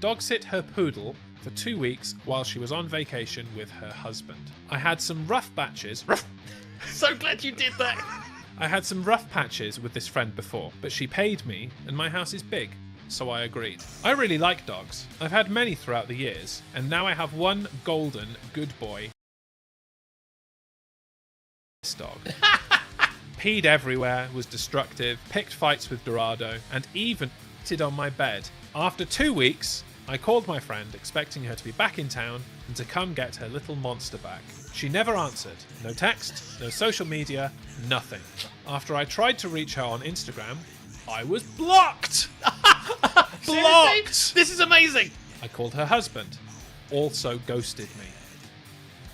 dog sit her poodle for 2 weeks while she was on vacation with her husband. I had some rough patches. So glad you did that. I had some rough patches with this friend before, but she paid me and my house is big, so I agreed. I really like dogs. I've had many throughout the years, and now I have one golden good boy dog. Peed everywhere, was destructive, picked fights with Dorado, and even did on my bed. After 2 weeks, I called my friend, expecting her to be back in town and to come get her little monster back. She never answered. No text, no social media, nothing. After I tried to reach her on Instagram, I was blocked! Blocked! This is amazing. I called her husband. Also ghosted me.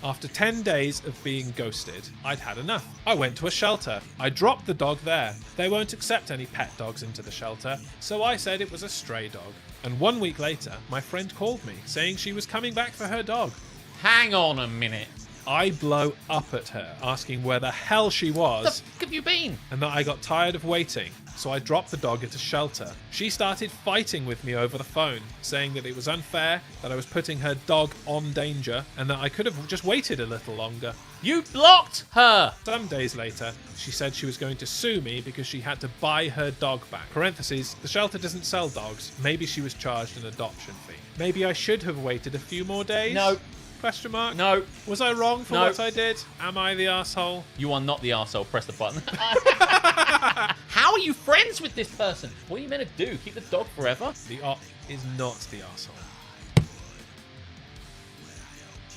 After 10 days of being ghosted, I'd had enough. I went to a shelter. I dropped the dog there. They won't accept any pet dogs into the shelter, so I said it was a stray dog. And 1 week later, my friend called me, saying she was coming back for her dog. Hang on a minute. I blow up at her, asking where the hell she was. Where the fuck have you been? And that I got tired of waiting, so I dropped the dog at a shelter. She started fighting with me over the phone, saying that it was unfair, that I was putting her dog on danger, and that I could have just waited a little longer. You blocked her. Some days later, she said she was going to sue me because she had to buy her dog back. Parentheses, the shelter doesn't sell dogs. Maybe she was charged an adoption fee. Maybe I should have waited a few more days? No. Question mark? No. Was I wrong for No. what I did? Am I the arsehole? You are not the arsehole. Press the button. How are you friends with this person? What are you meant to do? Keep the dog forever? The op is not the arsehole.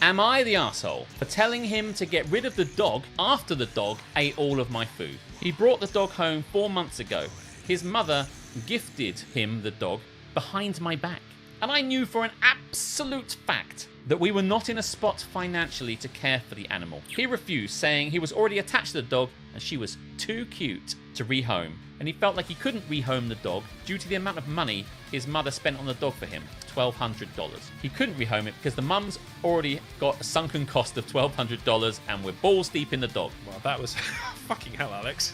Am I the arsehole for telling him to get rid of the dog after the dog ate all of my food? He brought the dog home 4 months ago. His mother gifted him the dog behind my back. And I knew for an absolute fact that we were not in a spot financially to care for the animal. He refused, saying he was already attached to the dog and she was too cute to rehome. And he felt like he couldn't rehome the dog due to the amount of money his mother spent on the dog for him, $1,200. He couldn't rehome it because the mum's already got a sunken cost of $1,200 and we're balls deep in the dog. Well, that was fucking hell, Alex.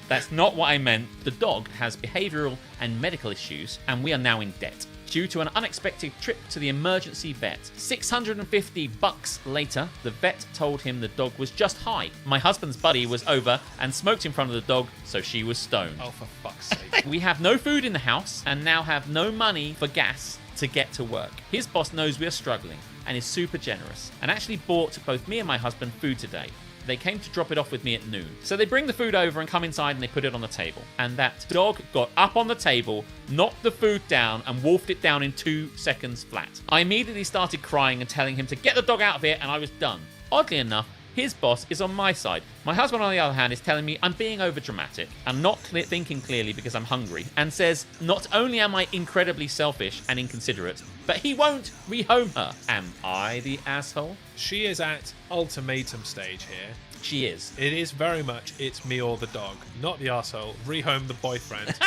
That's not what I meant. The dog has behavioural and medical issues and we are now in debt due to an unexpected trip to the emergency vet. $650 later, the vet told him the dog was just high. My husband's buddy was over and smoked in front of the dog, so she was stoned. Oh, for fuck's sake. We have no food in the house and now have no money for gas to get to work. His boss knows we are struggling and is super generous and actually bought both me and my husband food today. They came to drop it off with me at noon. So they bring the food over and come inside and they put it on the table. And that dog got up on the table, knocked the food down and wolfed it down in 2 seconds flat. I immediately started crying and telling him to get the dog out of here and I was done. Oddly enough, his boss is on my side. My husband, on the other hand, is telling me I'm being overdramatic and not thinking clearly because I'm hungry, and says not only am I incredibly selfish and inconsiderate, but he won't rehome her. Am I the asshole? She is at ultimatum stage here. She is. It is very much it's me or the dog, not the arsehole. Rehome the boyfriend.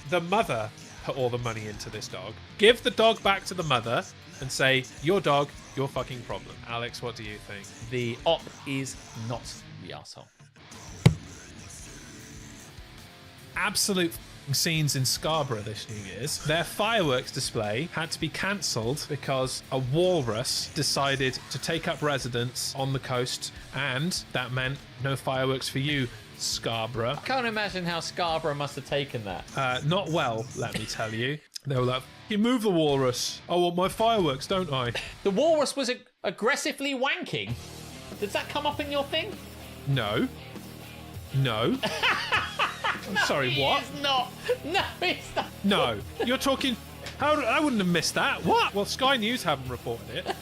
The mother put all the money into this dog. Give the dog back to the mother and say, your dog, your fucking problem. Alex, what do you think? The op is not the asshole. Absolute scenes in Scarborough this New Year's. Their fireworks display had to be cancelled because a walrus decided to take up residence on the coast, and that meant no fireworks for you, Scarborough. I can't imagine how Scarborough must have taken that. Not well, let me tell you. They were like, you move the walrus. I want my fireworks, don't I? The walrus was aggressively wanking. Does that come up in your thing? No. No. I'm sorry, what? It's not. No, it's not. No. You're talking... I wouldn't have missed that. What? Well, Sky News haven't reported it.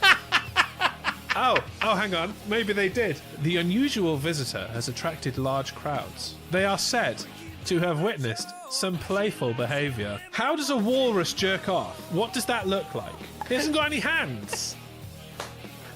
Oh, hang on. Maybe they did. The unusual visitor has attracted large crowds. They are said to have witnessed some playful behaviour. How does a walrus jerk off? What does that look like? He hasn't got any hands.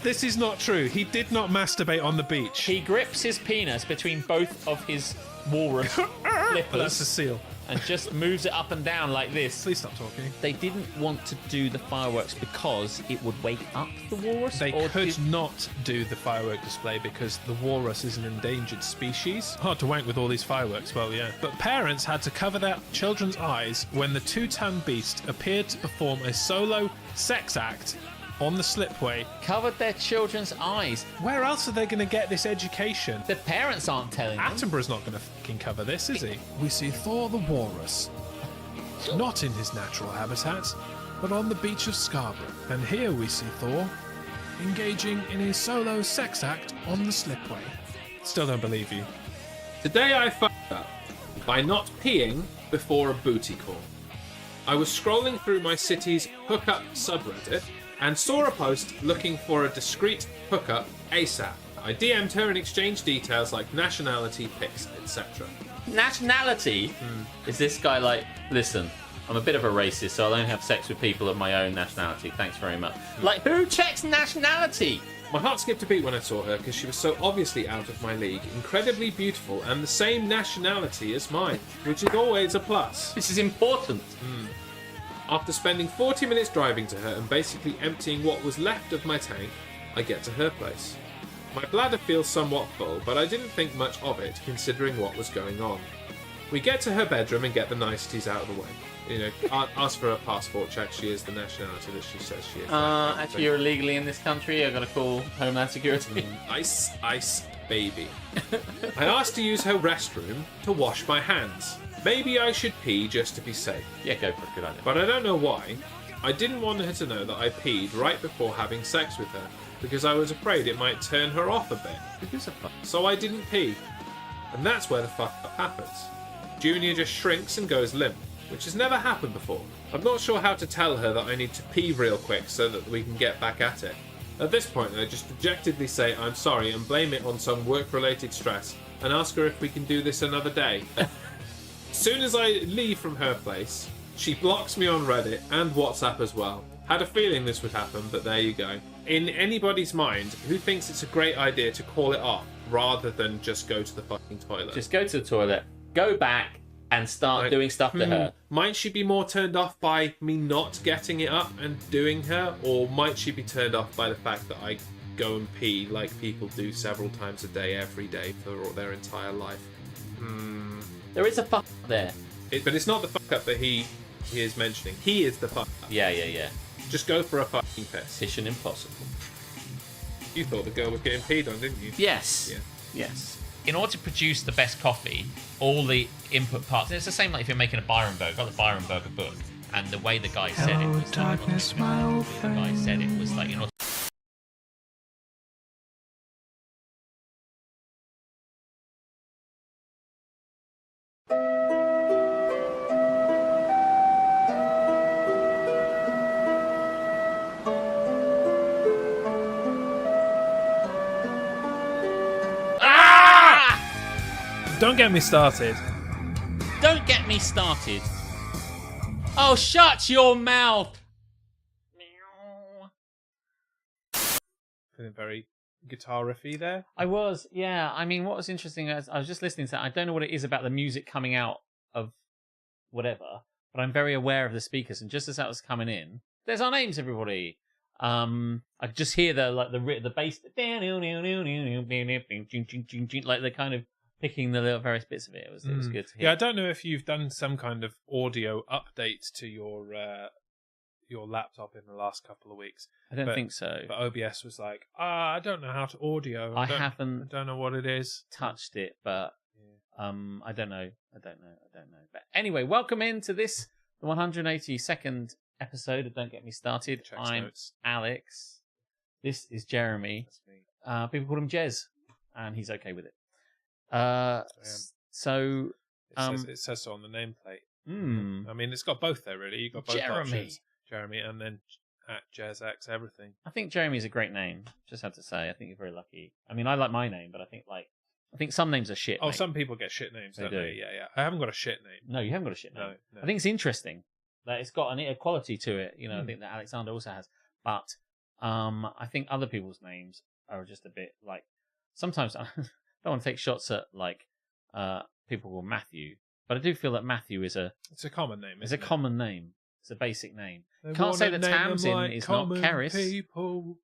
This is not true. He did not masturbate on the beach. He grips his penis between both of his walrus But flippers. that's a seal. and just moves it up and down like this. Please stop talking. They didn't want to do the fireworks because it would wake up the walrus? They could not do the firework display because the walrus is an endangered species. Hard to wank with all these fireworks, well, yeah. But parents had to cover their children's eyes when the 2-ton beast appeared to perform a solo sex act on the slipway. Covered their children's eyes. Where else are they going to get this education? The parents aren't telling them. Attenborough's not going to fucking cover this, is he? We see Thor the walrus, not in his natural habitat, but on the beach of Scarborough. And here we see Thor engaging in a solo sex act on the slipway. Still don't believe you. Today I fucked up by not peeing before a booty call. I was scrolling through my city's hookup subreddit and saw a post looking for a discreet hookup ASAP. I DM'd her and exchanged details like nationality, pics, etc. Nationality? Is this guy like, listen, I'm a bit of a racist, so I'll only have sex with people of my own nationality. Thanks very much. Like, who checks nationality? My heart skipped a beat when I saw her because she was so obviously out of my league, incredibly beautiful, and the same nationality as mine, which is always a plus. This is important. After spending 40 minutes driving to her and basically emptying what was left of my tank, I get to her place. My bladder feels somewhat full, but I didn't think much of it considering what was going on. We get to her bedroom and get the niceties out of the way. You know, ask for a passport check. She is the nationality that she says she is. Actually, you're illegally in this country. I've got to call Homeland Security. Ice, baby. I asked to use her restroom to wash my hands. Maybe I should pee just to be safe. Yeah, go for it. Good idea. But I don't know why. I didn't want her to know that I peed right before having sex with her, because I was afraid it might turn her off a bit. Because of fuck. So I didn't pee. And that's where the fuck up happens. Junior just shrinks and goes limp, which has never happened before. I'm not sure how to tell her that I need to pee real quick so that we can get back at it. At this point, I just dejectedly say I'm sorry and blame it on some work-related stress and ask her if we can do this another day. As soon as I leave from her place, she blocks me on Reddit and WhatsApp as well. Had a feeling this would happen, but there you go. In anybody's mind, who thinks it's a great idea to call it off rather than just go to the fucking toilet? Just go to the toilet, go back, and start doing stuff to her. Might she be more turned off by me not getting it up and doing her, or might she be turned off by the fact that I go and pee like people do several times a day, every day for their entire life? There is a fuck there. But it's not the fuck up that he is mentioning. He is the fuck up. Yeah. Just go for a fucking piss. Mission impossible. You thought the girl was getting peed on, didn't you? Yes. Yeah. Yes. In order to produce the best coffee, all the input parts, it's the same like if you're making a Byron burger. I got the Byron burger book, and the way the guy said it was darkness, my old the guy said it was like, in order Don't get me started. Don't get me started. Oh, shut your mouth. Feeling very guitar riffy there. I was, yeah. I mean, what was interesting is I was just listening to that. I don't know what it is about the music coming out of whatever, but I'm very aware of the speakers. And just as that was coming in, there's our names, everybody. I could just hear the bass, like the kind of picking the little various bits of it. It was good to hear. Yeah, I don't know if you've done some kind of audio update to your laptop in the last couple of weeks. I don't think so. But OBS was like, I don't know how to audio. I don't haven't know what it is. touched it, but I don't know. But anyway, welcome into this, the 182nd episode of Don't Get Me Started. Checks I'm notes. Alex. This is Jeremy. That's me. People call him Jez, and he's okay with it. So It says so on the nameplate. I mean, it's got both there, really. You've got both Jeremy. options. Jeremy, and then at JazzX everything. I think Jeremy's a great name. Just have to say, I think you're very lucky. I mean, I like my name, but I think some names are shit. Oh, mate. some people get shit names, They don't do. they? Yeah. I haven't got a shit name. No, you haven't got a shit name. No. I think it's interesting that it's got a quality to it. You know, I think that Alexander also has. But I think other people's names are just a bit like. Sometimes I don't want to take shots at like people called Matthew, But I do feel that Matthew is It's a common name. a Isn't it? common name. It's a basic name. They Can't say wanna that name them Tamsin like is not common Karis. people.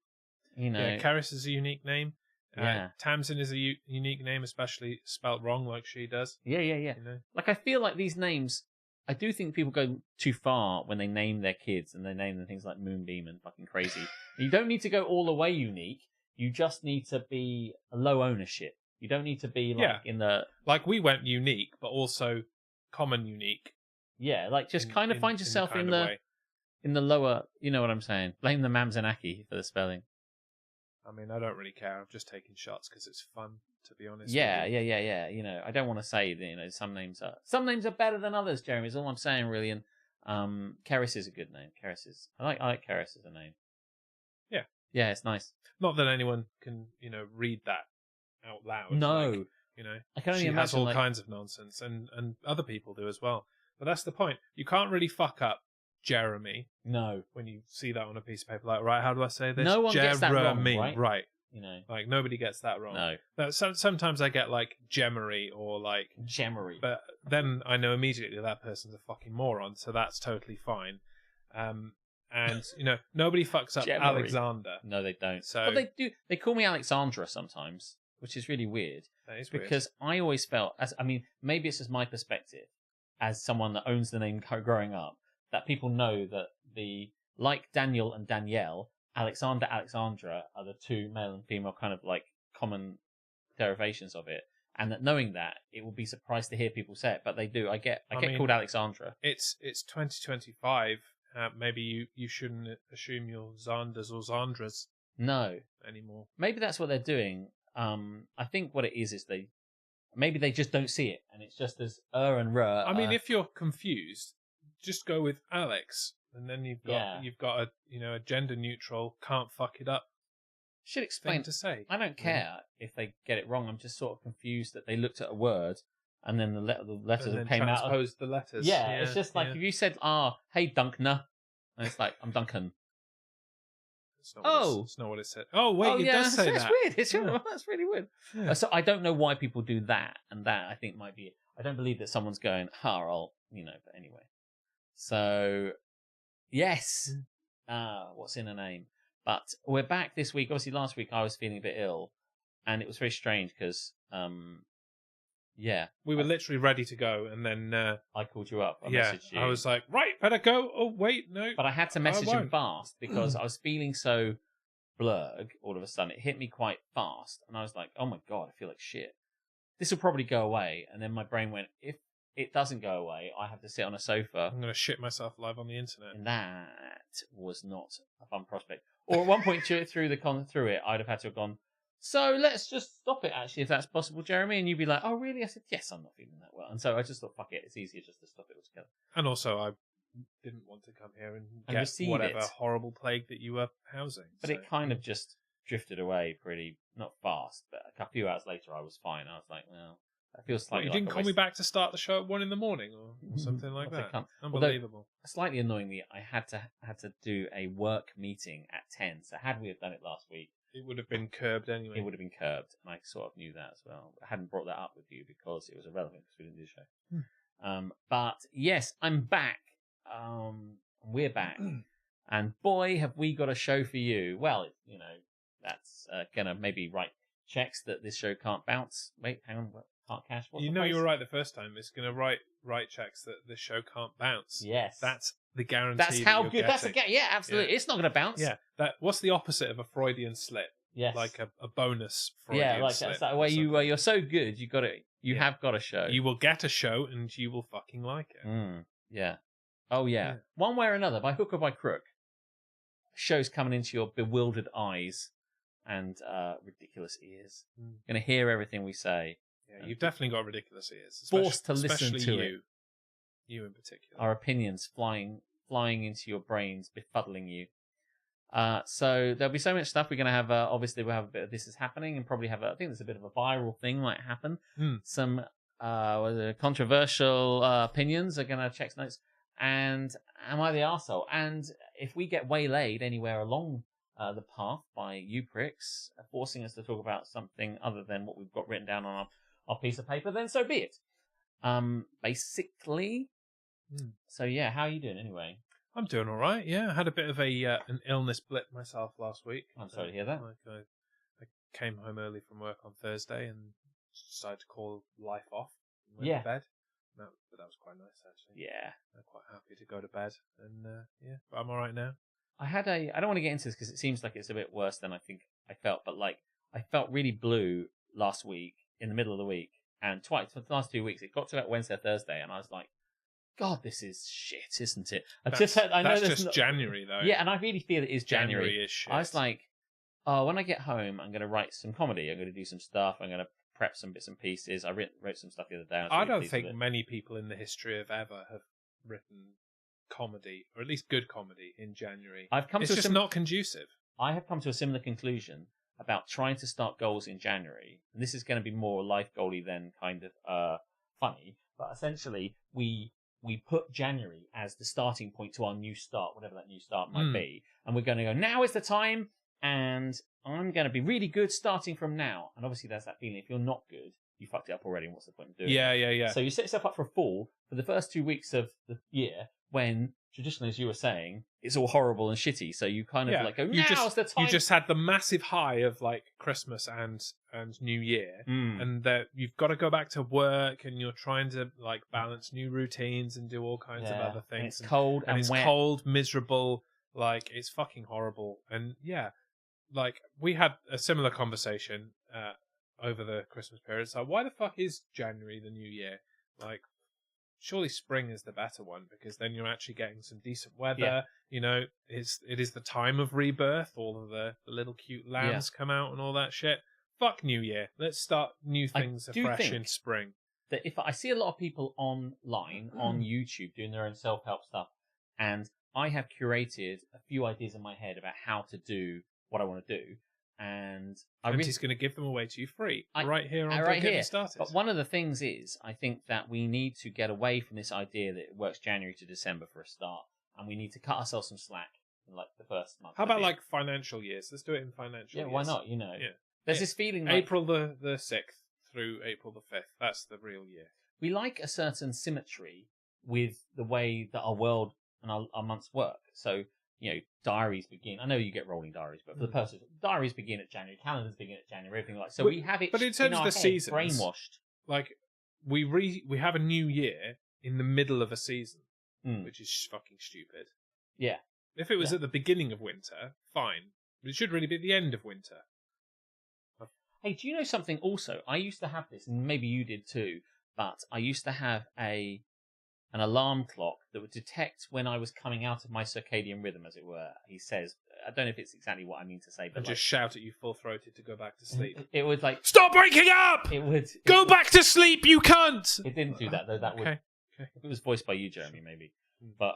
You know, Yeah, Karis is a unique name. Yeah. Tamsin is a unique name, especially spelt wrong like she does. yeah. You know? Like, I feel like these names, I do think people go too far when they name their kids and they name them things like Moonbeam and fucking Crazy. You don't need to go all the way unique. You just need to be a low ownership. You don't need to be like in the... Like, we went unique, but also common unique. Yeah, like, just kind of find yourself in the lower... You know what I'm saying? Blame the Mamzanaki for the spelling. I mean, I don't really care. I'm just taking shots because it's fun, to be honest. Yeah. You know, I don't want to say that, you know, some names are better than others, Jeremy, is all I'm saying, really. And Karis is a good name. I like Karis as a name. Yeah. Yeah, it's nice. Not that anyone can, you know, read that out loud. No. Like, you know, I can only she imagine, has all like... kinds of nonsense, and other people do as well. But that's the point. You can't really fuck up Jeremy No. when you see that on a piece of paper. Like, right, how do I say this? No one gets that wrong, Jeremy. Right. You know. Like, nobody gets that wrong. No. Now, sometimes I get, like, Gemery or, like... Gemery. But then I know immediately that person's a fucking moron, so that's totally fine. And, you know, nobody fucks up Gemery. Alexander. No, they don't. So- But they do. They call me Alexandra sometimes, which is really weird. That is weird. Because I always felt, maybe it's just my perspective, as someone that owns the name growing up, that people know that like Daniel and Danielle, Alexander, Alexandra are the two male and female kind of like common derivations of it. And that knowing that, it will be surprised to hear people say it, but they do. I get called Alexandra. It's 2025. Maybe you shouldn't assume you're Xanders or Xandras No. anymore. Maybe that's what they're doing. I think what it is maybe they just don't see it, and it's just as and I mean, if you're confused, just go with Alex, and then you've got a gender neutral, can't fuck it up should explain thing to say. I don't care if they get it wrong. I'm just sort of confused that they looked at a word and then the letters And then came out. transposed the letters. Yeah, it's just like if you said, "Hey, Dunkner," and it's like, "I'm Duncan." It's not what it said. Oh wait, it does say that's that. weird. That's really weird. Yeah. So I don't know why people do that, and that I think might be. I don't believe that someone's going, I'll, But anyway, so yes, what's in a name? But we're back this week. Obviously, last week I was feeling a bit ill, and it was very strange because, we were literally ready to go, and then I called you up. I yeah, messaged you. I was like, right, better go. Oh wait, no. But I had to message him won't. fast because I was feeling so blurg all of a sudden. It hit me quite fast, and I was like, oh my God, I feel like shit. This will probably go away. And then my brain went, if it doesn't go away, I have to sit on a sofa. I'm going to shit myself live on the internet. And that was not a fun prospect. Or at one point through it, I'd have had to have gone, so let's just stop it, actually, if that's possible, Jeremy. And you'd be like, oh, really? I said, yes, I'm not feeling that well. And so I just thought, fuck it, it's easier just to stop it altogether. And also, I didn't want to come here and get receive whatever it. horrible plague that you were housing. But it kind of just drifted away pretty, not fast, but a few hours later I was fine. I was like, well, that feels slightly you like didn't call me back to start the show at 1 a.m. or something like What a that. cunt. Unbelievable. Slightly annoyingly, I had to do a work meeting at 10. So had we have done it last week, It would have been curbed anyway. it would have been curbed, and I sort of knew that as well. I hadn't brought that up with you because it was irrelevant because we didn't do the show. But yes, I'm back. We're back, and boy, have we got a show for you. Well, that's gonna maybe write checks that this show can't bounce. Wait, hang on, can't cash. What's You the know phrase? you were right the first time. It's going to write checks that this show can't bounce. Yes, That's the guarantee. that's how that good. you're That's getting. yeah, absolutely. Yeah. It's not gonna bounce. Yeah. What's the opposite of a Freudian slip? Yes. Like a bonus Freudian yeah, like slip. that's that or way. something. You're so good. You got it. You Yeah. have got a show. You will get a show and you will fucking like it. Yeah. Oh yeah. Yeah. One way or another, by hook or by crook, show's coming into your bewildered eyes and ridiculous ears. You're gonna hear everything we say. Yeah, you've definitely got ridiculous ears. Forced to listen especially to you. it. You in particular. Our opinions flying into your brains, befuddling you. So there'll be so much stuff. We're going to have, obviously we'll have a bit of This Is Happening and probably have, I think there's a bit of a viral thing might happen. Some controversial opinions are going to check notes. And Am I the Arsehole? And if we get waylaid anywhere along the path by you pricks, forcing us to talk about something other than what we've got written down on our piece of paper, then so be it. Basically. So yeah, how are you doing anyway? I'm doing all right. Yeah, I had a bit of an illness blip myself last week. I'm sorry to hear that. I came home early from work on Thursday and decided to call life off and went Yeah. to bed. But that was quite nice, actually. Yeah. I'm quite happy to go to bed. And but I'm all right now. I don't want to get into this because it seems like it's a bit worse than I think I felt, but like I felt really blue last week in the middle of the week and twice for the last 2 weeks. It got to about Wednesday, Thursday, and I was like, God, this is shit, isn't it? That's just January, though. Yeah, and I really feel it is January. January is shit. I was like, oh, when I get home, I'm going to write some comedy. I'm going to do some stuff. I'm going to prep some bits and pieces. I wrote some stuff the other day. I don't think many people in the history of ever have written comedy, or at least good comedy, in January. It's just not conducive. I have come to a similar conclusion about trying to start goals in January. And this is going to be more life goaly than kind of funny. But essentially, we put January as the starting point to our new start, whatever that new start might be. And we're going to go, now is the time, and I'm going to be really good starting from now. And obviously there's that feeling, if you're not good, you fucked it up already, and what's the point of doing it? Yeah. So you set yourself up for a fall for the first 2 weeks of the year, when, traditionally, as you were saying, it's all horrible and shitty. So you kind of like go, now's the time. You just had the massive high of like Christmas and New Year, and that you've got to go back to work, and you're trying to like balance new routines and do all kinds of other things. And it's cold and it's wet. cold, miserable, like it's fucking horrible. And like we had a similar conversation over the Christmas period. It's like, why the fuck is January the new year? Like, surely spring is the better one, because then you're actually getting some decent weather. Yeah. You know, it is the time of rebirth. All of the little cute lambs come out and all that shit. Fuck New Year. Let's start new things afresh in spring. That if I see a lot of people online on YouTube doing their own self-help stuff, and I have curated a few ideas in my head about how to do what I want to do, and he's going to give them away to you free right here on right Getting Started. But one of the things is, I think that we need to get away from this idea that it works January to December for a start, and we need to cut ourselves some slack in like the first month. How about like financial years? Let's do it in financial years. Yeah, why not? You know, there's this feeling like April the 6th through April the 5th. That's the real year. We like a certain symmetry with the way that our world and our months work. So, you know, diaries begin. I know you get rolling diaries, but for the purpose, diaries begin at January, calendars begin at January, everything like that. So we have it. But in terms of the seasons, brainwashed. Like we have a new year in the middle of a season, which is fucking stupid. Yeah. If it was at the beginning of winter, fine. But it should really be at the end of winter. Hey, do you know something also? I used to have this, and maybe you did too, but I used to have an alarm clock that would detect when I was coming out of my circadian rhythm, as it were. He says, I don't know if it's exactly what I mean to say, but and just shout at you full-throated to go back to sleep. It would like, stop waking up! Go back to sleep, you cunt! It didn't do that, though. That would. Okay. If it was voiced by you, Jeremy, maybe. But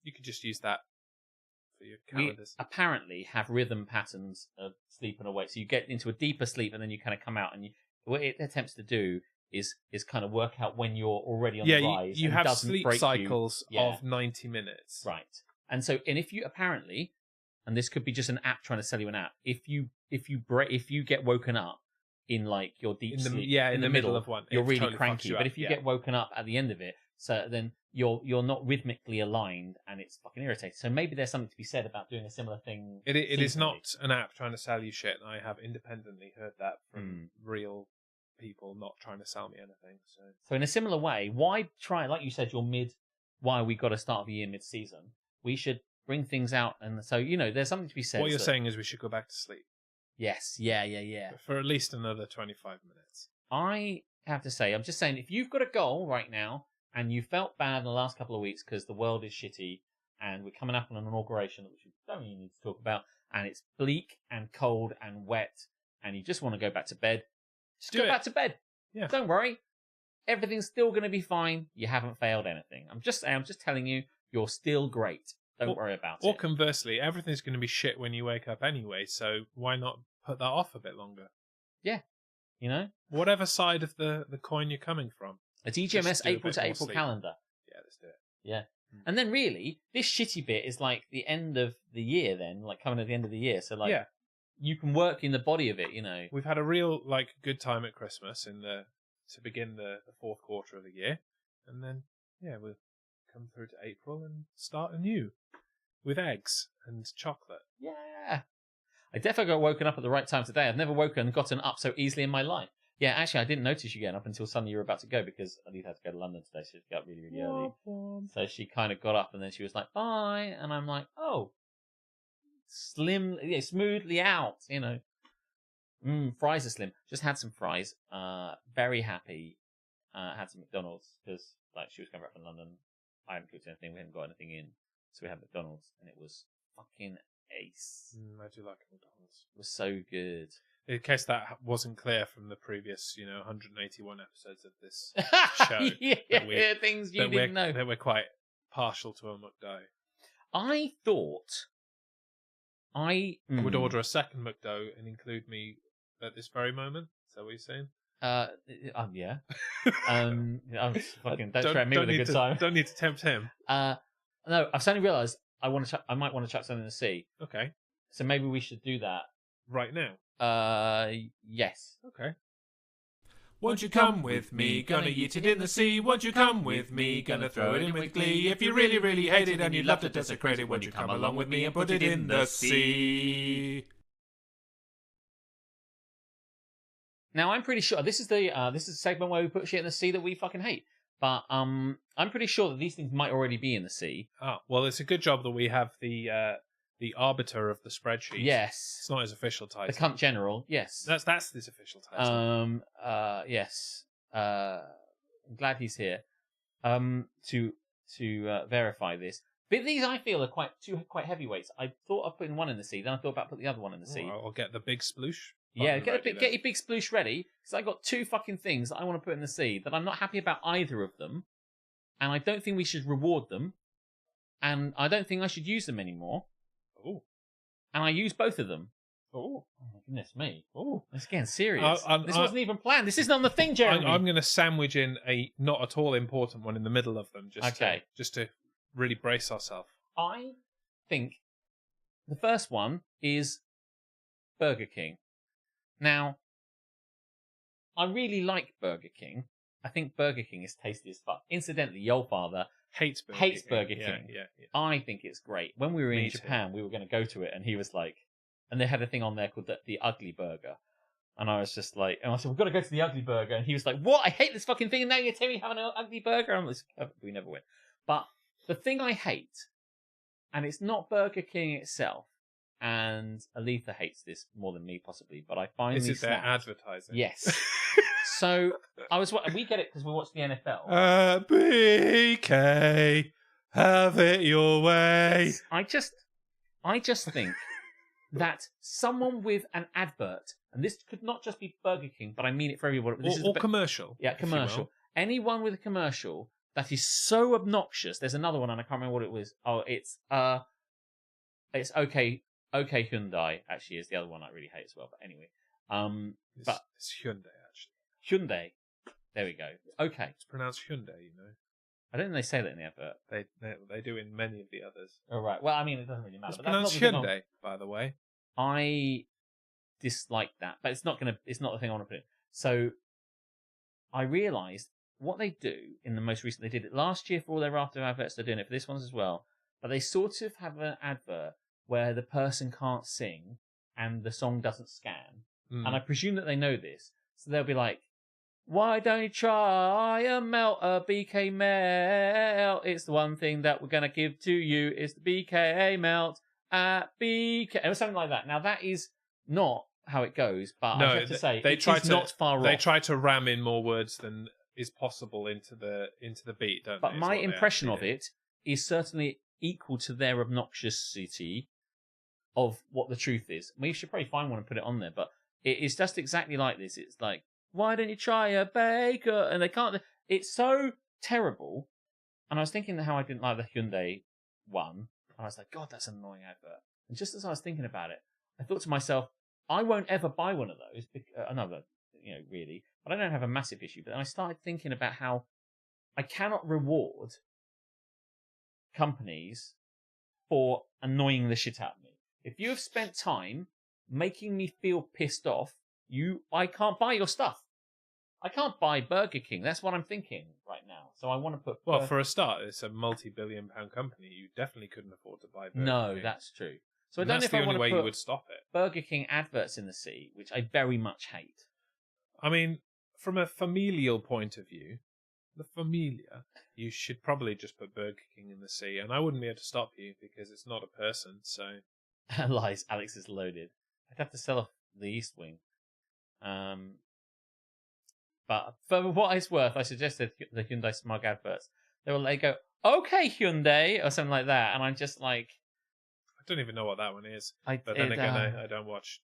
you could just use that for your calendars. We apparently have rhythm patterns of sleep and awake, so you get into a deeper sleep and then you kind of come out, and what it attempts to do is kind of work out when you're already on the rise. You have doesn't sleep break cycles of 90 minutes. Right. And if you apparently, and this could be just an app trying to sell you an app, if you get woken up in like your deep sleep, in the middle of one, you're really totally cranky. But if you get woken up at the end of it, so then you're not rhythmically aligned, and it's fucking irritating. So maybe there's something to be said about doing a similar thing. It is not an app trying to sell you shit, and I have independently heard that from real people not trying to sell me anything. So in a similar way, why try, like you said, why we got to start the year mid-season? We should bring things out, and so, you know, there's something to be said. What you're saying is we should go back to sleep. Yes, yeah. For at least another 25 minutes. I have to say, I'm just saying, if you've got a goal right now, and you felt bad in the last couple of weeks because the world is shitty, and we're coming up on an inauguration, which we don't really need to talk about, and it's bleak and cold and wet, and you just want to go back to bed, just go back to bed. Yeah. Don't worry. Everything's still going to be fine. You haven't failed anything. I'm just telling you, you're still great. Don't worry about it. Or conversely, everything's going to be shit when you wake up anyway, so why not put that off a bit longer? Yeah. You know? Whatever side of the coin you're coming from. A DGMS April to April calendar. Yeah, let's do it. Yeah. And then really, this shitty bit is like the end of the year then, like coming at the end of the year. So like, you can work in the body of it, you know. We've had a real, like, good time at Christmas in the to begin the fourth quarter of the year, and then we'll come through to April and start anew with eggs and chocolate. Yeah. I definitely got woken up at the right time today. I've never gotten up so easily in my life. Yeah, actually, I didn't notice you getting up until suddenly you were about to go because Alita had to go to London today, so she got up really, really early. So she kind of got up and then she was like, bye. And I'm like, oh, smoothly out, Fries are slim. Just had some fries. Very happy. Had some McDonald's because she was coming back from London. I hadn't cooked anything. We hadn't got anything in. So we had McDonald's and it was fucking ace. I do like McDonald's. It was so good. In case that wasn't clear from the previous, 181 episodes of this show. Things you didn't know. That we're quite partial to a McDo. I thought I would order a second McDo and include me at this very moment. Is that what you're saying? Yeah. I'm fucking don't threaten me with a good time. Don't need to tempt him. No, I've suddenly realised I might want to chuck something in the sea. Okay. So maybe we should do that right now. Yes. Okay. Won't you come with me? Gonna eat it in the sea. Won't you come with me? Gonna throw it in with glee. If you really, really hate it and you love to desecrate it, won't you come along with me and put it in the sea? Now I'm pretty sure this is a segment where we put shit in the sea that we fucking hate. But I'm pretty sure that these things might already be in the sea. Oh, well, it's a good job that we have the arbiter of the spreadsheet. Yes. It's not his official title. The cunt general, yes. That's his official title. Yes. I'm glad he's here. To verify this. But these I feel are quite heavyweights. I thought of putting one in the sea, then I thought about putting the other one in the sea. I'll get the big sploosh. Yeah, get your big sploosh ready, because I got two fucking things that I want to put in the sea that I'm not happy about either of them, and I don't think we should reward them, and I don't think I should use them anymore. Oh. And I use both of them. Oh my goodness me. Oh. It's getting serious. This wasn't even planned. This isn't on the thing, Jeremy. I'm going to sandwich in a not at all important one in the middle of them, just to really brace ourselves. I think the first one is Burger King. Now, I really like Burger King. I think Burger King is tasty as fuck. Incidentally, your father hates Burger King. Yeah. I think it's great. When we were in Japan, we were going to go to it, and he was like, and they had a thing on there called the Ugly Burger. And I was just like, and I said, we've got to go to the Ugly Burger. And he was like, what? I hate this fucking thing, and now you're telling me having an Ugly Burger? I'm like, we never went. But the thing I hate, and it's not Burger King itself, and Aletha hates this more than me possibly, but I finally Is it their advertising? Yes. So we get it because we watch the NFL. BK, have it your way. I just think that someone with an advert, and this could not just be Burger King, but I mean it for everyone. Or commercial. Yeah, commercial. Anyone with a commercial that is so obnoxious. There's another one, and I can't remember what it was. Oh, it's okay. Okay, Hyundai actually is the other one I really hate as well. But anyway, it's Hyundai actually. Hyundai. There we go. Okay. It's pronounced Hyundai, I don't think they say that in the advert. They do in many of the others. Oh, right. Well, I mean, it doesn't really matter. It's pronounced Hyundai, by the way. I dislike that, but it's not the thing I want to put in. So I realised what they do in the most recent. They did it last year for all their after adverts. They're doing it for this one as well. But they sort of have an advert where the person can't sing and the song doesn't scan. And I presume that they know this. So they'll be like, why don't you try a melt, a BK melt? It's the one thing that we're going to give to you. It's the BK melt at BK. Or something like that. Now, that is not how it goes, but I have to say, it's not far off. They try to ram in more words than is possible into the beat, don't they? But my impression of it is certainly equal to their obnoxiosity of what the truth is. We should probably find one and put it on there, but it is just exactly like this. It's like, why don't you try a baker? And they can't. It's so terrible. And I was thinking how I didn't like the Hyundai one. And I was like, God, that's an annoying advert. And just as I was thinking about it, I thought to myself, I won't ever buy one of those. Really. But I don't have a massive issue. But then I started thinking about how I cannot reward companies for annoying the shit out of me. If you have spent time making me feel pissed off, I can't buy your stuff. I can't buy Burger King. That's what I'm thinking right now. So I want to put. Well, for a start, it's a multi-billion-pound company. You definitely couldn't afford to buy Burger No, King. that's true. So I And don't know that's if the I only want way to put you would stop it. Burger King adverts in the sea, which I very much hate. I mean, from a familial point of view, the familia, you should probably just put Burger King in the sea, and I wouldn't be able to stop you because it's not a person. So Lies. Alex is loaded. I'd have to sell off the East Wing. But for what it's worth, I suggested the Hyundai Smug adverts. They go, okay, Hyundai, or something like that, and I'm just like, I don't even know what that one is. I don't watch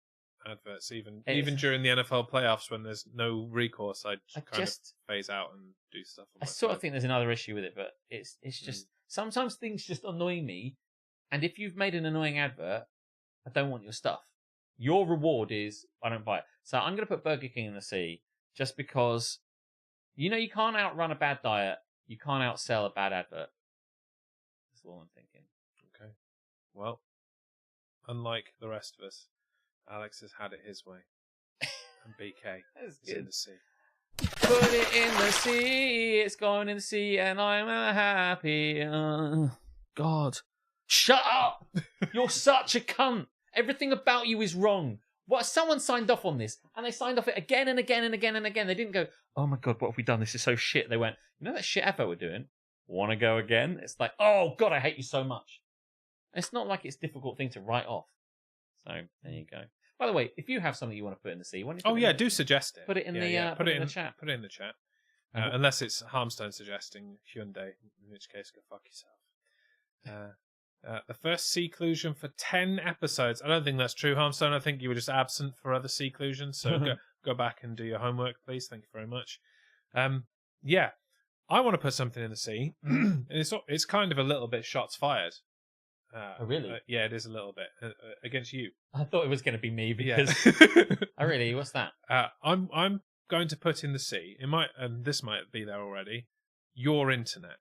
adverts even during the NFL playoffs when there's no recourse. I kind of phase out and do stuff. I sort of think there's another issue with it, but it's just sometimes things just annoy me, and if you've made an annoying advert, I don't want your stuff. Your reward is I don't buy it. So I'm going to put Burger King in the sea just because you can't outrun a bad diet, you can't outsell a bad advert. That's all I'm thinking. Okay. Well, unlike the rest of us, Alex has had it his way. And BK is in the sea. Put it in the sea, it's going in the sea, and I'm happy. God. Shut up! You're such a cunt. Everything about you is wrong. What? Someone signed off on this, and they signed off it again and again and again and again. They didn't go, oh my God, what have we done? This is so shit. They went, you know that shit advert we're doing? Want to go again? It's like, oh God, I hate you so much. It's not like it's a difficult thing to write off. So there you go. By the way, if you have something you want to put in the sea, why don't you do suggest it. Put it in put it in the chat. Put it in the chat. Unless it's Harmstone suggesting Hyundai, in which case go fuck yourself. The first seclusion for 10 episodes. I don't think that's true, Harmstone. I think you were just absent for other seclusions. So go back and do your homework, please. Thank you very much. Yeah, I want to put something in the sea. And it's kind of a little bit shots fired. Oh, really? Yeah, it is a little bit against you. I thought it was going to be me because. Oh, really? What's that? I'm going to put in the sea. It might, and this might be there already. Your internet.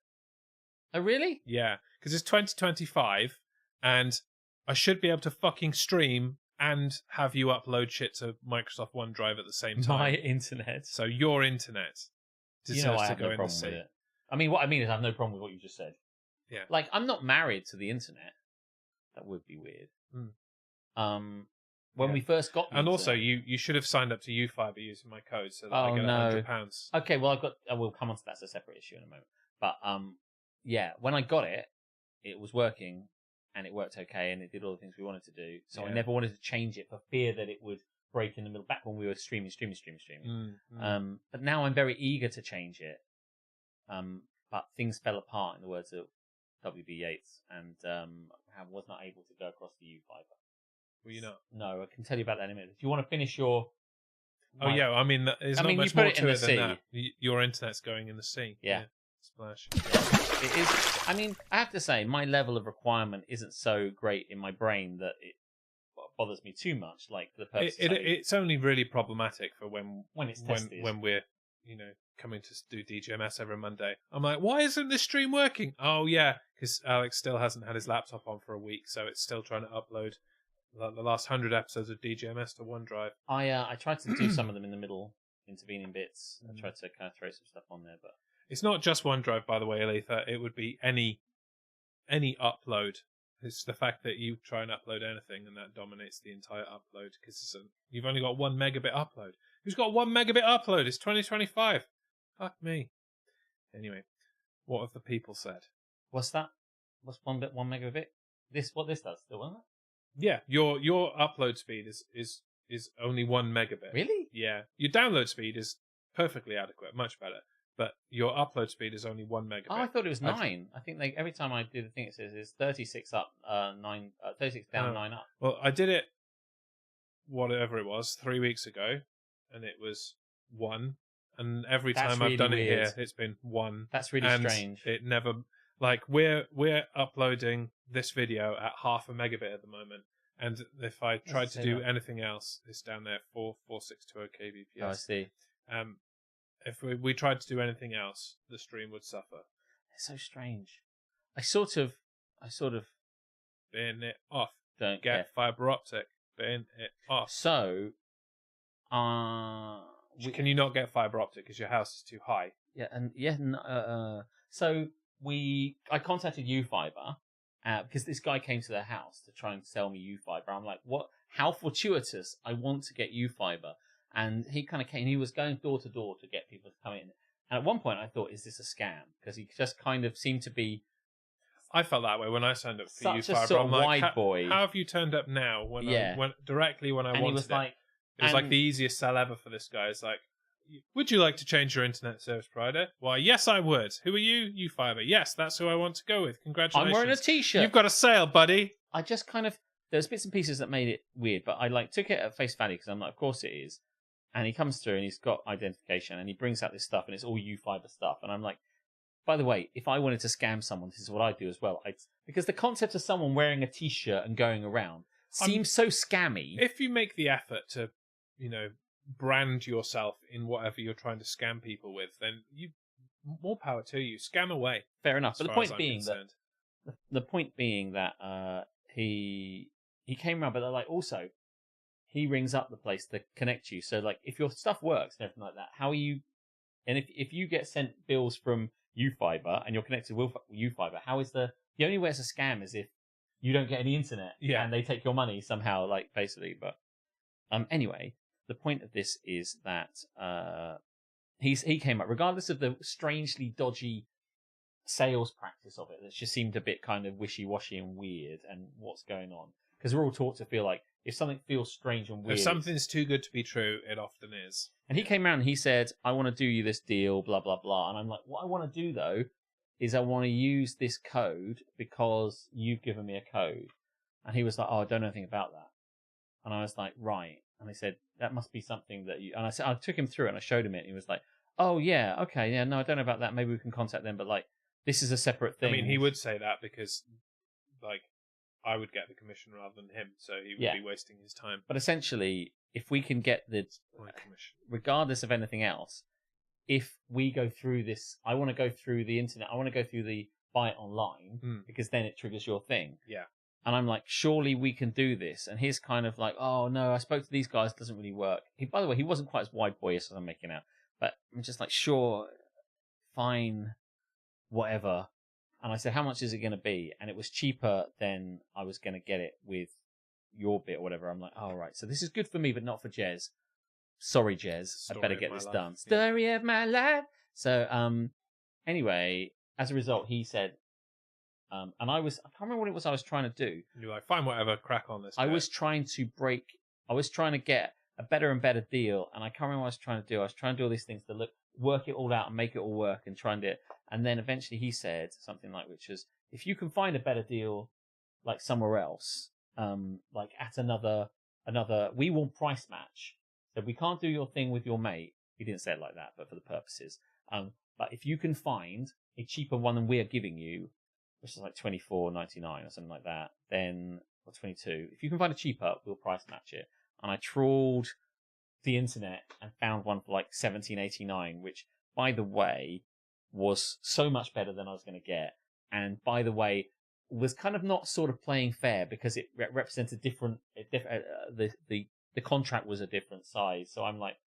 Oh, really? Yeah, because it's 2025, and I should be able to fucking stream and have you upload shit to Microsoft OneDrive at the same time. My internet. So your internet deserves I to have go no in the problem sea. with it. I mean, what I mean is I have no problem with what you just said. Yeah. Like, I'm not married to the internet. That would be weird. When we first got the and internet. also, you should have signed up to UFiber using my code so that I get £100. Okay, well, we'll come on to that as a separate issue in a moment. But, yeah, when I got it, it was working, and it worked okay, and it did all the things we wanted to do. So I never wanted to change it for fear that it would break in the middle, back when we were streaming. But now I'm very eager to change it. But things fell apart, in the words of W.B. Yeats, and I was not able to go across the U-Fiber. Were you not? No, I can tell you about that in a minute. Do you want to finish your... Oh, yeah, I mean, there's not much more to it than that. Your internet's going in the sea. Yeah. Splash. It is. I mean, I have to say, my level of requirement isn't so great in my brain that it bothers me too much. Like the purpose. It's only really problematic for when it's tested. when we're coming to do DGMS every Monday. I'm like, why isn't this stream working? Oh yeah, because Alex still hasn't had his laptop on for a week, so it's still trying to upload the last 100 episodes of DGMS to OneDrive. I tried to do some of them in the middle, intervening bits. I tried to kind of throw some stuff on there, but. It's not just OneDrive, by the way, Aletha. It would be any upload. It's the fact that you try and upload anything and that dominates the entire upload because you've only got 1 megabit upload. Who's got 1 megabit upload? It's 2025. Fuck me. Anyway, what have the people said? What's that? What's 1 megabit? What this does still, isn't it? Yeah, your upload speed is only 1 megabit. Really? Yeah. Your download speed is perfectly adequate, much better. But your upload speed is only 1 megabit. Oh, I thought it was 9. I think every time I do the thing, it says it's 36 up, 36 down, 9 up. Well, I did it, whatever it was, 3 weeks ago, and it was 1. And every time I've done it here, it's been 1. That's really strange. It never, like, we're uploading this video at 0.5 megabit at the moment. And if I tried to do anything else, it's down there 4620 kbps. Oh, I see. If we tried to do anything else, the stream would suffer. It's so strange. I sort of Bin it off. Don't Get care. fiber optic. Bin it off. So, Can you not get fibre optic because your house is too high? So I contacted UFiber because this guy came to their house to try and sell me UFiber. I'm like, what? How fortuitous! I want to get UFiber, and he kind of came. He was going door to door to get people to come in. And at one point, I thought, is this a scam? Because he just kind of seemed to be. I felt that way when I signed up for Such a UFiber. sort I'm of like, wide boy. How have you turned up now? When directly when I And wanted he was like, it was like the easiest sell ever for this guy. It's like, would you like to change your internet service provider? Why, yes, I would. Who are you? UFiber. Yes, that's who I want to go with. Congratulations. I'm wearing a t-shirt. You've got a sale, buddy. I just kind of there's bits and pieces that made it weird, but I took it at face value because I'm like, of course it is. And he comes through and he's got identification and he brings out this stuff and it's all UFiber stuff. And I'm like, by the way, if I wanted to scam someone, this is what I'd do as well. Because the concept of someone wearing a t-shirt and going around seems so scammy. If you make the effort to, brand yourself in whatever you're trying to scam people with, then more power to you. Scam away. Fair enough. But the point being that he came around, but they're like also he rings up the place to connect you. So like if your stuff works and everything like that, how are you? And if you get sent bills from UFiber and you're connected with UFiber, how is the only way it's a scam is if you don't get any internet and they take your money somehow, like basically. But anyway, the point of this is that he came up regardless of the strangely dodgy sales practice of it that just seemed a bit kind of wishy-washy and weird and what's going on, because we're all taught to feel like if something feels strange and weird, if something's too good to be true, it often is. And he came around and he said, I want to do you this deal, blah blah blah. And I'm like, what I want to do though is I want to use this code because you've given me a code. And he was like, oh, I don't know anything about that. And I was like, right. And he said, that must be something that you... And I said, I took him through it and I showed him it. And he was like, oh, yeah, okay, yeah, no, I don't know about that. Maybe we can contact them. But, like, this is a separate thing. I mean, he would say that because, like, I would get the commission rather than him. So he would be wasting his time. But essentially, if we can get the... commission. Regardless of anything else, if we go through this... I want to go through the internet. I want to go through the buy it online because then it triggers your thing. Yeah. And I'm like, surely we can do this. And he's kind of like, oh, no, I spoke to these guys. It doesn't really work. By the way, he wasn't quite as wide boyish as I'm making out. But I'm just like, sure, fine, whatever. And I said, how much is it going to be? And it was cheaper than I was going to get it with your bit or whatever. I'm like, oh, right. So this is good for me, but not for Jez. Sorry, Jez. I better get this done. Story of my life. So anyway, as a result, he said, and I can't remember what it was I was trying to do. You're like, fine, whatever, crack on this. I was trying to get a better and better deal, and I can't remember what I was trying to do. I was trying to do all these things to work it all out and make it all work and try and do it. And then eventually he said something like, which was, if you can find a better deal, like somewhere else, like at another, we will price match. So we can't do your thing with your mate. He didn't say it like that, but for the purposes. But if you can find a cheaper one than we are giving you, which is like $24.99 or something like that, then, or 22. If you can find a cheaper, we'll price match it. And I trawled the internet and found one for like $17.89, which, by the way, was so much better than I was going to get. And by the way, was kind of not sort of playing fair because it represents the contract was a different size. So I'm like,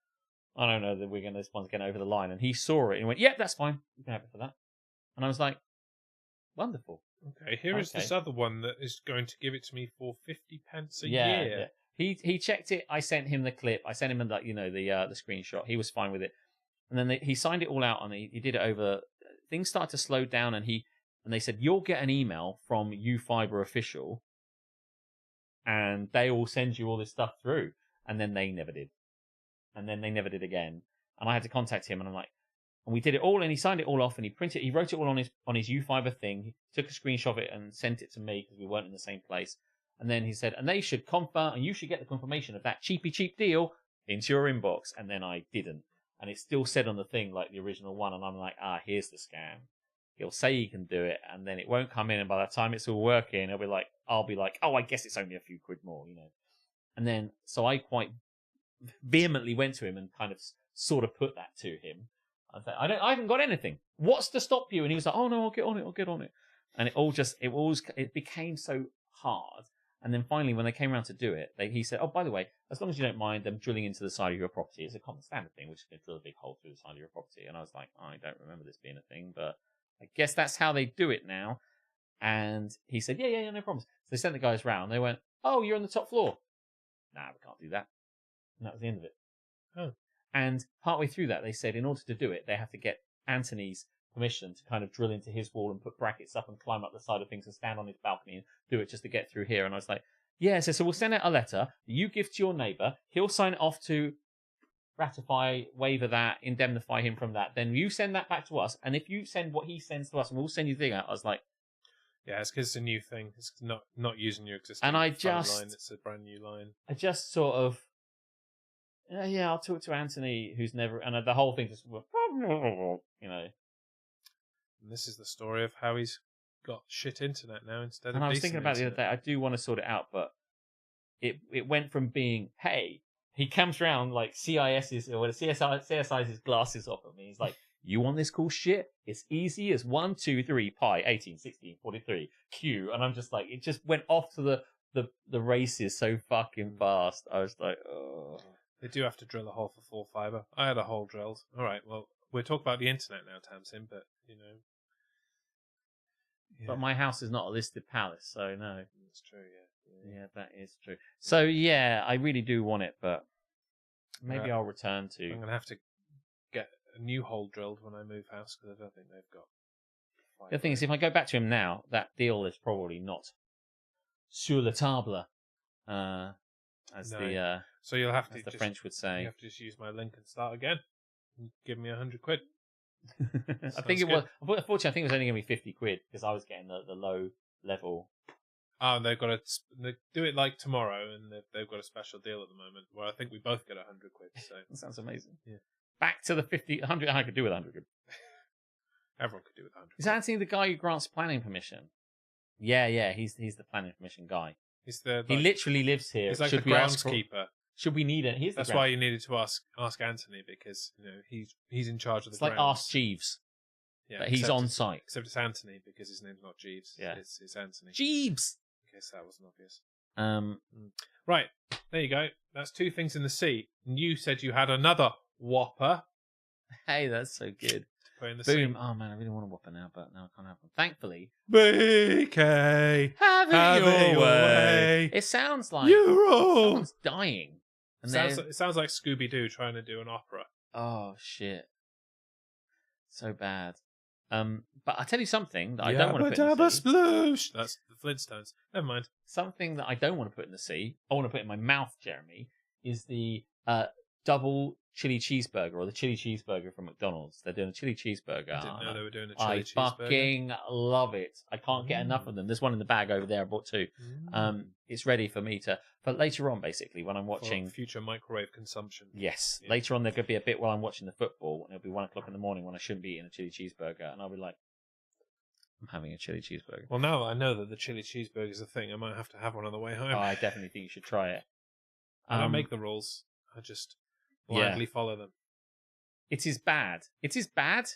I don't know that this one's getting over the line. And he saw it and went, yeah, that's fine. You can have it for that. And I was like, wonderful. Okay, here is this other one that is going to give it to me for 50 pence a year. Yeah. He checked it. I sent him the clip. I sent him the screenshot. He was fine with it. And then he signed it all out and he did it over. Things started to slow down and they said, you'll get an email from UFiber official and they will send you all this stuff through. And then they never did. And then they never did again. And I had to contact him and I'm like, and we did it all, and he signed it all off, and he wrote it all on his UFiber thing. He took a screenshot of it and sent it to me because we weren't in the same place. And then he said, and they should confirm, and you should get the confirmation of that cheap deal into your inbox. And then I didn't, and it still said on the thing like the original one, and I'm like, here's the scam. He'll say he can do it, and then it won't come in, and by the time it's all working, I'll be like, oh, I guess it's only a few quid more, And then so I quite vehemently went to him and kind of sort of put that to him. I haven't got anything. What's to stop you? And he was like, oh no, I'll get on it. And it became so hard. And then finally, when they came around to do it, he said, "Oh, by the way, as long as you don't mind them drilling into the side of your property, it's a common standard thing, which is to drill a big hole through the side of your property." And I was like, "I don't remember this being a thing, but I guess that's how they do it now." And he said, "Yeah, no problems." So they sent the guys round. They went, "Oh, you're on the top floor." Nah, we can't do that. And that was the end of it. Oh. And partway through that, they said in order to do it, they have to get Anthony's permission to kind of drill into his wall and put brackets up and climb up the side of things and stand on his balcony and do it just to get through here. And I was like, yeah, so we'll send out a letter that you give to your neighbour. He'll sign it off to ratify, waiver that, indemnify him from that. Then you send that back to us. And if you send what he sends to us, and we'll send you the thing out. I was like, yeah, it's because it's a new thing. It's not using your existing and I phone just, line. It's a brand new line. I just sort of, yeah, I'll talk to Anthony, who's never, and the whole thing just, you know. And this is the story of how he's got shit internet now instead of And I was decent thinking about it the other internet. day, I do want to sort it out, but it went from being, hey, he comes around like CIS's or CSI's his glasses off at me. He's like, you want this cool shit? It's easy as 1, 2, 3, pi, 18, 16, 43, Q. And I'm just like, it just went off to the races so fucking fast. I was like, oh. They do have to drill a hole for full fibre. I had a hole drilled. All right, well, we're talking about the internet now, Tamsin, but, you know. Yeah. But my house is not a listed palace, so no. That's true, yeah. Yeah, that is true. So, yeah, I really do want it, but maybe Right. I'll return to... I'm going to have to get a new hole drilled when I move house because I don't think they've got... The thing is, if I go back to him now, that deal is probably not sur la table, as No. So you'll have to as the just, French would you say. have to just use my link and start again. And give me £100. I think it good. was. Unfortunately, I think it was only going to be 50 quid because I was getting the low level. Oh, and they've got they do it like tomorrow, and they've got a special deal at the moment where I think we both get £100. So That sounds amazing. Yeah. Back to the 50, 100. I could do with 100. everyone could do with 100. Is Anthony the guy who grants planning permission? Yeah. He's the planning permission guy. He's the He literally lives here. he's like Should the we ask for- groundskeeper. Should we need it? That's why you needed to ask Anthony because you know he's in charge of the It's like grounds. Ask Jeeves. Yeah, But he's except- on site. Except it's Anthony because his name's not Jeeves. Yeah. It's Anthony. Jeeves. In case that wasn't obvious. Right, there you go. That's two things in the sea. And you said you had another Whopper Hey, that's so good. to put in the Boom. sea. Oh, man, I really want a Whopper now, but no, I can't have one. Thankfully, BK, have it your way. It sounds like Euro. someone's dying. And It sounds like Scooby Doo trying to do an opera. oh, shit. So bad. But I tell you something that I don't want to put in Yabba the dabba sea. sploosh. That's the Flintstones. Never mind. Something that I don't want to put in the sea, I want to put in my mouth, Jeremy, is the double chili cheeseburger or the chili cheeseburger from McDonald's. They're doing a chili cheeseburger. I didn't know they were doing a I chili cheeseburger. fucking love it. I can't get enough of them. There's one in the bag over there. I bought two. It's ready for me to, for later on, basically, when I'm watching. For future microwave consumption. Yes. Yeah. Later on, there could be a bit while I'm watching the football, and it'll be 1 o'clock in the morning when I shouldn't be eating a chili cheeseburger, and I'll be like, I'm having a chili cheeseburger. Well, now that I know that the chili cheeseburger is a thing, I might have to have one on the way home. Oh, I definitely think you should try it. I don't make the rules. I just blindly follow them. It is bad. It is bad.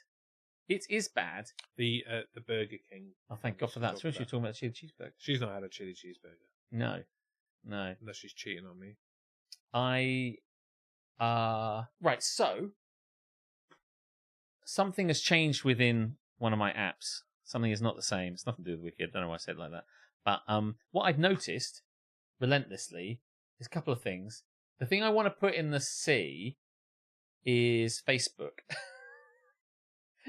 It is bad. The Burger King. Oh, thank God for that. So you're talking about chili cheeseburger. She's not had a chili cheeseburger No. unless she's cheating on me. Right, so something has changed within one of my apps. Something is not the same. It's nothing to do with Wicked. I don't know why I said it like that. But what I've noticed relentlessly is a couple of things. The thing I want to put in the sea is Facebook.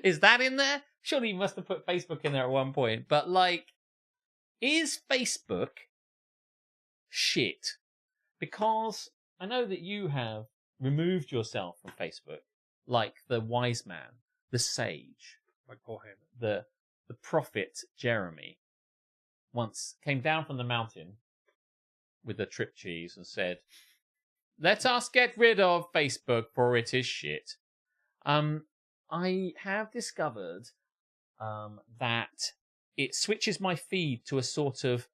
Is that in there? Surely you must have put Facebook in there at one point. But, like, is Facebook shit? Because I know that you have removed yourself from Facebook like the wise man, the sage, Like Paul Heyman. the prophet Jeremy once came down from the mountain with a trip cheese and said, "Let us get rid of Facebook, for it is shit." I have discovered that it switches my feed to a sort of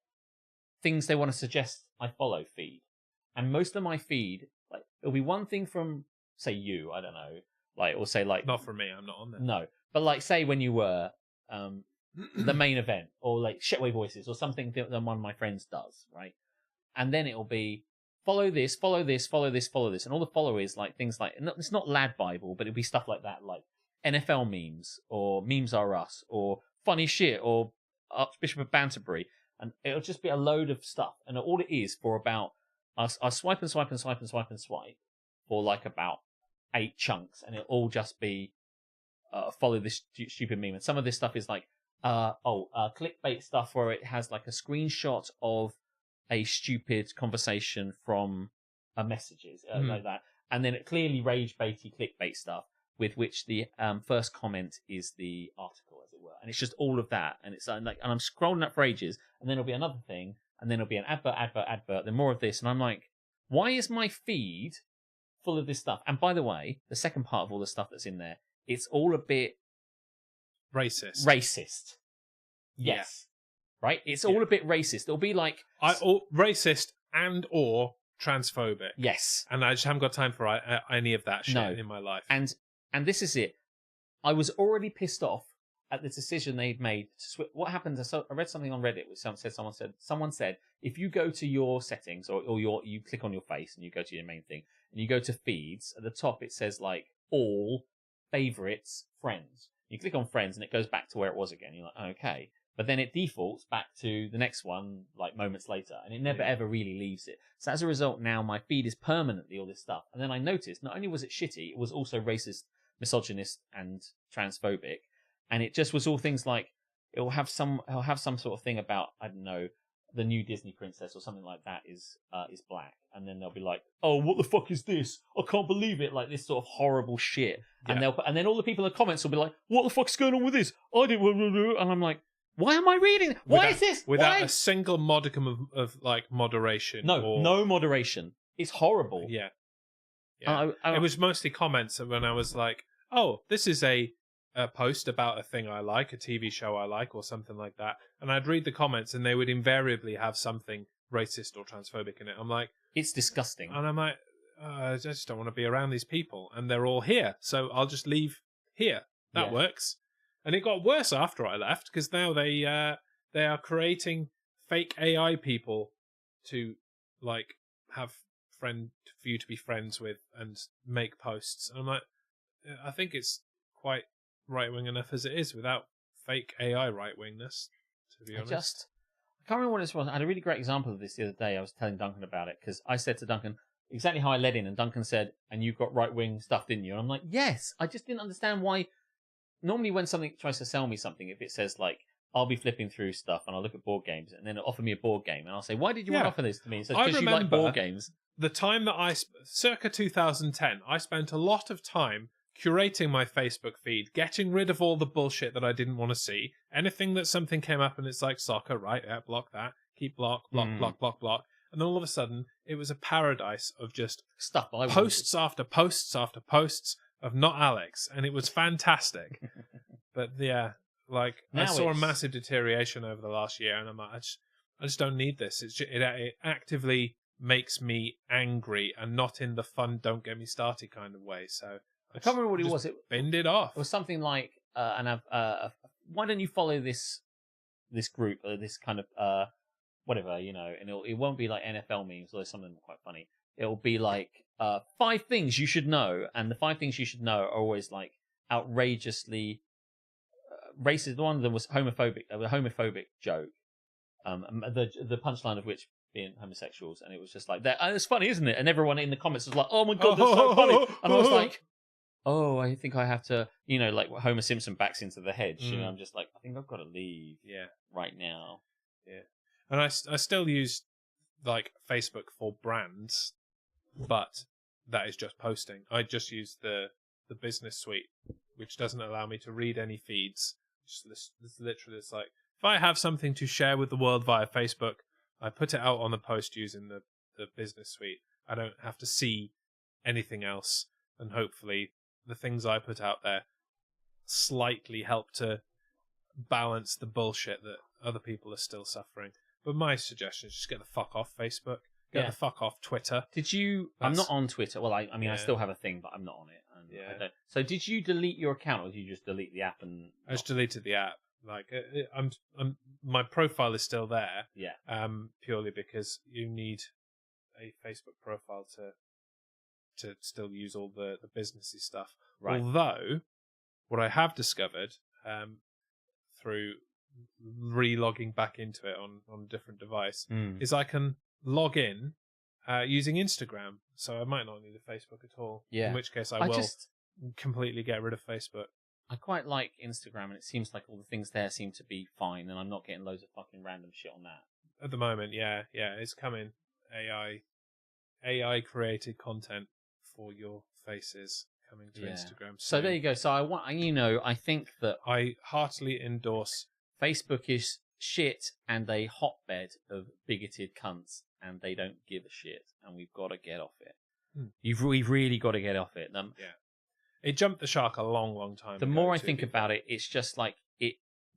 things they want to suggest I follow feed. And most of my feed, like, it'll be one thing from, say, you, I don't know, like, or say, like... Not for me, I'm not on there. No, but, like, say when you were the main event, or, like, Shitway Voices, or something that one of my friends does, right? and then it'll be follow this, follow this, follow this, follow this, and all the follow is like things like it's not Lad Bible, but it'll be stuff like that, like NFL memes or memes are us or funny shit or Archbishop of Banterbury, and it'll just be a load of stuff, and all it is for about I swipe and swipe and swipe and swipe and swipe for like about 8 chunks, and it'll all just be follow this stupid meme. And some of this stuff is like clickbait stuff where it has like a screenshot of a stupid conversation from messages like that, and then it clearly rage baity clickbait stuff with which the first comment is the article, as it were, and it's just all of that, and it's like, and I'm scrolling up for ages, and then there'll be another thing, and then it'll be an advert, then more of this, and I'm like, why is my feed full of this stuff? And by the way, the second part of all the stuff that's in there, it's all a bit racist. Yes. Right? It's all a bit racist. It'll be like racist and or transphobic. Yes. And I just haven't got time for any of that shit in my life. And this is it. I was already pissed off at the decision they'd made to what happened. I read something on Reddit which someone said if you go to your settings or you click on your face and you go to your main thing and you go to feeds, at the top it says like all favorites, friends. You click on friends and it goes back to where it was again. You're like, okay. But then it defaults back to the next one, like moments later, and it never ever really leaves it. So as a result, now my feed is permanently all this stuff. And then I noticed not only was it shitty, it was also racist, misogynist, and transphobic. And it just was all things like it'll have some sort of thing about, I don't know, the new Disney princess or something like that is black, and then they'll be like, oh, what the fuck is this? I can't believe it! Like this sort of horrible shit. Yeah. And then all the people in the comments will be like, what the fuck's going on with this? I didn't, and I'm like, why am I reading? Why is this? Without a single modicum of like moderation. No moderation. It's horrible. Yeah. It was mostly comments when I was like, oh, this is a post about a thing I like, a TV show I like, or something like that. And I'd read the comments and they would invariably have something racist or transphobic in it. I'm like... It's disgusting. And I'm like, I just don't want to be around these people. And they're all here, so I'll just leave here. That works. And it got worse after I left, because now they are creating fake AI people to like have for you to be friends with and make posts. And I'm like, I think it's quite right wing enough as it is without fake AI right wingness. To be honest, I can't remember what it was. I had a really great example of this the other day. I was telling Duncan about it because I said to Duncan exactly how I led in, and Duncan said, "And you've got right wing stuff, didn't you?" And I'm like, "Yes." I just didn't understand why. Normally when something tries to sell me something, if it says like, I'll be flipping through stuff and I'll look at board games and then it'll offer me a board game and I'll say, why did you want to offer this to me? It says, because you like board games. The time that circa 2010, I spent a lot of time curating my Facebook feed, getting rid of all the bullshit that I didn't want to see. Anything that something came up and it's like soccer, right? Yeah, block that. Keep block. And then all of a sudden, it was a paradise of just stuff. Posts after posts after posts of not Alex, and it was fantastic. But yeah, like now I saw a massive deterioration over the last year, and I'm like, I just don't need this. It actively makes me angry, and not in the fun, don't get me started kind of way. So I can't remember what it was. It binned it off. It was something like, why don't you follow this group or this kind of whatever, you know? And it won't be like NFL memes, although some of them are quite funny. It'll be like 5 things you should know, and the 5 things you should know are always like outrageously racist. One of them was homophobic, a homophobic joke. The punchline of which being homosexuals, and it was just like that. Oh, it's funny, isn't it? And everyone in the comments was like, "Oh my god, that's so funny!" And I was like, "Oh, I think I have to," you know, like Homer Simpson backs into the hedge. You know, I'm just like, I think I've got to leave. Right now. Yeah, and I still use like Facebook for brands, but that is just posting. I just use the business suite, which doesn't allow me to read any feeds. It's literally, it's like, if I have something to share with the world via Facebook, I put it out on the post using the business suite. I don't have to see anything else, and hopefully the things I put out there slightly help to balance the bullshit that other people are still suffering. But my suggestion is just get the fuck off Facebook. Get the fuck off Twitter. Did you... I'm not on Twitter. Well, I mean, I still have a thing, but I'm not on it. And so did you delete your account, or did you just delete the app? I just deleted the app. Like my profile is still there. Yeah. Purely because you need a Facebook profile to still use all the businessy stuff. Right. Although, what I have discovered through re-logging back into it on a different device is I can log in using Instagram. So I might not need a Facebook at all. Yeah. In which case I will completely get rid of Facebook. I quite like Instagram, and it seems like all the things there seem to be fine, and I'm not getting loads of fucking random shit on that. At the moment, yeah, it's coming. AI created content for your faces coming to Instagram. So there you go. So I think that I heartily endorse. Facebook is shit and a hotbed of bigoted cunts, and they don't give a shit, and we've got to get off it. We've really got to get off it. It jumped the shark a long, long time ago. The more I think about it, it's just like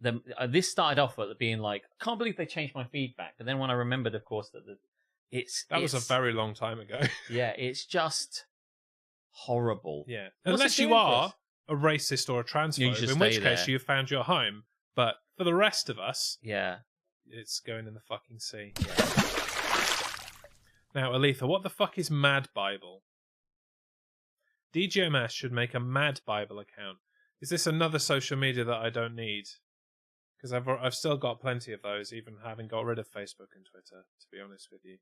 this started off at being like, I can't believe they changed my feedback. But then when I remembered, of course, that was a very long time ago. Yeah, it's just horrible. Yeah, What's unless you are a racist or a transphobe, in which case you've found your home. But for the rest of us, it's going in the fucking sea. Now, Aletha, what the fuck is Mad Bible? DGMS should make a Mad Bible account. Is this another social media that I don't need? Because I've still got plenty of those, even having got rid of Facebook and Twitter, to be honest with you.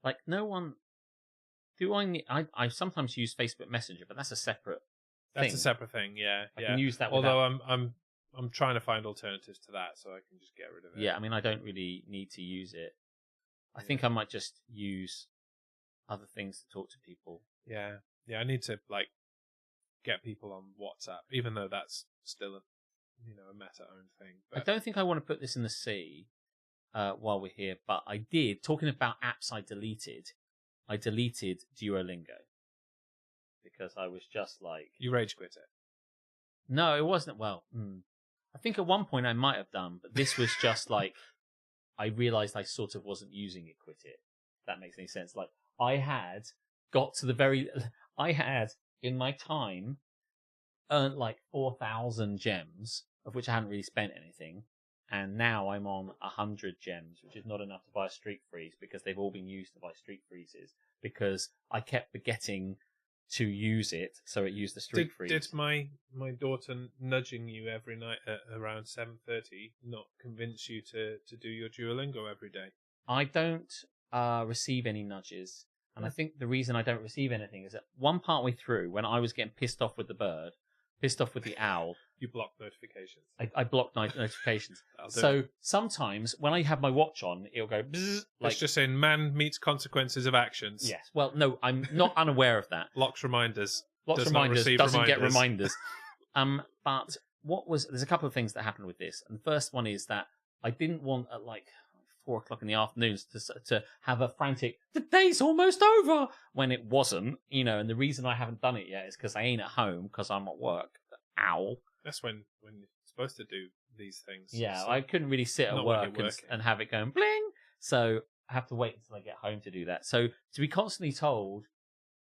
Like, no one... I sometimes use Facebook Messenger, but that's a separate thing. That's a separate thing, yeah. I can use that Although I'm trying to find alternatives to that, so I can just get rid of it. Yeah, I mean, I don't really need to use it. I think I might just use other things to talk to people. Yeah, I need to get people on WhatsApp, even though that's still a Meta-owned thing. But I don't think I want to put this in the sea while we're here, but I did. Talking about apps I deleted Duolingo because I was just like... You rage quit it? No, it wasn't. Well, I think at one point I might have done, but this was just like I realised I sort of wasn't using it. Quit it. If that makes any sense. Like I had in my time earned like 4,000 gems, of which I hadn't really spent anything, and now I'm on 100 gems, which is not enough to buy a streak freeze because they've all been used to buy streak freezes because I kept forgetting to use it, so it used the streak freeze. Did my daughter nudging you every night at around 7:30 not convince you to do your Duolingo every day? I don't receive any nudges, and I think the reason I don't receive anything is that one partway through, when I was getting pissed off with the bird, pissed off with the owl, you blocked notifications. I blocked notifications. So sometimes when I have my watch on, it'll go bzzz, it's just saying man meets consequences of actions. Yes. Well, no, I'm not unaware of that. Locks reminders. Locks reminders doesn't get reminders. But there's a couple of things that happened with this. And the first one is that I didn't want at like 4:00 in the afternoon to have a frantic, the day's almost over, when it wasn't, and the reason I haven't done it yet is because I ain't at home because I'm at work. Ow. That's when you're supposed to do these things. Yeah, so I couldn't really sit at work and have it going bling. So I have to wait until I get home to do that. So to be constantly told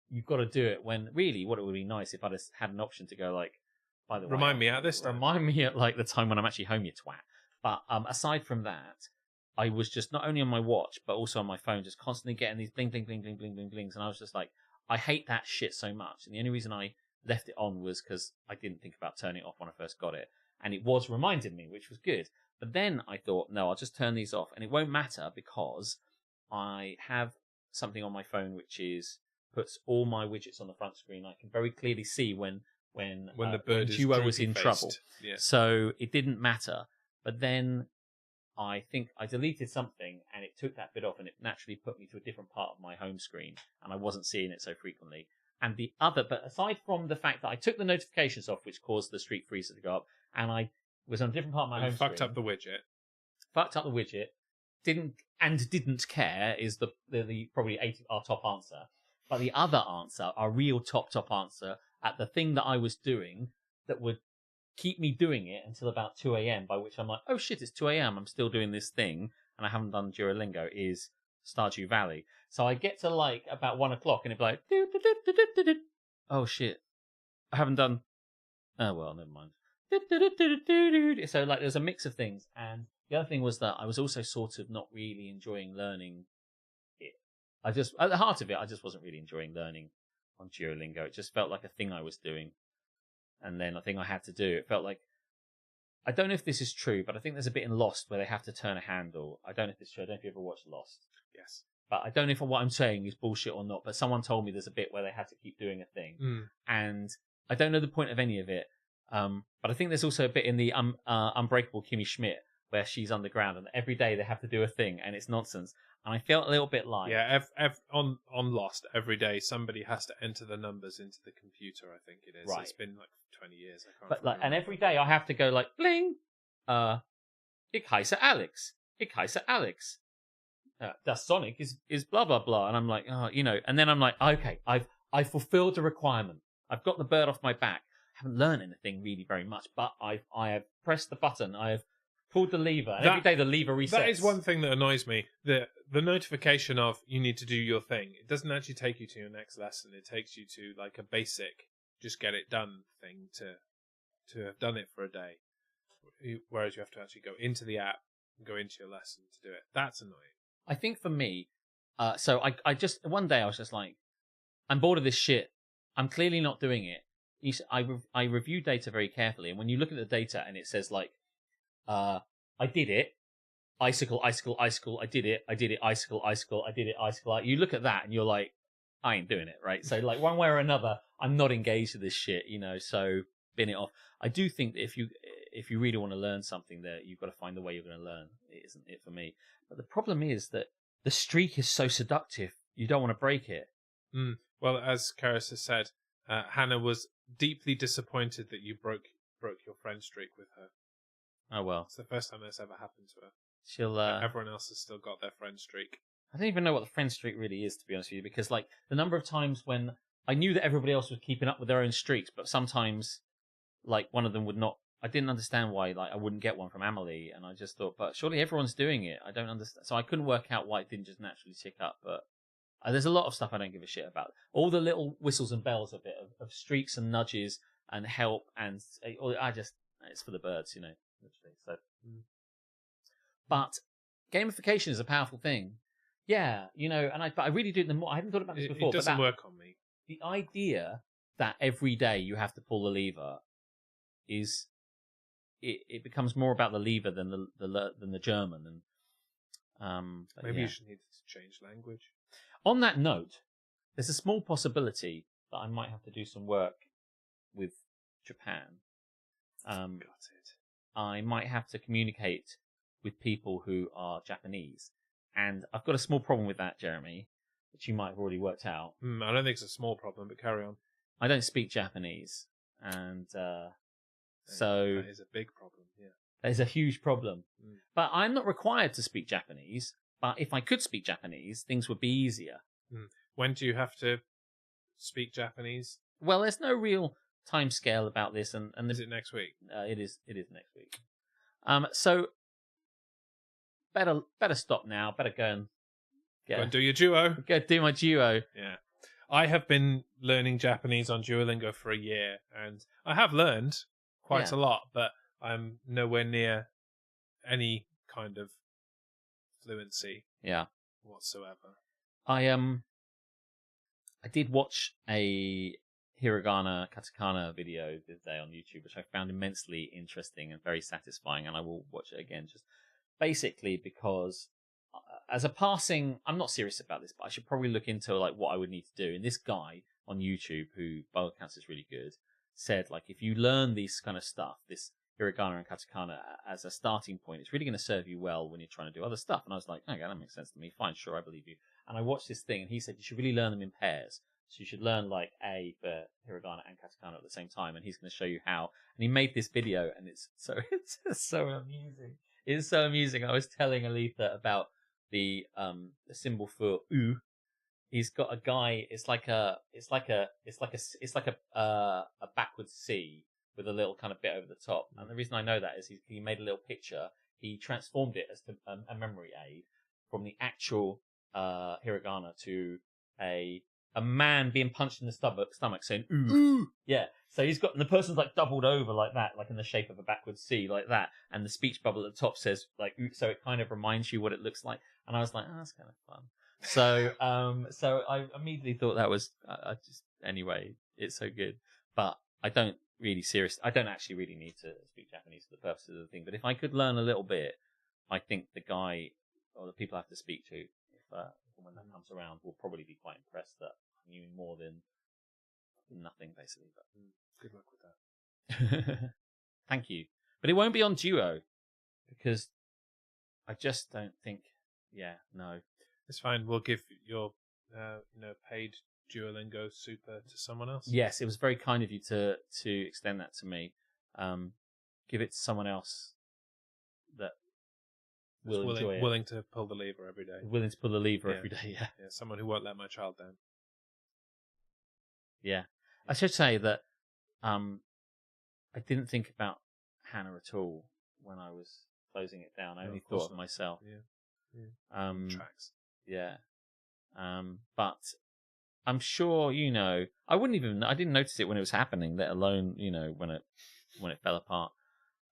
you've got to do it when really what it would be nice if I just had an option to go like, by the way, remind me at this time. Remind me at like the time when I'm actually home, you twat. But aside from that, I was just not only on my watch but also on my phone, just constantly getting these bling, bling, bling, bling, bling, bling, blings, and I was just like, I hate that shit so much. And the only reason I left it on was because I didn't think about turning it off when I first got it, and it was reminding me, which was good. But then I thought, no, I'll just turn these off, and it won't matter because I have something on my phone which puts all my widgets on the front screen. I can very clearly see when the bird Duo was in trouble. Yeah. So it didn't matter. But then I think I deleted something and it took that bit off, and it naturally put me to a different part of my home screen, and I wasn't seeing it so frequently. And but aside from the fact that I took the notifications off, which caused the streak freezer to go up, and I was on a different part of my home screen. Fucked up the widget. Fucked up the widget. Didn't care is the probably our top answer. But the other answer, our real top answer at the thing that I was doing that would keep me doing it until about 2 a.m., by which I'm like, oh shit, it's 2 a.m., I'm still doing this thing, and I haven't done Duolingo, is Stardew Valley. So I get to like about 1 o'clock and it'd be like, oh shit, I haven't done. Oh well, never mind. So like there's a mix of things, and the other thing was that I was also sort of not really enjoying learning it. I just at the heart of it, I just wasn't really enjoying learning on Duolingo. It just felt like a thing I was doing, and then a thing I had to do. It felt like I don't know if this is true, but I think there's a bit in Lost where they have to turn a handle. I don't know if it's true. I don't know if you ever watched Lost. Yes. But I don't know if what I'm saying is bullshit or not. But someone told me there's a bit where they had to keep doing a thing, and I don't know the point of any of it. But I think there's also a bit in the Unbreakable Kimmy Schmidt where she's underground, and every day they have to do a thing, and it's nonsense. And I felt a little bit like on Lost, every day somebody has to enter the numbers into the computer. I think it is. Right. It's been like 20 years. I can't. But like, remember. and every day I have to go like bling, ik heiße Alex, ik heiße Alex. Das Sonic is blah blah blah, and I'm like, oh, and then I'm like, okay, I've fulfilled the requirement. I've got the bird off my back. I haven't learned anything really very much, but I have pressed the button. I have pulled the lever, and every day the lever resets. That is one thing that annoys me. The notification of you need to do your thing. It doesn't actually take you to your next lesson. It takes you to like a basic, just get it done thing to have done it for a day. Whereas you have to actually go into the app and go into your lesson to do it. That's annoying. I think for me, so I just one day I was just like, I'm bored of this shit. I'm clearly not doing it. I review data very carefully, and when you look at the data and it says like, I did it, icicle, icicle, icicle, I did it, icicle, icicle, I did it, icicle. You look at that and you're like, I ain't doing it, right? So like one way or another, I'm not engaged with this shit, so bin it off. I do think that if you really want to learn something there, you've got to find the way you're going to learn. It isn't it for me. But the problem is that the streak is so seductive, you don't want to break it. Well, as Karis has said, Hannah was deeply disappointed that you broke your friend streak with her. Oh well. It's the first time that's ever happened to her. She'll. Everyone else has still got their friend streak. I don't even know what the friend streak really is, to be honest with you, because like the number of times when I knew that everybody else was keeping up with their own streaks, but sometimes like one of them would not. I didn't understand why like I wouldn't get one from Amelie, and I just thought, but surely everyone's doing it. I don't understand. So I couldn't work out why it didn't just naturally tick up. But there's a lot of stuff I don't give a shit about. All the little whistles and bells of it, of streaks and nudges and help, and it's for the birds, literally. So, but gamification is a powerful thing. Yeah, but I really do. I haven't thought about this before. It doesn't work on me. The idea that every day you have to pull the lever is. It becomes more about the lever than the German, and maybe you should need to change language. On that note, there's a small possibility that I might have to do some work with Japan. Got it. I might have to communicate with people who are Japanese, and I've got a small problem with that, Jeremy, which you might have already worked out. I don't think it's a small problem, but carry on. I don't speak Japanese, and so that is a big problem. Yeah, there's a huge problem. But I'm not required to speak Japanese. But if I could speak Japanese, things would be easier. When do you have to speak Japanese? Well, there's no real time scale about this, and is it next week? It is next week. So better stop now. Better go and do your duo. Go do my duo. Yeah. I have been learning Japanese on Duolingo for a year, and I have learned quite a lot, but I'm nowhere near any kind of fluency whatsoever. I did watch a hiragana katakana video the other day on YouTube, which I found immensely interesting and very satisfying, and I will watch it again just basically because as a passing, I'm not serious about this, but I should probably look into like what I would need to do. And this guy on YouTube, who by all accounts is really good, said like if you learn this kind of stuff, this hiragana and katakana as a starting point, it's really going to serve you well when you're trying to do other stuff. And I was like, okay, that makes sense to me. Fine, sure, I believe you. And I watched this thing, and he said you should really learn them in pairs. So you should learn like A for hiragana and katakana at the same time, and he's going to show you how. And he made this video, and it's so amusing. It's so amusing. I was telling Aletha about the symbol for U. He's got a guy. It's like a backwards C with a little kind of bit over the top. And the reason I know that is he made a little picture. He transformed it as a memory aid from the actual hiragana to a a man being punched in the stomach saying ooh. Yeah. So he's got, and the person's like doubled over like that, like in the shape of a backwards C, like that. And the speech bubble at the top says like ooh, so it kind of reminds you what it looks like. And I was like, oh, that's kind of fun. So I immediately thought that was, anyway, it's so good. But I don't actually really need to speak Japanese for the purposes of the thing. But if I could learn a little bit, I think the guy or the people I have to speak to, when that comes around, will probably be quite impressed that I knew more than nothing, basically. But good luck with that. Thank you. But it won't be on Duo because I just don't think. Yeah, no. It's fine. We'll give your, paid Duolingo Super to someone else. Yes, it was very kind of you to extend that to me. Give it to someone else that will enjoy it. Willing to pull the lever every day. Willing to pull the lever every day, yeah. Yeah, someone who won't let my child down. Yeah. I should say that I didn't think about Hannah at all when I was closing it down. I only thought of myself. Yeah. Tracks. Yeah. But I'm sure, I didn't notice it when it was happening, let alone, when it fell apart.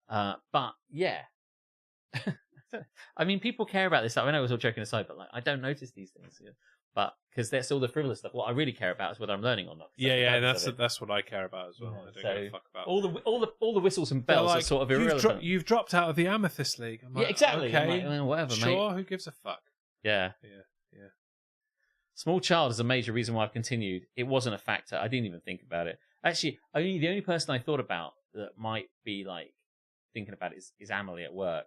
But yeah. I mean, people care about this stuff. I know it was all joking aside, but like, I don't notice these things. But because that's all the frivolous stuff. What I really care about is whether I'm learning or not. That's what I care about as well. I don't give a fuck about all the whistles and bells are sort of irrelevant. You've dropped out of the Amethyst League. I'm like, exactly. Okay, I'm like, whatever, sure. Mate. Who gives a fuck? Yeah. Small child is a major reason why I've continued. It wasn't a factor. I didn't even think about it. Actually, the only person I thought about that might be like thinking about it is Amelie at work.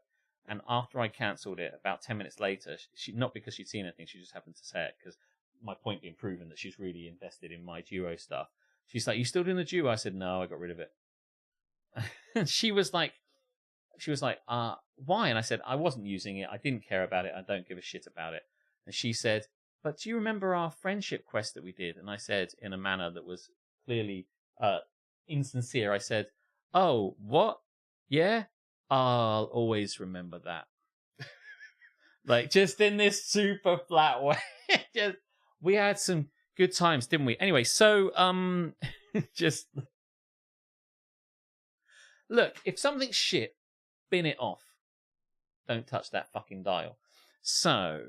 And after I cancelled it, about 10 minutes later, she not because she'd seen anything, she just happened to say it, because my point being proven that she's really invested in my Duo stuff. She's like, you still doing the Duo? I said, no, I got rid of it. And she was like, why? And I said, I wasn't using it. I didn't care about it. I don't give a shit about it. And she said, but do you remember our friendship quest that we did? And I said, in a manner that was clearly insincere, I said, oh, what? Yeah? I'll always remember that. Like, just in this super flat way. We had some good times, didn't we? Anyway, so, just... Look, if something's shit, bin it off. Don't touch that fucking dial. So...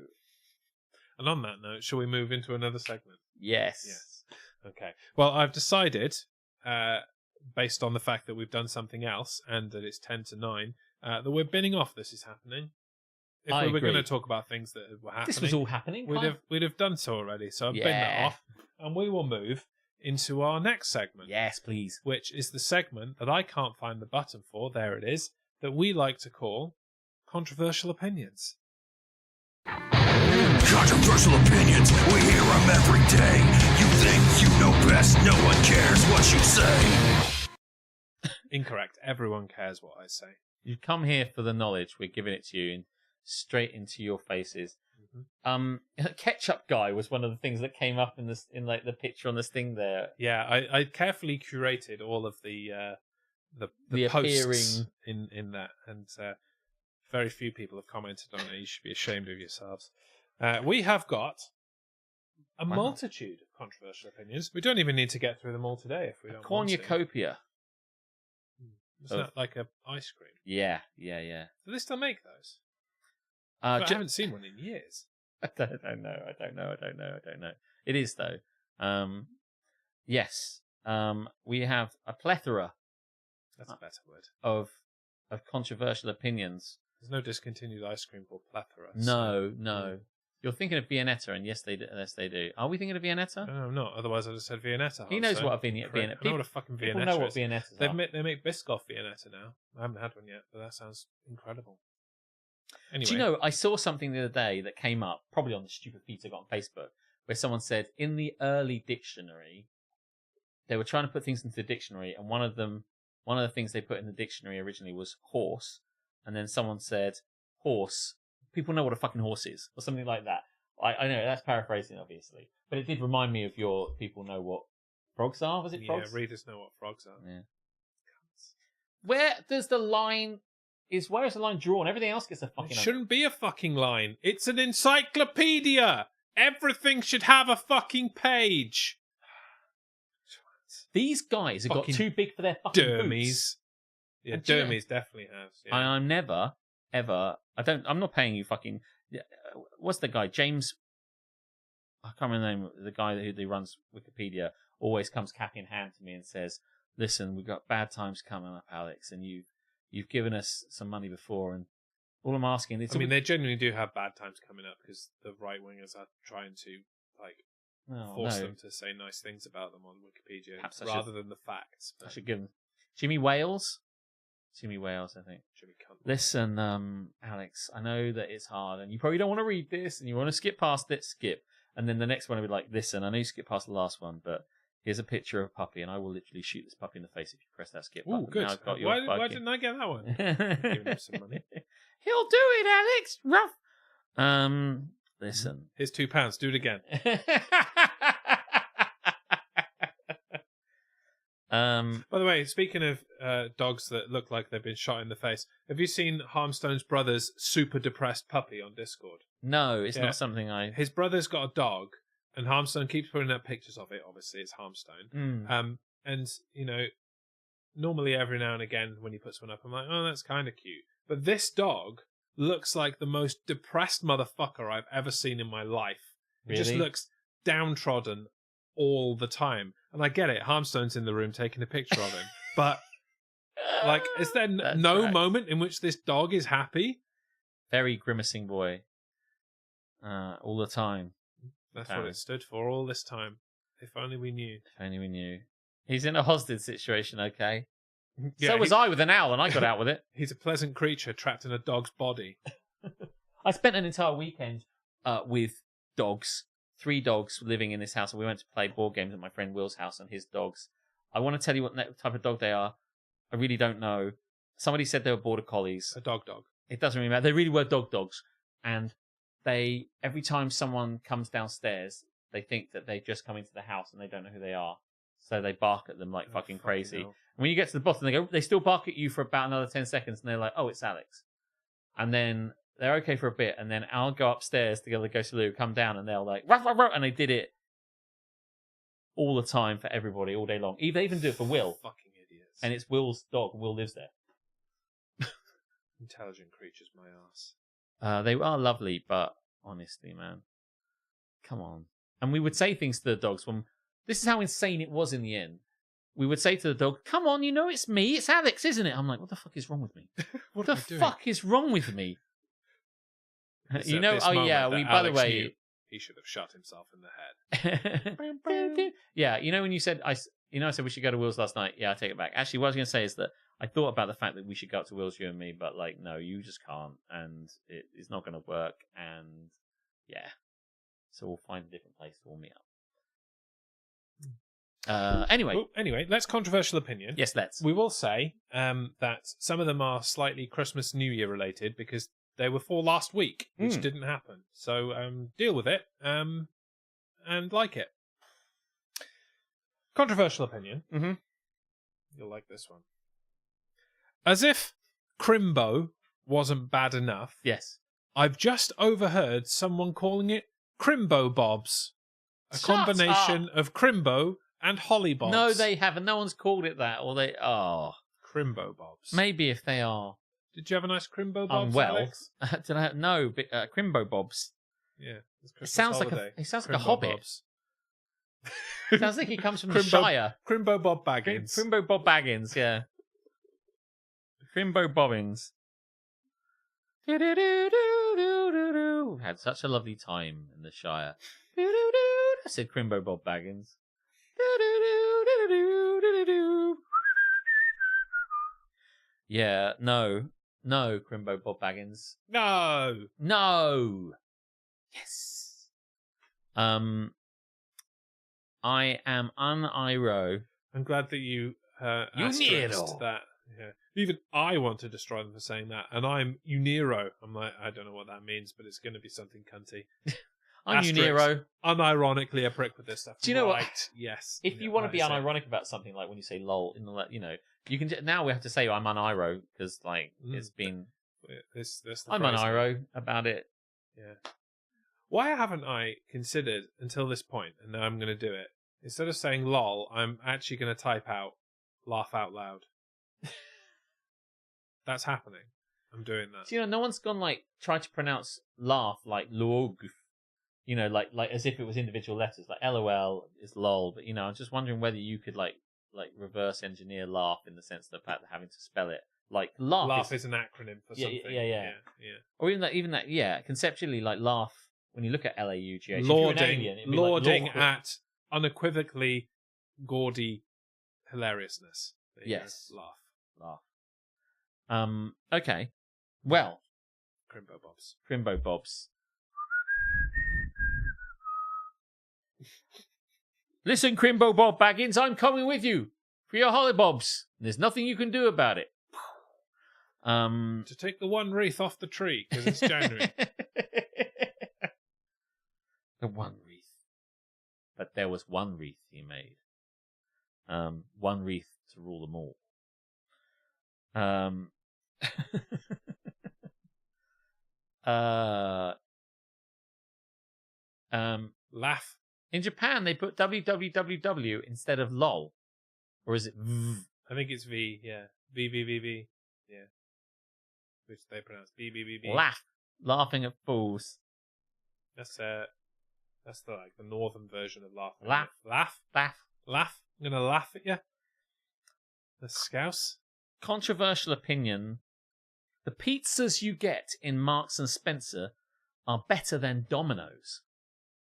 And on that note, shall we move into another segment? Yes. Okay. Well, I've decided, based on the fact that we've done something else and that it's 10 to 9, that we're binning off This Is Happening. If we were going to talk about things that were happening... This was all happening? We'd have done so already. So I've binned that off. And we will move into our next segment. Yes, please. Which is the segment that I can't find the button for. There it is. That we like to call Controversial Opinions. Controversial opinions, we hear them every day. You think you know best, no one cares what you say. Incorrect. Everyone cares what I say. You come here for the knowledge. We're giving it to you and straight into your faces. Mm-hmm. Ketchup guy was one of the things that came up in the picture on this thing there. Yeah, I carefully curated all of the posts in that, and very few people have commented on it. You should be ashamed of yourselves. We have got a multitude of controversial opinions. We don't even need to get through them all today if we don't want to. Cornucopia. Isn't that like a ice cream? Yeah. Do they still make those? I haven't seen one in years. I don't know. It is though. Yes. We have a plethora. That's a better word. Of controversial opinions. There's no discontinued ice cream called plethora. No. You're thinking of Viennetta, and yes, they do. Are we thinking of Viennetta? No, I'm not. Otherwise, I'd have said Viennetta. He knows what a Viennetta is. I know what a fucking Viennetta is. People know what Viennettas are. They make Biscoff Viennetta now. I haven't had one yet, but that sounds incredible. Anyway. Do you know, I saw something the other day that came up, probably on the stupid feeds I got on Facebook, where someone said, in the early dictionary, they were trying to put things into the dictionary, and one of the things they put in the dictionary originally was horse, and then someone said, horse. People know what a fucking horse is, or something like that. I know, that's paraphrasing, obviously. But it did remind me of your people know what frogs are. Was it frogs? Yeah, readers know what frogs are. Yeah. Where is the line drawn? Everything else gets a fucking... It shouldn't be a fucking line. It's an encyclopedia. Everything should have a fucking page. These guys have got Fucking too big for their fucking boots. Dermies. Yeah, And do you know- Dermies definitely has. Yeah. I'm never, ever. I'm not paying you fucking. What's the guy? James. I can't remember the name. The guy who runs Wikipedia always comes cap in hand to me and says, "Listen, we've got bad times coming up, Alex, and you've given us some money before, and all I'm asking is." I mean, they genuinely do have bad times coming up because the right wingers are trying to force them to say nice things about them on Wikipedia rather than the facts. I should give them Jimmy Wales. Jimmy Wales, I think. Jimmy Cunt. Listen, Alex, I know that it's hard, and you probably don't want to read this, and you want to skip past it. Skip, and then the next one will be like, "Listen, I know you skipped past the last one, but here's a picture of a puppy, and I will literally shoot this puppy in the face if you press that skip button." Oh, good. Now I've got your Why didn't I get that one? Giving him some money. He'll do it, Alex. Rough. Listen. Here's £2. Do it again. By the way, speaking of dogs that look like they've been shot in the face, have you seen Harmstone's brother's super depressed puppy on Discord? No, it's not something His brother's got a dog, and Harmstone keeps putting up pictures of it. Obviously, it's Harmstone. And normally every now and again when he puts one up, I'm like, oh, that's kind of cute. But this dog looks like the most depressed motherfucker I've ever seen in my life. It just looks downtrodden all the time. And I get it, Harmstone's in the room taking a picture of him. But, is there no moment in which this dog is happy? Very grimacing boy. All the time. That's what it stood for all this time. If only we knew. If only we knew. He's in a hostage situation, okay? Yeah, so was I with an owl, and I got out with it. He's a pleasant creature trapped in a dog's body. I spent an entire weekend with dogs. 3 dogs living in this house, and we went to play board games at my friend Will's house and his dogs. I want to tell you what type of dog they are. I really don't know. Somebody said they were border collies. A dog. It doesn't really matter. They really were dogs. And they, every time someone comes downstairs, they think that they just come into the house and they don't know who they are. So they bark at them like fucking crazy. Hell. And when you get to the bottom, they still bark at you for about another 10 seconds, and they're like, "Oh, it's Alex." And then they're okay for a bit, and then I'll go upstairs to go to Lou, come down, and they'll like, ruff, ruff, ruff, and they did it all the time for everybody, all day long. They even do it for Will. Fucking idiots. And it's Will's dog. Will lives there. Intelligent creatures, my ass. They are lovely, but honestly, man, come on. And we would say things to the dogs when... This is how insane it was in the end. We would say to the dog, "Come on, you know it's me. It's Alex, isn't it?" I'm like, what the fuck is wrong with me? What the fuck is wrong with me? You know, by the way... He should have shot himself in the head. Yeah, you know when you said, I said we should go to Will's last night? Yeah, I take it back. Actually, what I was going to say is that I thought about the fact that we should go up to Will's, you and me, but no, you just can't, and it's not going to work, and yeah. So we'll find a different place to warm me up. Anyway, let's controversial opinion. Yes, let's. We will say that some of them are slightly Christmas New Year related because they were for last week, which didn't happen. So deal with it and like it. Controversial opinion. Mm-hmm. You'll like this one. As if Crimbo wasn't bad enough. Yes. I've just overheard someone calling it Crimbo Bobs. A combination of Crimbo and Holly Bobs. No, they haven't. No one's called it that. Or they are. Crimbo Bobs. Maybe if they are. Did you have a nice Crimbo Bobs, unwell. Alex? Did I? No, Crimbo Bobs. Yeah. It sounds like a hobbit. Bobs. Sounds like he comes from the Shire. Crimbo Bob Baggins. Crimbo Bob Baggins, yeah. Crimbo Bobbins. Had such a lovely time in the Shire. I said Crimbo Bob Baggins. Yeah, no, Crimbo Bob Baggins. No. Yes. I am uniro. I'm glad that you asterisked that. Yeah. Even I want to destroy them for saying that, and I'm Uniro. I'm like, I don't know what that means, but it's going to be something cunty. I'm Uniro. Unironically a prick with this stuff. Do you know what? Yes. If you want to be unironic about something, like when you say lol, you can. Now we have to say I'm uniro because it's been. This I'm uniro about it. Yeah. Why haven't I considered until this point, and now I'm going to do it, instead of saying lol, I'm actually going to type out laugh out loud. That's happening. I'm doing that. So, no one's gone tried to pronounce laugh like log, like as if it was individual letters. Like LOL is lol, but I'm just wondering whether you could like reverse engineer laugh in the sense of the fact that having to spell it like laugh. Laugh is an acronym for something. Yeah. Or even that, conceptually, like laugh. When you look at LAUGH, lauding at unequivocally gaudy hilariousness. Yes, laugh. Okay. Well, Crimbo Bobs. Listen, Crimbo Bob Baggins, I'm coming with you for your hollybobs. There's nothing you can do about it. To take the one wreath off the tree because it's January. The one wreath. But there was one wreath he made. One wreath to rule them all. Laugh. In Japan, they put www instead of lol. Or is it v? I think it's V, yeah. V. Yeah. Which they pronounce B. Laugh. Laughing at fools. That's the northern version of laughing. Laugh. I'm gonna laugh at you. The scouse. Controversial opinion. The pizzas you get in Marks and Spencer are better than Domino's.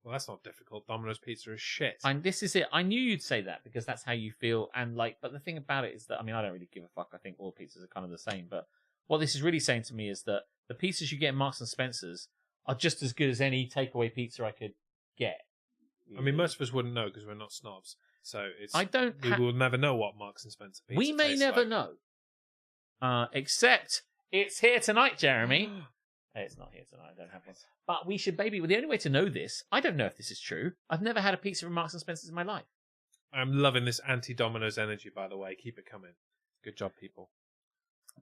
Well, that's not difficult. Domino's pizza is shit. And this is it. I knew you'd say that because that's how you feel. And but the thing about it is that, I don't really give a fuck. I think all pizzas are kind of the same. But what this is really saying to me is that the pizzas you get in Marks and Spencer's are just as good as any takeaway pizza I could get. Most of us wouldn't know because we're not snobs. So we will never know what Marks and Spencer pizza We may tastes never like. know. Except it's here tonight, Jeremy. It's not here tonight. I don't have one. But we should, baby. Well, the only way to know this, I don't know if this is true. I've never had a pizza from Marks and Spencer's in my life. I'm loving this anti-Domino's energy, by the way. Keep it coming. Good job, people.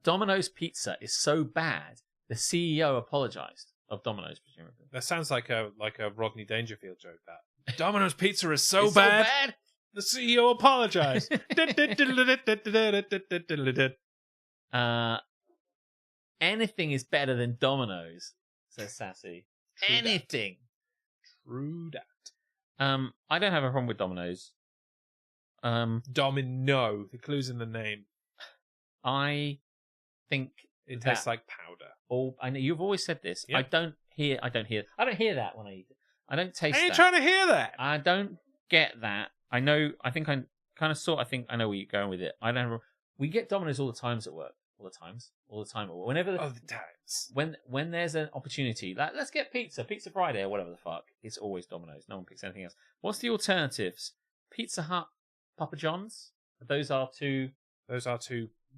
Domino's pizza is so bad, the CEO apologized of Domino's, presumably. That sounds like a Rodney Dangerfield joke, that. Domino's pizza is so It's bad. So bad. The CEO apologized. Anything is better than Domino's, says Sassy. True Anything. True that. I don't have a problem with Domino's. Domino. The clue's in the name. I think it tastes like powder. I know you've always said this. Yep. I don't hear that when I eat it. I don't taste. I ain't that. trying to hear that. I don't get that. I know. I think I kind of sort. I think I know where you're going with it. I don't. We get Domino's all the times at work. All the time at work. Whenever. All the times. When there's an opportunity, like let's get Pizza Friday or whatever the fuck. It's always Domino's. No one picks anything else. What's the alternatives? Pizza Hut, Papa John's. Those are two.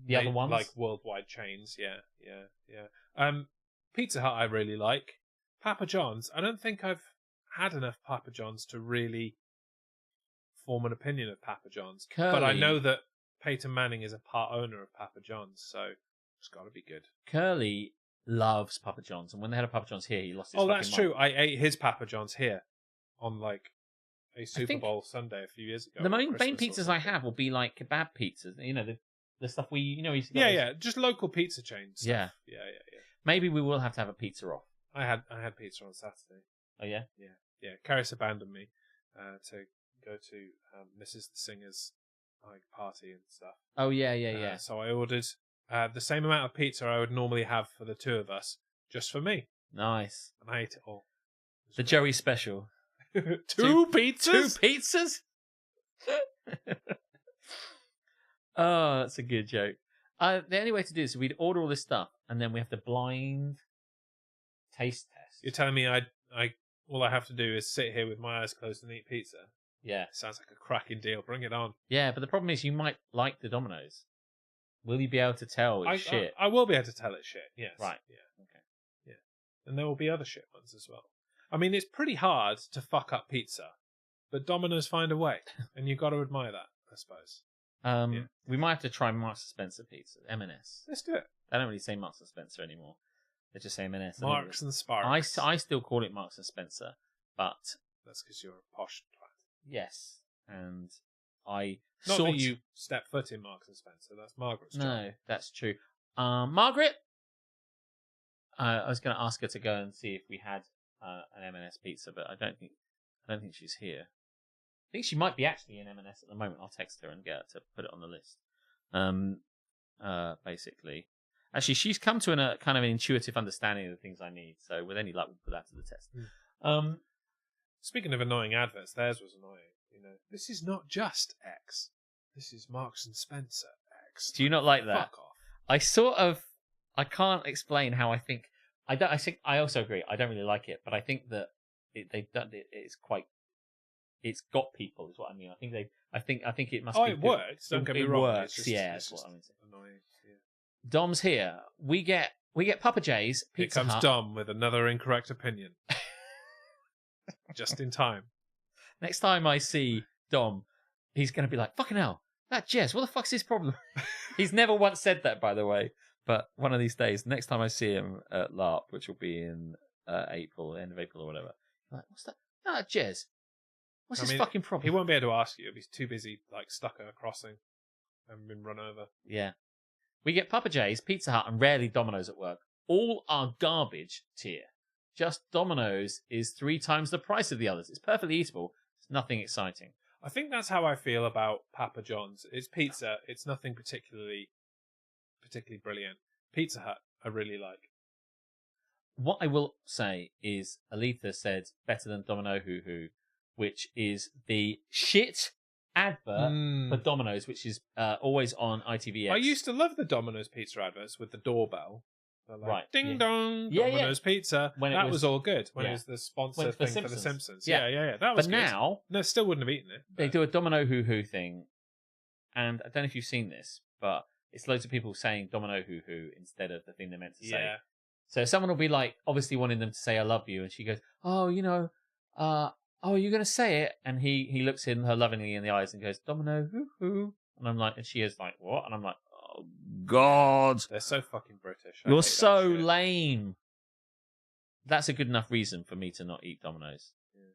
The other ones, like worldwide chains. Yeah. Pizza Hut I really like. Papa John's. I don't think I've had enough Papa John's to really form an opinion of Papa John's. Curly. But I know that Peyton Manning is a part owner of Papa John's, so it's got to be good. Curly loves Papa John's, and when they had a Papa John's here, he lost his that's fucking true. mind. I ate his Papa John's here on a Super Bowl Sunday a few years ago. The main pizzas I have will be like kebab pizzas. The stuff we used to get. Just local pizza chains. Yeah. Yeah. Maybe we will have to have a pizza off. I had pizza on Saturday. Oh yeah. Yeah. Karis abandoned me to go to Mrs. the Singer's party and stuff. Oh yeah. So I ordered the same amount of pizza I would normally have for the two of us, just for me. Nice. And I ate it all. The Joey special. Two pizzas? Two pizzas? Oh, that's a good joke. The only way to do this is we'd order all this stuff and then we have to blind taste test. You're telling me all I have to do is sit here with my eyes closed and eat pizza? Yeah. Sounds like a cracking deal. Bring it on. Yeah, but the problem is you might like the Domino's. Will you be able to tell it's shit? I will be able to tell it's shit, yes. Right. Yeah. Okay. Yeah. And there will be other shit ones as well. It's pretty hard to fuck up pizza, but Domino's find a way, and you've got to admire that, I suppose. We might have to try Marks and Spencer pizza, M&S. Let's do it. I don't really say Marks and Spencer anymore. They just say M&S. Marks and Sparks. I still call it Marks and Spencer. but That's because you're a posh twat. yes, and I Not sought that you step foot in Marks and Spencer. That's Margaret's job. No, that's true. Margaret, I was going to ask her to go and see if we had an M&S pizza, but I don't think she's here. I think she might be actually in M&S at the moment. I'll text her and get her to put it on the list. Basically, actually, she's come to a kind of an intuitive understanding of the things I need. So with any luck, we'll put that to the test. Speaking of annoying adverts, theirs was annoying. You know, this is not just X. This is Marks and Spencer X. Do you not like that? Fuck off. I can't explain how I think. I also agree. I don't really like it, but I think that they've done it. It's got people, is what I mean. I think it must. Oh, be it works. Don't get me wrong. Works. It's just, Yeah, it's that's just what I mean. annoying. Yeah. Dom's here. We get Papa J's. Here Pizza comes Hut. Dom with another incorrect opinion. Just in time. Next time I see Dom, he's going to be like, "Fucking hell, that Jez. What the fuck's his problem?" He's never once said that, by the way. But one of these days, next time I see him at LARP, which will be in April, end of April or whatever, I'm like, what's that? Ah, Jez. What's his fucking problem? He won't be able to ask you if he's too busy, like, stuck at a crossing and been run over. Yeah. We get Papa J's, Pizza Hut, and rarely Domino's at work. All are garbage tier. Just Domino's is 3 times the price of the others. It's perfectly eatable. It's nothing exciting. I think that's how I feel about Papa John's. It's pizza. It's nothing particularly brilliant. Pizza Hut, I really like. What I will say is Aletha said better than Domino Hoo Hoo, which is the shit advert for Domino's, which is always on ITVX. I used to love the Domino's pizza adverts with the doorbell. Like, Right, ding yeah. Domino's Yeah. Pizza. When it that was- was all good. When yeah. it was the sponsor When- for thing for The Simpsons. Simpsons. Yeah. Yeah. That was But good. now No, still wouldn't have eaten it. they but- do a Domino Hoo Hoo thing, and I don't know if you've seen this, but it's loads of people saying Domino Hoo Hoo instead of the thing they're meant to say. Yeah. So someone will be like, obviously wanting them to say "I love you," and she goes, "Oh, you're gonna say it?" And he looks in her lovingly in the eyes and goes, "Domino Hoo Hoo," and I'm like, and she is like, "What?" And I'm like, "Oh God, They're so fucking British. I you're hate that so shit. lame." That's a good enough reason for me to not eat Domino's. Yeah.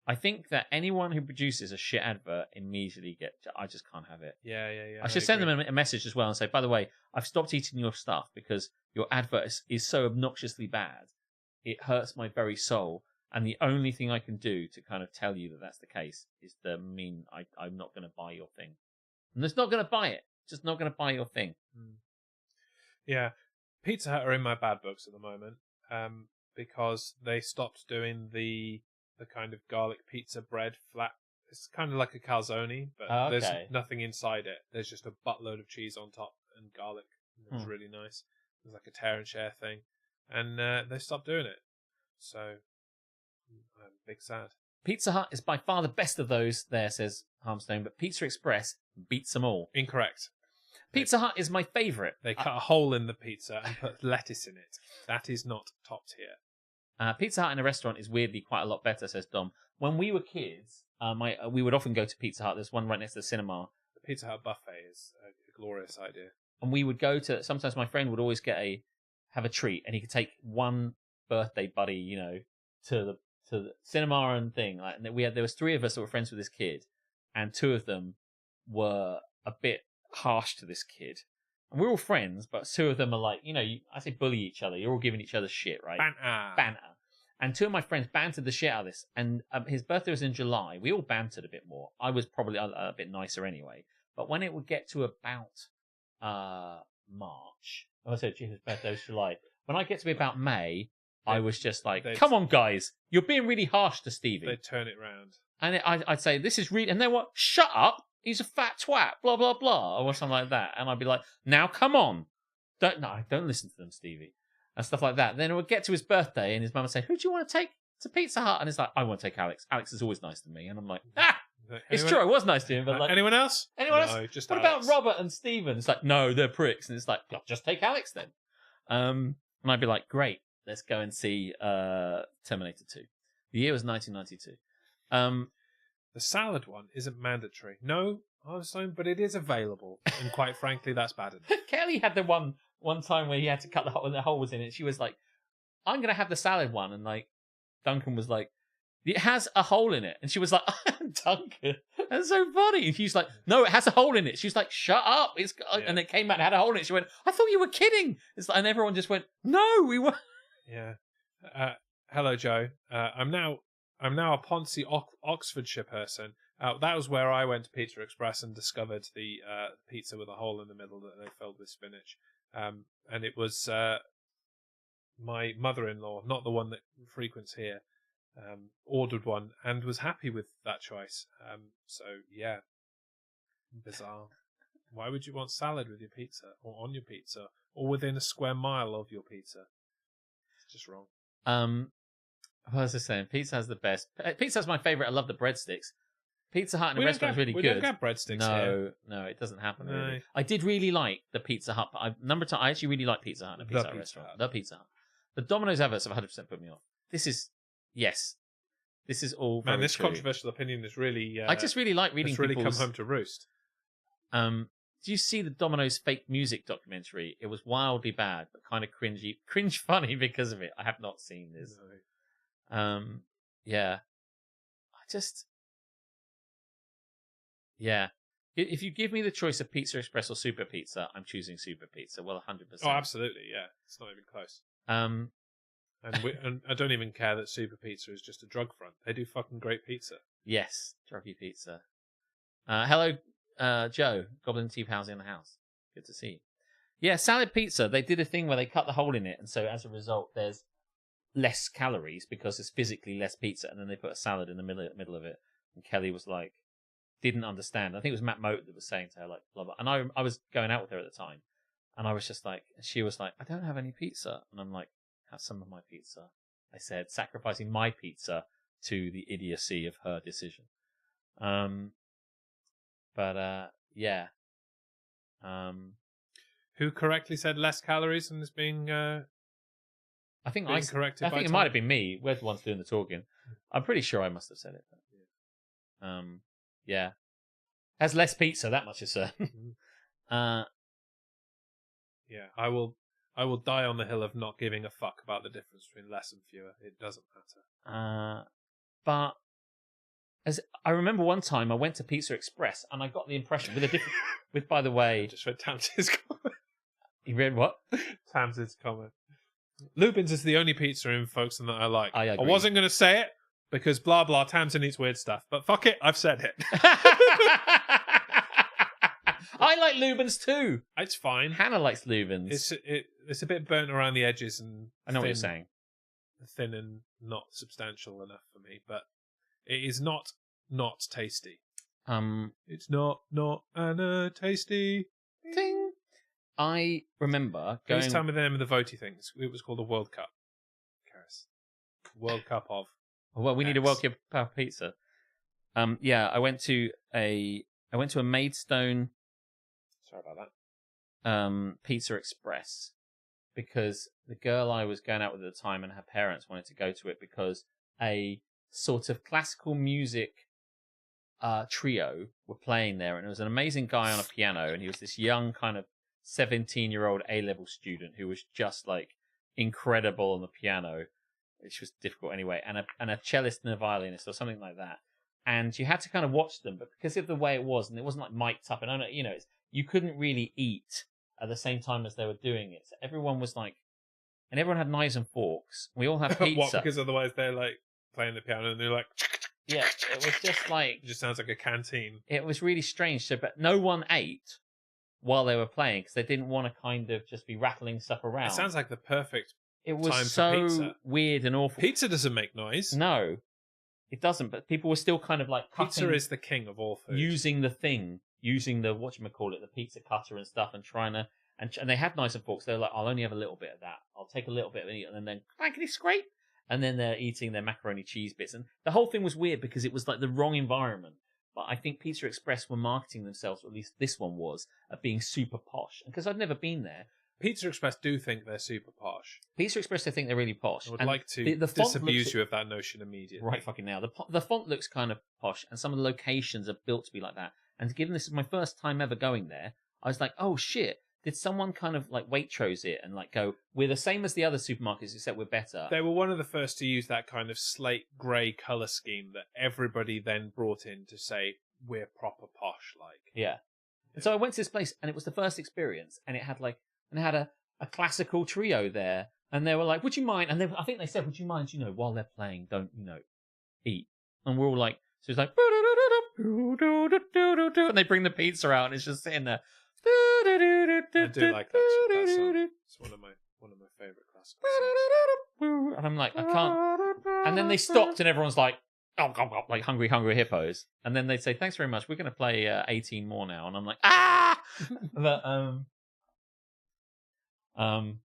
I think that anyone who produces a shit advert immediately I just can't have it. Yeah. I should send them a message as well and say, by the way, I've stopped eating your stuff because your advert is so obnoxiously bad. It hurts my very soul. And the only thing I can do to kind of tell you that that's the case is to mean I'm not going to buy your thing. I'm just not going to buy it. Just not going to buy your thing. Yeah. Pizza Hut are in my bad books at the moment because they stopped doing the kind of garlic pizza bread flat. It's kind of like a calzone, but there's nothing inside it. There's just a buttload of cheese on top and garlic. It's really nice. It's like a tear and share thing. And they stopped doing it. So I'm big sad. Pizza Hut is by far the best of those there, says Harmstone, but Pizza Express beats them all. Incorrect. Pizza Hut is my favourite. They cut a hole in the pizza and put lettuce in it. That is not top tier. Pizza Hut in a restaurant is weirdly quite a lot better, says Dom. When we were kids, we would often go to Pizza Hut. There's one right next to the cinema. The Pizza Hut buffet is a glorious idea. And we would go to, sometimes my friend would always have a treat, and he could take one birthday buddy, to the cinema and thing. Like, and there was 3 of us that were friends with this kid, and 2 of them were a bit harsh to this kid. And we're all friends, but 2 of them are like, I say bully each other. You're all giving each other shit, right? Banter. And 2 of my friends bantered the shit out of this. And his birthday was in July. We all bantered a bit more. I was probably a bit nicer anyway. But when it would get to about March, I said his birthday was July. When I get to be about May, I was just like, come on, guys. You're being really harsh to Stevie. They'd turn it round. And I'd say, this is really... And they were, shut up. He's a fat twat, blah, blah, blah, or something like that. And I'd be like, now, come on. Don't listen to them, Stevie. And stuff like that. Then it would get to his birthday, and his mum would say, who do you want to take to Pizza Hut? And it's like, I want to take Alex. Alex is always nice to me. And I'm like, it's true, I was nice to him. But like, anyone else? Anyone else? No, just what Alex. about Robert and Stephen? It's like, no, they're pricks. And it's like, just take Alex then. And I'd be like, great, let's go and see Terminator 2. The year was 1992. The salad one isn't mandatory. No, but it is available. And quite frankly, that's bad enough. Kelly had the one time where he had to cut the hole, and the hole was in it. She was like, I'm going to have the salad one. And like, Duncan was like, It has a hole in it. And she was like, Duncan, that's so funny. And she's like, no, it has a hole in it. She's like, shut up. And it came out and had a hole in it. She went, I thought you were kidding. And everyone just went, no, we weren't. Yeah. Hello, Joe. I'm now a Ponce, Oxfordshire person. That was where I went to Pizza Express and discovered the pizza with a hole in the middle that they filled with spinach. And it was my mother-in-law, not the one that frequents here, ordered one and was happy with that choice. So, yeah. Bizarre. Why would you want salad with your pizza, or on your pizza, or within a square mile of your pizza? It's just wrong. What was I saying? Pizza has the best. Pizza's my favourite. I love the breadsticks. Pizza Hut in a restaurant is really good. We don't get breadsticks here. No, it doesn't happen. No. Really. I did really like the Pizza Hut. I actually really like Pizza Hut in a Pizza Hut restaurant. The Pizza Hut. The Domino's adverts have 100% put me off. This is all very this true. controversial opinion is really... I just really like reading it's really people's... come home to roost. Do you see the Domino's fake music documentary? It was wildly bad, but kind of cringe funny because of it. I have not seen this. No. Yeah. Yeah. If you give me the choice of Pizza Express or Super Pizza, I'm choosing Super Pizza. Well, 100%. Oh, absolutely, yeah. It's not even close. And I don't even care that Super Pizza is just a drug front. They do fucking great pizza. Yes, druggy pizza. Hello, Joe. Goblin Tea Pals in the house. Good to see you. Yeah, salad pizza. They did a thing where they cut the hole in it, and so as a result, there's less calories because it's physically less pizza, and then they put a salad in the middle of it. And Kelly was like, didn't understand. I think it was Matt Moat that was saying to her, like, blah, blah. And I was going out with her at the time, and I was just like, she was like, I don't have any pizza. And I'm like, have some of my pizza. I said, sacrificing my pizza to the idiocy of her decision. Yeah. Who correctly said less calories and is being I think corrected? I think it might have been me. We're the ones doing the talking. I'm pretty sure I must have said it. Yeah. Has less pizza, that much is certain. Yeah, I will die on the hill of not giving a fuck about the difference between less and fewer. It doesn't matter. But as I remember one time I went to Pizza Express and I got the impression with by the way, I just read Tamsin's comment. You read what? Tamsin's comment. Lubin's is the only pizza in Folkestone that I like. I agree. I wasn't going to say it because blah blah. Tamsin eats weird stuff, but fuck it, I've said it. I like Lubin's too. It's fine. Hannah likes Lubin's. It's a bit burnt around the edges and I know what you're saying. Thin and not substantial enough for me, but it is not tasty. It's not tasty. Ding. I remember going. Please tell me the name of the votey thing. It was called a World Cup. Karis. World Cup of. Well, we need a World Cup of pizza. Yeah, I went to a Maidstone. Sorry about that. Pizza Express, because the girl I was going out with at the time and her parents wanted to go to it because a sort of classical music trio were playing there, and there was an amazing guy on a piano, and he was this young kind of 17-year-old A-level student who was just like incredible on the piano, which was difficult anyway, and a cellist and a violinist or something like that. And you had to kind of watch them, but because of the way it was, and it wasn't like mic'd up, and I know, you know, you couldn't really eat at the same time as they were doing it. So everyone was like, and everyone had knives and forks. We all had pizza. What? Because otherwise they're like playing the piano and they're like. Yeah, it was just like. It just sounds like a canteen. It was really strange. So, but no one ate while they were playing because they didn't want to kind of just be rattling stuff around. It sounds like the perfect. It was time so for pizza. Weird and awful. Pizza doesn't make noise. No, it doesn't. But people were still kind of like cutting. Pizza is the king of all food. Using the whatchamacallit, the pizza cutter and stuff, and trying to, and they had knives and forks. They were like, I'll only have a little bit of that. I'll take a little bit of it, and then blankety scrape. And then they're eating their macaroni cheese bits. And the whole thing was weird because it was like the wrong environment. But I think Pizza Express were marketing themselves, or at least this one was, at being super posh. And because I'd never been there. Pizza Express do think they're super posh. Pizza Express, they think they're really posh. I would like to disabuse you of that notion immediately. Right fucking now. The font looks kind of posh, and some of the locations are built to be like that. And given this is my first time ever going there, I was like, oh shit, Did someone kind of like Waitrose it and like go, we're the same as the other supermarkets except we're better? They were one of the first to use that kind of slate grey colour scheme that everybody then brought in to say, we're proper posh, like. Yeah. And so I went to this place and it was the first experience and it had a classical trio there and they were like, would you mind? And I think they said, would you mind, while they're playing, don't, eat. And we're all like, so it's like, and they bring the pizza out and it's just sitting there. I do like that song. It's one of my favourite classical songs. And I'm like, I can't. And then they stopped and everyone's like, oh, like hungry, hungry hippos. And then they'd say, thanks very much. We're going to play 18 more now. And I'm like, ah! But, Man,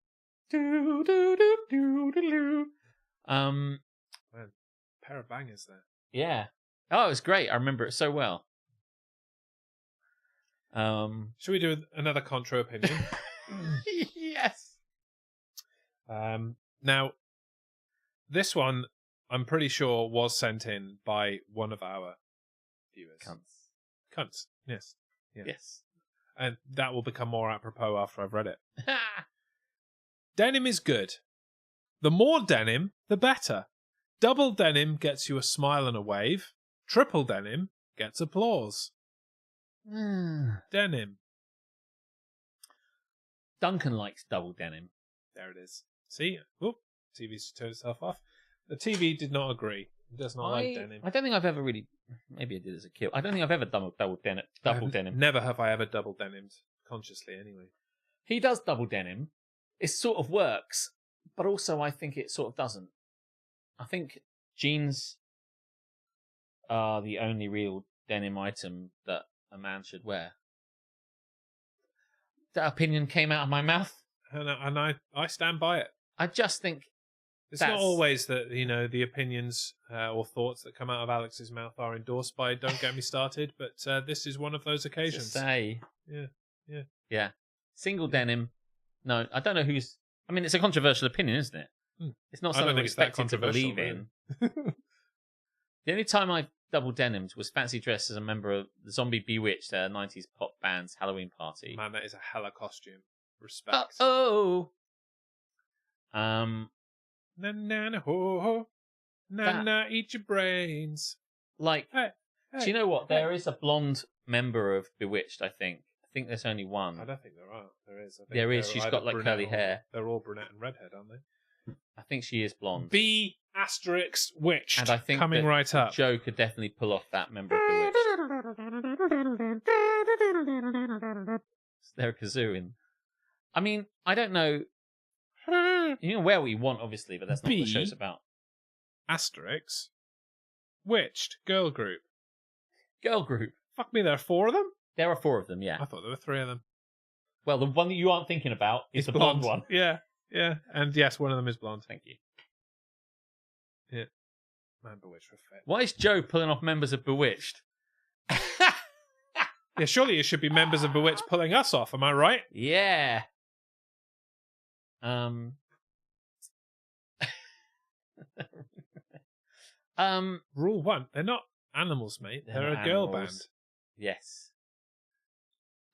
pair of bangers there. yeah. Oh, it was great. I remember it so well. Should we do another contra opinion? Yes. Now, this one, I'm pretty sure, was sent in by one of our viewers. Cunts. Yes. Yeah. Yes. And that will become more apropos after I've read it. Denim is good. The more denim, the better. Double denim gets you a smile and a wave. Triple denim gets applause. Denim. Duncan likes double denim. There it is. See? Oop. TV's turned itself off. The TV did not agree. It does not like denim. I don't think I've ever really... Maybe I did as a kid. I don't think I've ever done double denim. Never have I ever double denimed. Consciously, anyway. He does double denim. It sort of works, but also I think it sort of doesn't. I think jeans are the only real denim item that a man should wear. That opinion came out of my mouth. And I stand by it. I just think it's not always that, the opinions or thoughts that come out of Alex's mouth are endorsed by Don't Get Me Started, but this is one of those occasions. Say. Yeah. Single denim. No, I don't know who's... I mean, it's a controversial opinion, isn't it? It's not something we're expected to believe in. The only time I double denimed was fancy dressed as a member of the Zombie Bewitched, 90s pop band's Halloween party. Man, that is a hella costume. Respect. Oh. Na na na ho ho. Na na eat your brains. Like, do you know what? There is a blonde member of Bewitched, I think. I think there's only one. I don't think there are. There is. I think there is. She's got like curly hair. They're all brunette and redhead, aren't they? I think she is blonde. B asterisk witched. And I think coming right up. Joe could definitely pull off that member of Bewitched. They're a kazoo in. I mean, I don't know. You can wear what you want, obviously, but that's not what the show's about. Asterisk witched girl group. Girl group. Fuck me, there are 4 of them? There are 4 of them, yeah. I thought there were 3 of them. Well, the one that you aren't thinking about is the blonde one. Yeah. And yes, one of them is blonde. Thank you. Yeah. Man, Bewitched were fit. Why is Joe pulling off members of Bewitched? Yeah, surely it should be members of Bewitched pulling us off, am I right? Yeah. Rule 1, they're not animals, mate. They're a girl band. Yes.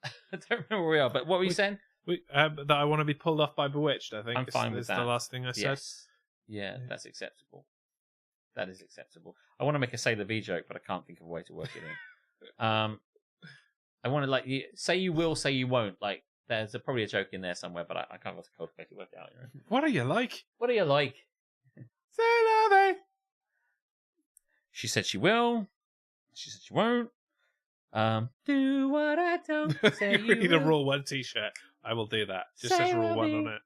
I don't remember where we are, but what were you saying? That I want to be pulled off by Bewitched, I think. I'm fine with that. That's the last thing I said. Yes. Yeah, that's acceptable. That is acceptable. I want to make a Sailor V joke, but I can't think of a way to work it in. I want to, say you will, say you won't. Like, there's probably a joke in there somewhere, but I can't cultivate it, work it out. What are you like? What are you like? Sailor V! She said she will. She said she won't. Do what I don't say you need will. a Rule 1 t-shirt. I will do that. Just says Rule 1 on it.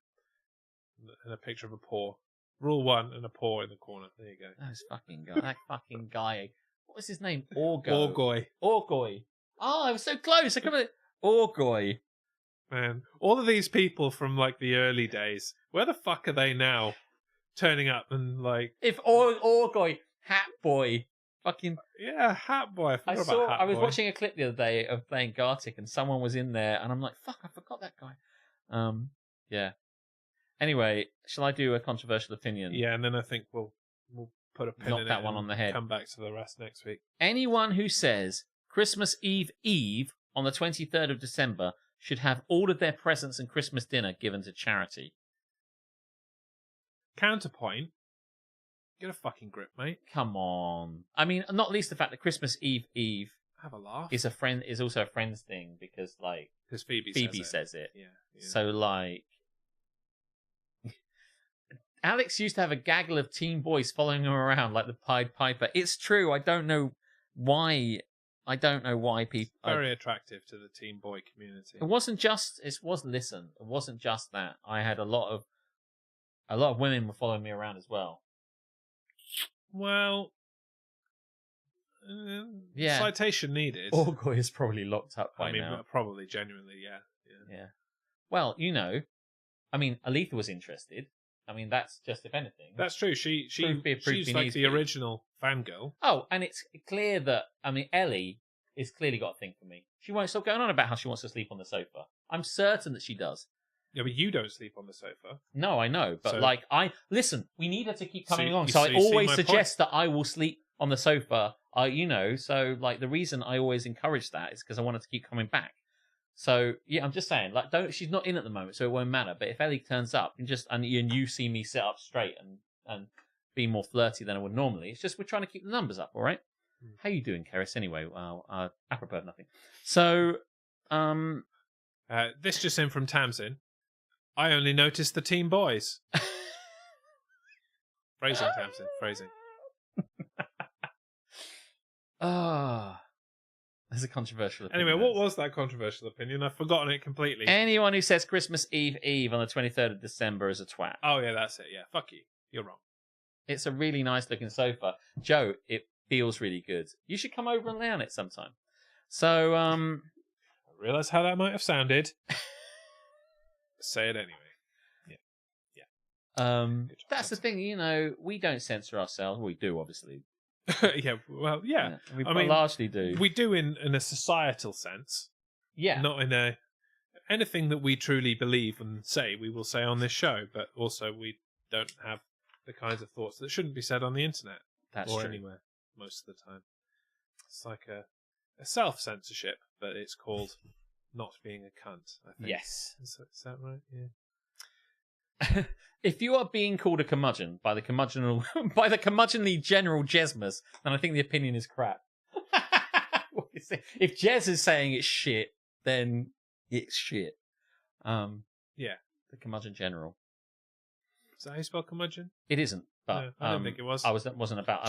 And a picture of a paw. Rule 1 and a paw in the corner. There you go. That fucking guy. What was his name? Orgoy. Orgoy. Oh, I was so close. I couldn't... Orgoy. Man, all of these people from like the early days, where the fuck are they now? Turning up and like... If Orgoy, Hat Boy, fucking... Yeah, Hat Boy. I forgot about Hat Boy. I was watching a clip the other day of playing Gartic and someone was in there and I'm like, fuck, I forgot that guy. Yeah. Anyway, shall I do a controversial opinion? Yeah, and then I think we'll put a pin knock in that it one on the head. Come back to the rest next week. Anyone who says Christmas Eve on the 23rd of December should have all of their presents and Christmas dinner given to charity. Counterpoint. Get a fucking grip, mate. Come on. I mean, not least the fact that Christmas Eve Have a laugh. is also a friend's thing because, like, Because Phoebe says it. Yeah. So, like, Alex used to have a gaggle of teen boys following him around like the Pied Piper. It's true. I don't know why people. Very attractive to the teen boy community. It wasn't just that. I had a lot of women were following me around as well. Well, yeah. Citation needed. Orgoy is probably locked up by I mean, now. probably genuinely, yeah. Well, I mean, Aletha was interested. I mean, that's just if anything. That's true. She's Proof like the original fangirl. Oh, and it's clear that Ellie has clearly got a thing for me. She won't stop going on about how she wants to sleep on the sofa. I'm certain that she does. Yeah, but you don't sleep on the sofa. No, I know, but So- listen. We need her to keep coming along, you so I see always my suggest that I will sleep on the sofa. So like the reason I always encourage that is because I want her to keep coming back. So yeah, I'm just saying, like, she's not in at the moment, so it won't matter. But if Ellie turns up and you see me sit up straight and be more flirty than I would normally, it's just we're trying to keep the numbers up, all right? How you doing, Keris? Anyway, apropos of nothing. So, this just in from Tamsin. I only noticed the teen boys. Phrasing, Tamsin. Phrasing. There's a controversial opinion. Anyway, what was that controversial opinion? I've forgotten it completely. Anyone who says Christmas Eve on the 23rd of December is a twat. Oh, yeah, that's it. Yeah, fuck you. You're wrong. It's a really nice looking sofa. Joe, it feels really good. You should come over and lay on it sometime. So, I realise how that might have sounded. Say it anyway. that's the thing, we don't censor ourselves. We do, obviously. Yeah, well, yeah. We I mean, largely do. We do in a societal sense. Yeah. Not in anything that we truly believe and say, we will say on this show, but also we don't have the kinds of thoughts that shouldn't be said on the internet. That's or true. Anywhere, most of the time. It's like a self-censorship, but it's called not being a cunt, I think. Yes. Is that right? Yeah. If you are being called a curmudgeon by the curmudgeonly General Jesmus, then I think the opinion is crap. If Jez is saying it's shit, then it's shit. Yeah. The curmudgeon general. Is that how you spell curmudgeon? It isn't. But No, I don't think it was. Wasn't about.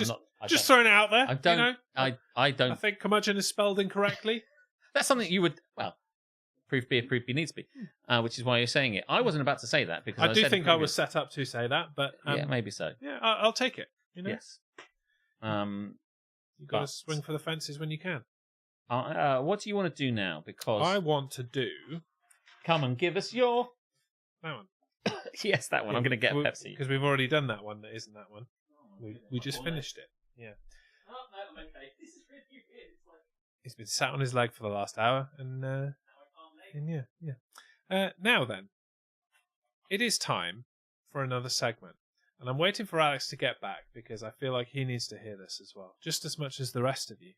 Just throwing it out there. I don't. You know? I don't. I think curmudgeon is spelled incorrectly. That's something you would. Well, proof be, needs to be, which is why you're saying it. I wasn't about to say that because I do think I was set up to say that, but yeah, maybe so. Yeah, I'll take it. Yes. You got to swing for the fences when you can. What do you want to do now? Because I want to do. Come and give us your. That one. Yes, that one. I'm going to get a Pepsi because we've already done that one. That isn't that one. We just finished it. Yeah. Oh no, okay. This is really weird. It's like... He's been sat on his leg for the last hour, and yeah. Now then, it is time for another segment, and I'm waiting for Alex to get back because I feel like he needs to hear this as well, just as much as the rest of you.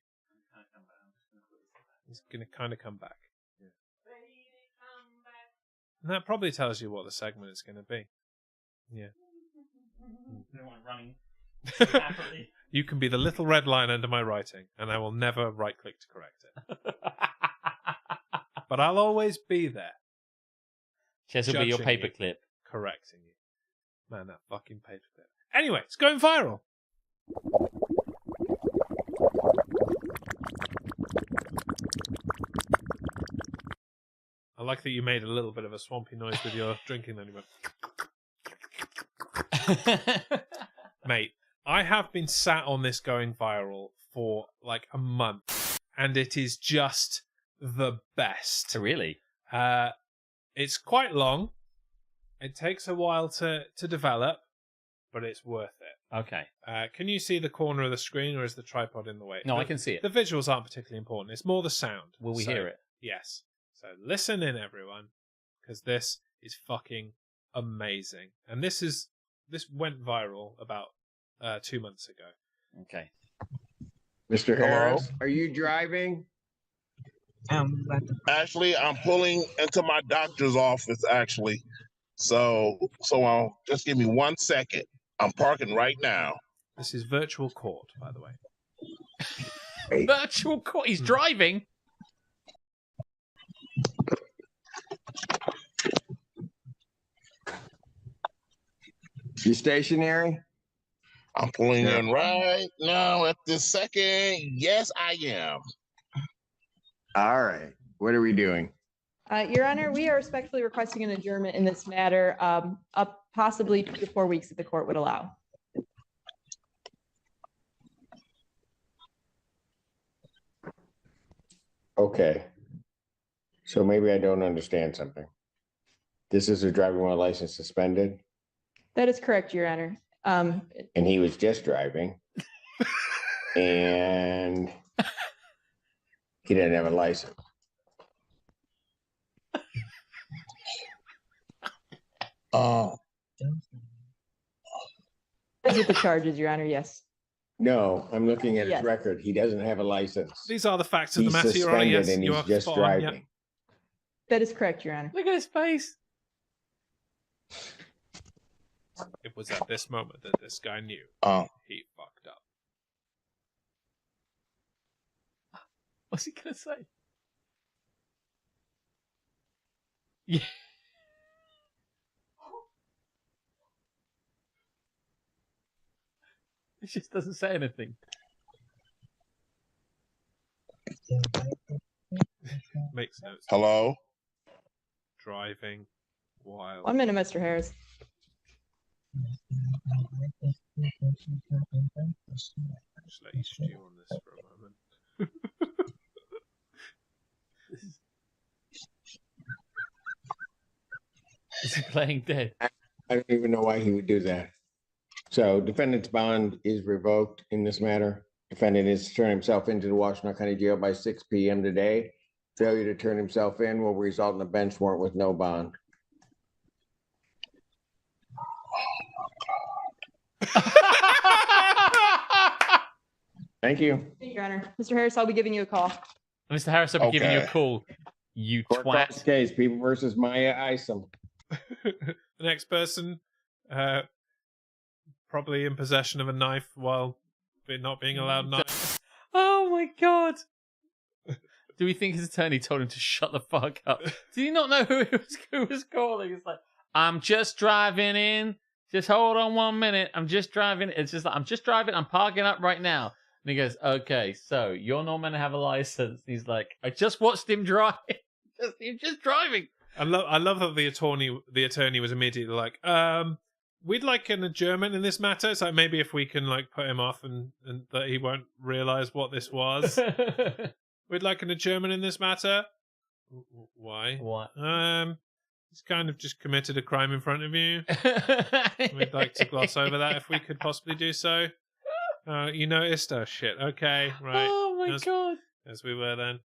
He's going to kind of come back. Yeah. And that probably tells you what the segment is going to be. Yeah. Everyone running. You can be the little red line under my writing, and I will never right-click to correct it. But I'll always be there. Chess will be your Judging you. paperclip. Correcting you. Man, that fucking paperclip. Anyway, it's going viral. I like that you made a little bit of a swampy noise with your drinking then. You went, mate, I have been sat on this going viral for like a month, and it is just the best. Really? It's quite long. It takes a while to develop, but it's worth it. Okay. Can you see the corner of the screen, or is the tripod in the way? No, I can see it. The visuals aren't particularly important. It's more the sound. Will we hear it? Yes. So listen in, everyone, because this is fucking amazing. And this went viral about 2 months ago. Okay. Mr. Harris, are you driving? Actually, I'm pulling into my doctor's office, actually. So just give me 1 second. I'm parking right now. This is virtual court, by the way. Virtual court. He's driving. You stationary? I'm pulling in right now at this second. Yes, I am. All right. What are we doing? Your Honor, we are respectfully requesting an adjournment in this matter, up possibly 2 to 4 weeks if the court would allow. Okay. So maybe I don't understand something. This is a driving while license suspended, That is correct, Your Honor. and he was just driving, and he didn't have a license. Those are the charges, Your Honor, yes. No, I'm looking at his Yes. record. He doesn't have a license. These are the facts of He's the matter, Your Honor. suspended Yes, and you he's are just spot on, driving. That is correct, Your Honor. Look at his face. It was at this moment that this guy knew he fucked up. What's he gonna say? Yeah. He just doesn't say anything. Makes no sense. Hello? Driving while... 1 minute, Mr. Harris. Just let you stew on this for a moment. Is he playing dead? I don't even know why he would do that. So defendant's bond is revoked in this matter. Defendant is to turn himself into the Washington County Jail by 6 p.m. today. Failure to turn himself in will result in a bench warrant with no bond. Thank you. Your Honor. Mr. Harris, I'll be giving you a call. Mr. Harris, I'll be giving you a Okay. call. You Court calls twat. case, people versus Maya Isom. The next person, probably in possession of a knife while not being allowed a knife. Oh my god. Do we think his attorney told him to shut the fuck up? Did he not know who was calling? It's like, I'm just driving in. Just hold on 1 minute. I'm just driving. It's just like, I'm just driving. I'm parking up right now. And he goes, okay, so you're not meant to have a license. He's like, I just watched him drive. He's just driving. I love that the attorney was immediately like, we'd like an adjournment in this matter. So maybe if we can like put him off and that he won't realize what this was. We'd like an adjournment in this matter. Why? What? He's kind of just committed a crime in front of you. We'd like to gloss over that if we could possibly do so. You noticed? Oh shit. Okay, right. Oh my god. As we were then.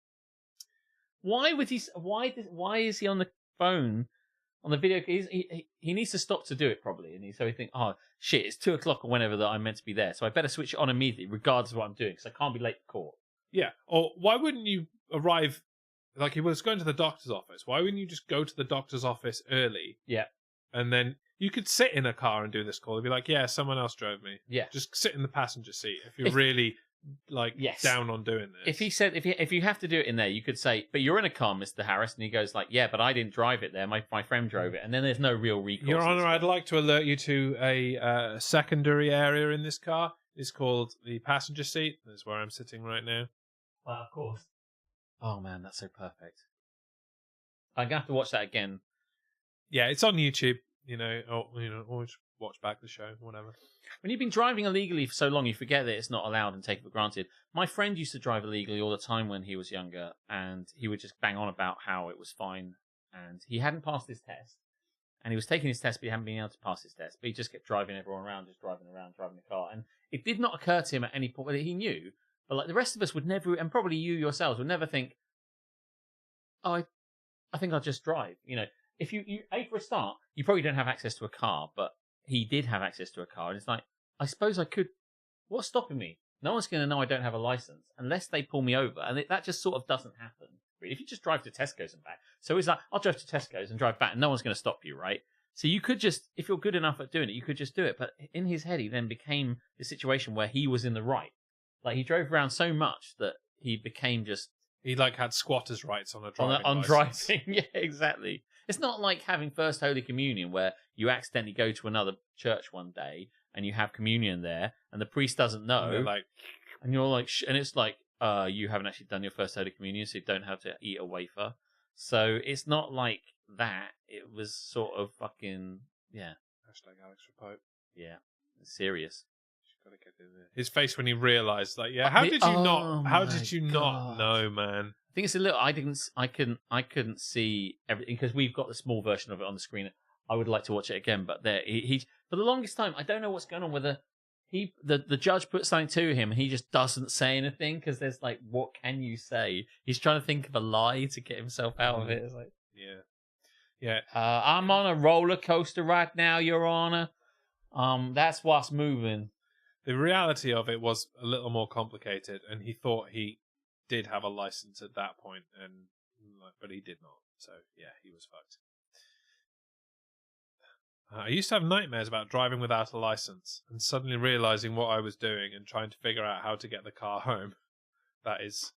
Why would he? Why is he on the phone on the video? He needs to stop to do it probably, and so he think, oh shit, it's 2:00 or whenever that I'm meant to be there, so I better switch it on immediately, regardless of what I'm doing, because I can't be late to court. Yeah. Or why wouldn't you arrive? Like he was going to the doctor's office. Why wouldn't you just go to the doctor's office early? Yeah. And then you could sit in a car and do this call. You'd be like, yeah, someone else drove me. Yeah. Just sit in the passenger seat if you're really like down on doing this. If he said if you have to do it in there, you could say, but you're in a car, Mr. Harris, and he goes like, yeah, but I didn't drive it there. My friend drove it, and then there's no real recourse. Your Honor, I'd like to alert you to a secondary area in this car. It's called the passenger seat. That's where I'm sitting right now. Well, of course. Oh man, that's so perfect. I'm gonna have to watch that again. Yeah, it's on YouTube. Always watch back the show, whatever. When you've been driving illegally for so long, you forget that it's not allowed and take it for granted. My friend used to drive illegally all the time when he was younger, and he would just bang on about how it was fine, and he hadn't passed his test. And he was taking his test, but he hadn't been able to pass his test. But he just kept driving everyone around, driving the car. And it did not occur to him at any point, he knew, but like the rest of us would never, and probably you yourselves would never think, oh, I think I'll just drive. You know, if you for a start, you probably don't have access to a car, but he did have access to a car. And it's like, I suppose I could. What's stopping me? No one's going to know I don't have a license unless they pull me over. And that just sort of doesn't happen. free. If you just drive to Tesco's and back. So he's like, I'll drive to Tesco's and drive back, and no one's going to stop you, right? So you could just, if you're good enough at doing it, you could just do it. But in his head, he then became the situation where he was in the right. Like, he drove around so much that he became just... He, like, had squatters' rights on a driving on license. driving. Yeah, exactly. It's not like having First Holy Communion where you accidentally go to another church one day and you have communion there and the priest doesn't know. And they're like... And you're like... And it's like, you haven't actually done your First Holy Communion, so you don't have to eat a wafer. So it's not like that. It was sort of fucking... Yeah. Hashtag Alex Rapote. Yeah. It's serious. Gotta get in there. His face when he realised, like, yeah, how did you not? How did you not God. know, man? I think it's a little. I couldn't see everything because we've got the small version of it on the screen. I would like to watch it again, but there he for the longest time I don't know what's going on. Whether the judge put something to him and he just doesn't say anything because there's like, what can you say? He's trying to think of a lie to get himself out of it. It's like, yeah. I'm on a roller coaster right now, Your Honor. That's what's moving. The reality of it was a little more complicated, and he thought he did have a license at that point, but he did not. So yeah, he was fucked. I used to have nightmares about driving without a license, and suddenly realizing what I was doing and trying to figure out how to get the car home. That is,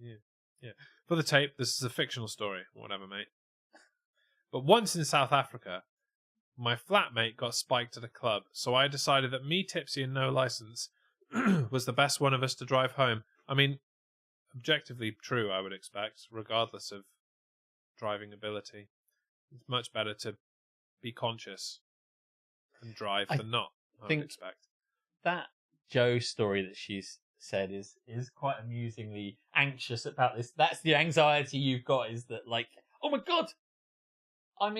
yeah. For the tape, this is a fictional story, whatever, mate. But once in South Africa, my flatmate got spiked at a club, so I decided that me, tipsy and no license, was the best one of us to drive home. I mean, objectively true, I would expect, regardless of driving ability. It's much better to be conscious and drive than not, I would expect. That Joe story that she's said is quite amusingly anxious about this. That's the anxiety you've got, is that, like, oh my God, I'm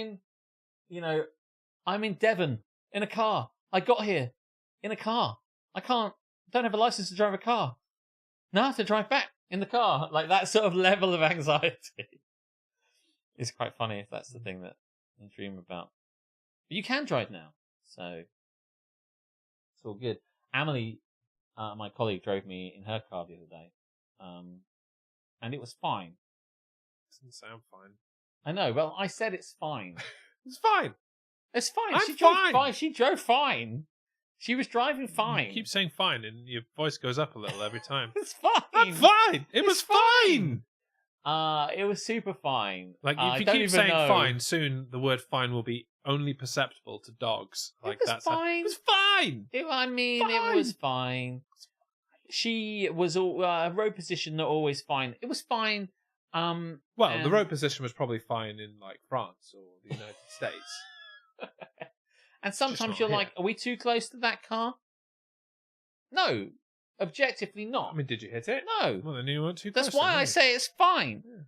in Devon in a car. I got here in a car. Don't have a license to drive a car. Now I have to drive back in the car. Like, that sort of level of anxiety. It's quite funny if that's the thing that you dream about. But you can drive now, so it's all good. Amelie, my colleague, drove me in her car the other day, and it was fine. Doesn't sound fine. I know. Well, I said it's fine. It's fine. It's fine. I'm She drove fine. fine. She drove fine. She was driving fine. You keep saying fine, and your voice goes up a little every time. It's fine. I'm fine. It was fine. It was super fine. Like, if you don't keep even saying know. fine, soon the word fine will be only perceptible to dogs. Like, was that's fine. It was fine. It Fine. was fine. She was road position not always fine. It was fine. Well, and- the road position was probably fine in, like, France or the United States. And sometimes not you're here. like, are we too close to that car? No, objectively not. I mean, did you hit it? No. Well, then you weren't too That's close. why then, I were you? say it's fine. Yeah.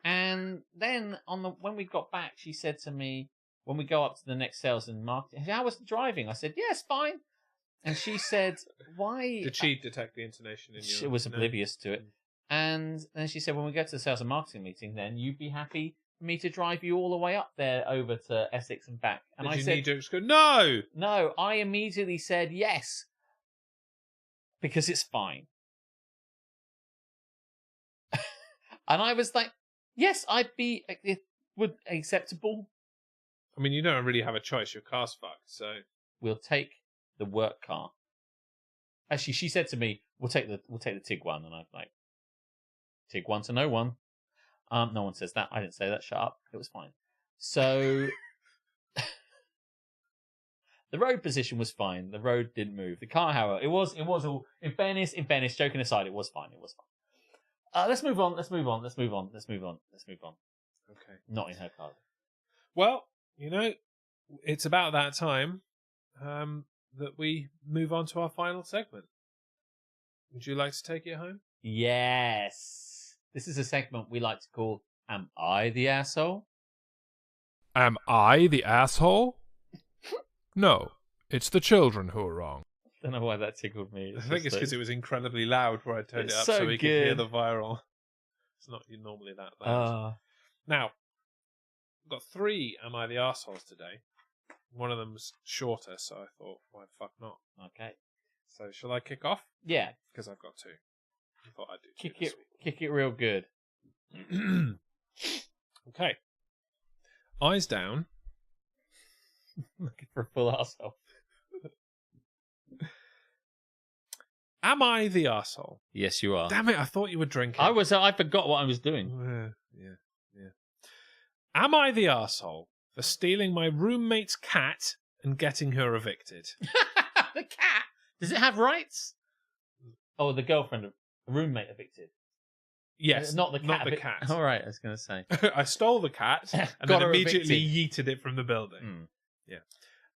And then when we got back, she said to me, when we go up to the next sales and marketing, how was the driving? I said, yeah, it's fine. And she said, why? Did she detect the intonation in you? She was oblivious to it. And then she said, when we go to the sales and marketing meeting, then you'd be happy for me to drive you all the way up there over to Essex and back. And Did I you said, need to just go, no! no, I immediately said yes. Because it's fine. And I was like, yes, it would acceptable. I mean, you don't really have a choice. Your car's fucked, so... We'll take the work car. Actually, she said to me, we'll take the Tiguan. And I'm like, Tiguan to no one. No one says that. I didn't say that. Shut up. It was fine. So the road position was fine. The road didn't move. The car, however, it was all, in fairness, joking aside, it was fine. It was fine. Let's move on. Okay. Not in her car. Well, it's about that time that we move on to our final segment. Would you like to take it home? Yes. This is a segment we like to call Am I the Asshole? Am I the asshole? No, it's the children who are wrong. Don't know why that tickled me. I think it's because it was incredibly loud where I turned it It's up so so we could hear good. the viral. It's not normally that loud. Now, I've got 3 Am I the Arseholes today. One of them's shorter, so I thought, why the fuck not? Okay. So, shall I kick off? Yeah. Because I've got 2. I thought I'd do 2 this week. Kick it real good. Okay. Eyes down. Looking for a full arsehole. Am I the arsehole? Yes, you are. Damn it, I thought you were drinking. I forgot what I was doing. Yeah. Am I the arsehole for stealing my roommate's cat and getting her evicted? The cat? Does it have rights? Oh, the girlfriend, roommate evicted. Yes. Not the cat. Not the cat. All right, I was going to say. I stole the cat and Got then her immediately evicted. yeeted it from the building. Mm. Yeah.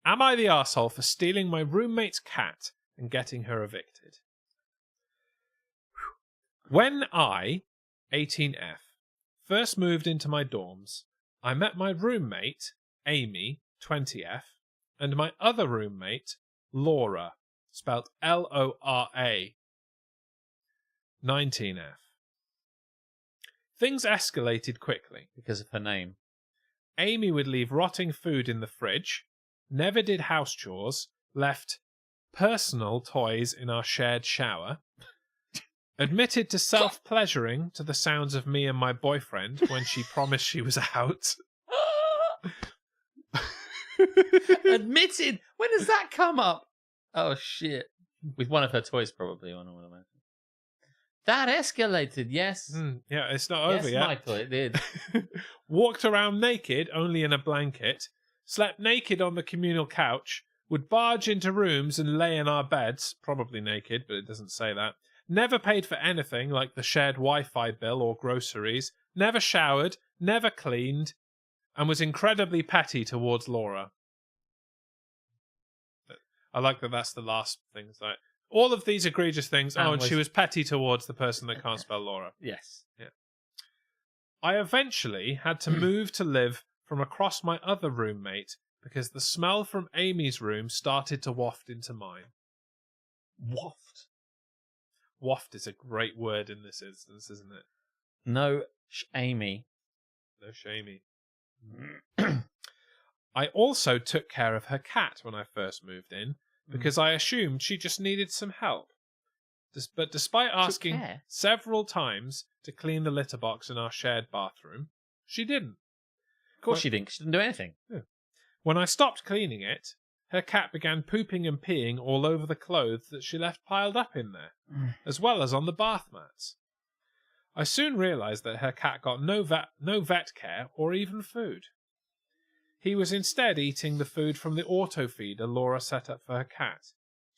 Am I the arsehole for stealing my roommate's cat and getting her evicted? When I, 18F, first moved into my dorms, I met my roommate, Amy, 20F, and my other roommate, Laura, spelled Lora, 19F. Things escalated quickly. Because of her name. Amy would leave rotting food in the fridge, never did house chores, left personal toys in our shared shower, admitted to self-pleasuring to the sounds of me and my boyfriend when she promised she was out. Admitted? When does that come up? Oh, shit. With one of her toys, probably. I don't imagine. That escalated, yes. Yeah, it's not over Yes, yet. Michael, it did. Walked around naked, only in a blanket, slept naked on the communal couch, would barge into rooms and lay in our beds, probably naked, but it doesn't say that. Never paid for anything like the shared Wi-Fi bill or groceries, never showered, never cleaned, and was incredibly petty towards Laura. I like that that's the last thing. It's like, all of these egregious things. And she was petty towards the person that can't spell Laura. Yes. Yeah. I eventually had to move to live from across my other roommate because the smell from Amy's room started to waft into mine. Waft? Waft is a great word in this instance, isn't it? No, Amy. No shamey. I also took care of her cat when I first moved in because I assumed she just needed some help. But despite asking several times to clean the litter box in our shared bathroom, she didn't. Of course she didn't. She didn't do anything. Yeah. When I stopped cleaning it, her cat began pooping and peeing all over the clothes that she left piled up in there, as well as on the bath mats. I soon realised that her cat got no vet care or even food. He was instead eating the food from the auto feeder Laura set up for her cat.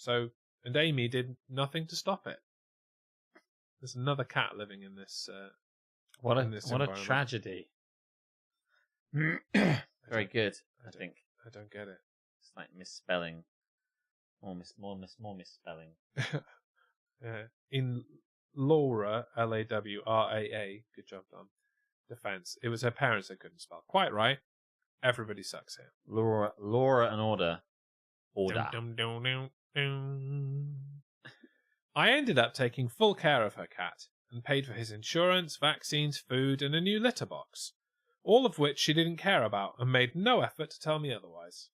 And Amy did nothing to stop it. There's another cat living in this. What a tragedy. Very good. I think. I don't get it. It's like misspelling. More misspelling. In Laura, Lawraa, good job, Dom. Defense. It was her parents that couldn't spell. Quite right. Everybody sucks here. Laura and Order. I ended up taking full care of her cat and paid for his insurance, vaccines, food, and a new litter box, all of which she didn't care about and made no effort to tell me otherwise.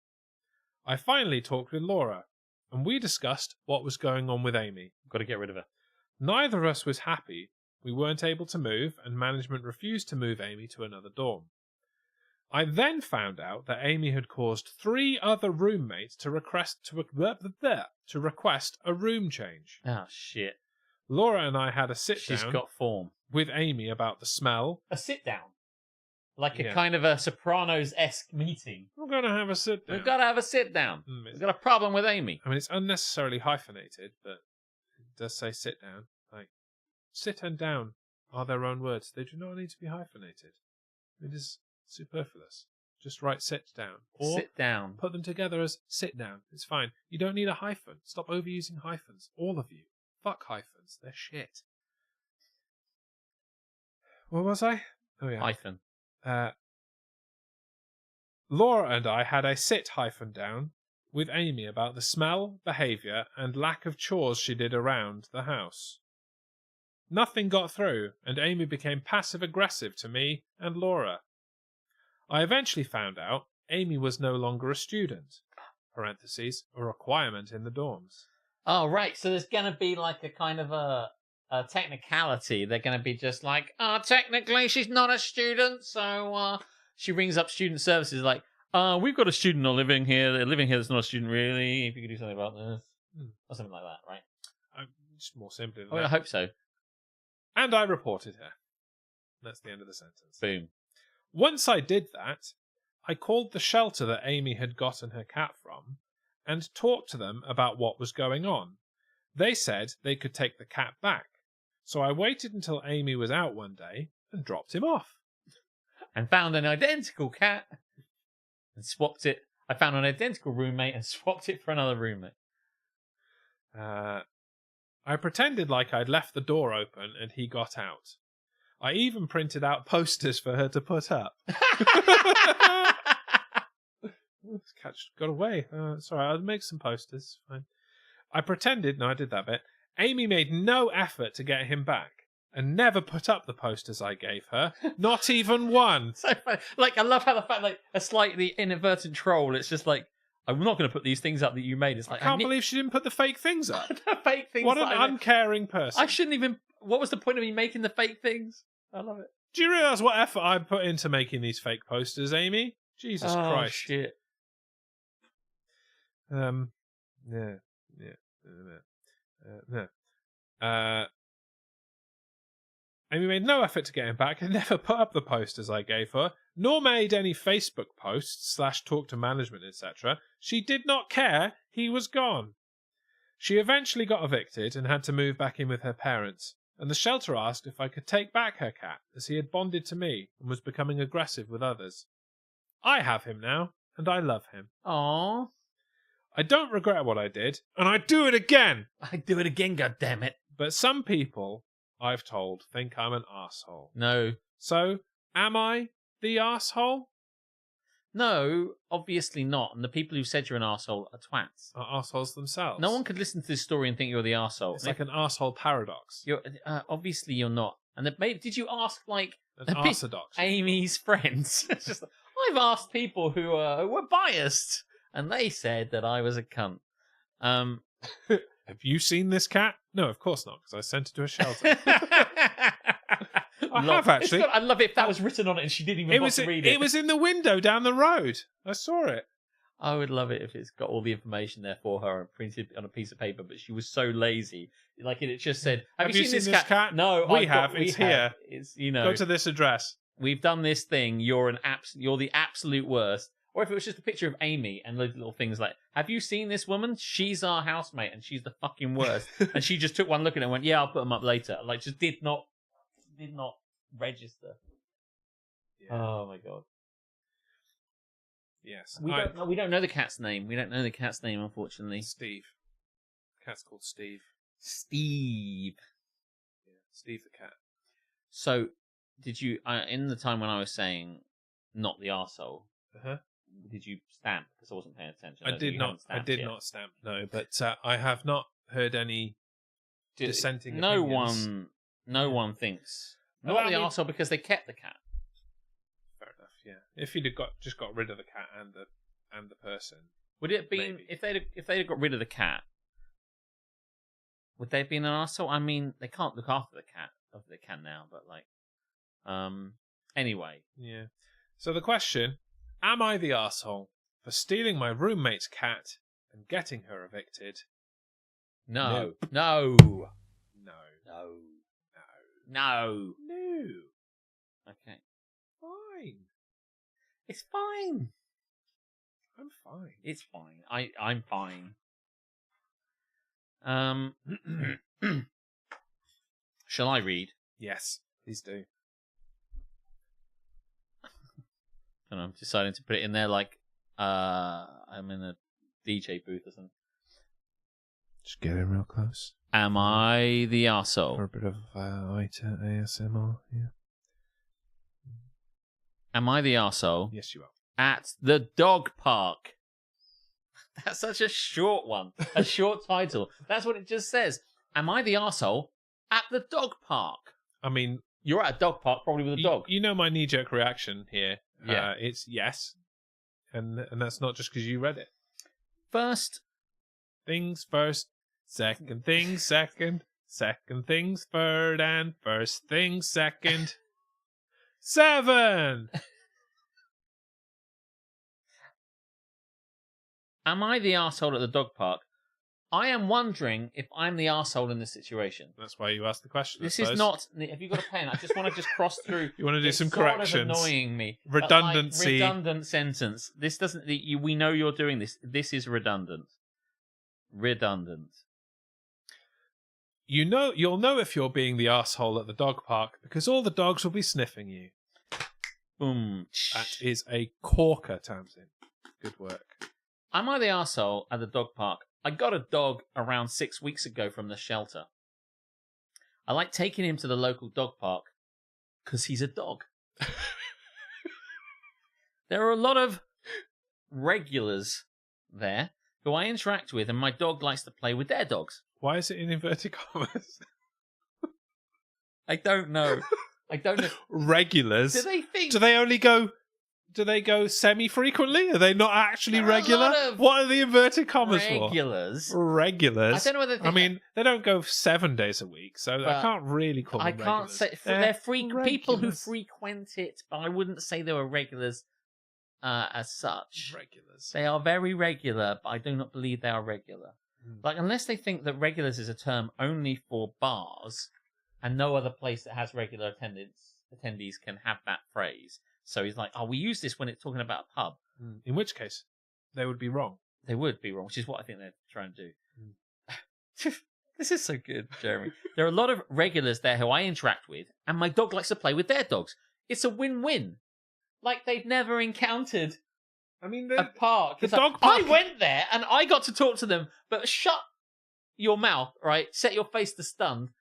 I finally talked with Laura, and we discussed what was going on with Amy. Got to get rid of her. Neither of us was happy. We weren't able to move, and management refused to move Amy to another dorm. I then found out that Amy had caused 3 other roommates to request a room change. Oh, shit. Laura and I had a sit-down She's got form. with Amy about the smell. A sit-down? Like a kind of a Sopranos-esque meeting. We're going to have a sit-down. We've got to have a sit-down. We've got a problem with Amy. I mean, it's unnecessarily hyphenated, but it does say sit-down. Like, sit and down are their own words. They do not need to be hyphenated. It is superfluous. Just write sit down. Or sit down. Put them together as sit down. It's fine. You don't need a hyphen. Stop overusing hyphens. All of you. Fuck hyphens. They're shit. Where was I? Oh, yeah. Hyphen. Laura and I had a sit-down with Amy about the smell, behaviour, and lack of chores she did around the house. Nothing got through, and Amy became passive-aggressive to me and Laura. I eventually found out Amy was no longer a student, (a requirement in the dorms). Oh, right. So there's going to be like a kind of a technicality, they're going to be just like, technically she's not a student, so she rings up student services like, we've got a student living here that's not a student really, if you could do something about this. Or something like that, right? Just more simply than I that. hope so. And I reported her. That's the end of the sentence. Boom. Once I did that, I called the shelter that Amy had gotten her cat from and talked to them about what was going on. They said they could take the cat back. So I waited until Amy was out one day and dropped him off. And found an identical cat and swapped it. I found an identical roommate and swapped it for another roommate. I pretended like I'd left the door open and he got out. I even printed out posters for her to put up. This cat got away. Sorry, I'll make some posters. Fine. I pretended, no, I did that bit. Amy made no effort to get him back and never put up the posters I gave her. Not even one. So funny. Like, I love how the fact, like, a slightly inadvertent troll, it's just like, I'm not going to put these things up that you made. It's like, I can't believe she didn't put the fake things up. the fake things. What an that I made. uncaring person. I shouldn't even. What was the point of me making the fake things? I love it. Do you realise what effort I put into making these fake posters, Amy? Jesus Christ. Shit. Yeah. Amy made no effort to get him back and never put up the posters I gave her, nor made any Facebook posts / talk to management, etc. She did not care he was gone. She eventually got evicted and had to move back in with her parents, and the shelter asked if I could take back her cat, as he had bonded to me and was becoming aggressive with others. I have him now, and I love him. Aww. I don't regret what I did, and I'd do it again! I'd do it again, goddammit. But some people, I've told, think I'm an arsehole. No. So, am I the arsehole? No, obviously not. And the people who said you're an arsehole are twats. Are arseholes themselves? No one could listen to this story and think you're the arsehole. It's like an arsehole paradox. You're obviously you're not. And maybe did you ask like An arsedox. Amy's friends? It's just like, I've asked people who were biased, and they said that I was a cunt. Have you seen this cat? No, of course not, because I sent it to a shelter. I have actually. I'd love it if that was written on it and she didn't even bother to read it. It was in the window down the road. I saw it. I would love it if it's got all the information there for her and printed on a piece of paper, but she was so lazy. Like it just said, have you seen this cat? No, we have. It's here. It's, go to this address. We've done this thing. You're the absolute worst. Or if it was just a picture of Amy and those little things like, have you seen this woman? She's our housemate and she's the fucking worst. And she just took one look at it and went, yeah, I'll put them up later. Like, just did not register. Yeah. Oh my god. Yes. We don't know the cat's name. We don't know the cat's name, unfortunately. Steve. The cat's called Steve. Steve. Yeah, Steve the cat. So, did you, in the time when I was saying not the arsehole, did you stamp? Because I wasn't paying attention. I did not stamp, no. But I have not heard any dissenting opinions. No one thinks. Not the arsehole because they kept the cat. Fair enough, yeah. If you'd have just got rid of the cat and the person. Would it have been, if they'd got rid of the cat, would they have been an arsehole? I mean, they can't look after the cat. They can now, but like, anyway. Yeah. So the question, am I the arsehole for stealing my roommate's cat and getting her evicted? No. No. No. No. No. No. Okay. Fine. It's fine. I'm fine. It's fine. I'm fine. Shall I read? Yes, please do. And I'm deciding to put it in there like I'm in a DJ booth or something. Just get in real close. Am I the For a arsehole? bit of ASMR, yeah. Am I the arsehole Yes, you are. at the dog park? That's such a short one. A short title. That's what it just says. Am I the arsehole at the dog park? I mean, You're at a dog park, probably with a dog. You know my knee-jerk reaction here. Yeah. It's yes. And that's not just because you read it. First, Things first, second things second, Second things third and first things second. 7. Am I the arsehole at the dog park? I am wondering if I'm the arsehole in this situation. That's why you asked the question. This is not. Have you got a pen? I just want to just cross through. You want to do It's some sort of corrections. annoying me. But, Redundancy. redundant sentence. This doesn't. We know you're doing this. This is redundant. Redundant. You'll know if you're being the asshole at the dog park because all the dogs will be sniffing you. Boom. That is a corker, Tamsin. Good work. Am I the arsehole at the dog park? I got a dog around 6 weeks ago from the shelter. I like taking him to the local dog park because he's a dog. There are a lot of regulars there who I interact with, and my dog likes to play with their dogs. Why is it in inverted commas? I don't know. Regulars. Do they only go... Do they go semi-frequently? Are they not actually There are a regular? lot of What are the inverted commas regulars. for? Regulars. I don't know whether they I mean, they don't go 7 days a week, so I But can't really call them I regulars. can't say... They're people who frequent it, but I wouldn't say they were regulars as such. Regulars. They are very regular, but I do not believe they are regular. Like, unless they think that regulars is a term only for bars, and no other place that has regular attendees can have that phrase. So he's like, oh, we use this when it's talking about a pub. In which case, they would be wrong. They would be wrong, which is what I think they're trying to do. This is so good, Jeremy. There are a lot of regulars there who I interact with, and my dog likes to play with their dogs. It's a win-win. Like, they've never encountered a park. The It's dog like, park. I went there, and I got to talk to them, but shut your mouth, right? Set your face to stunned.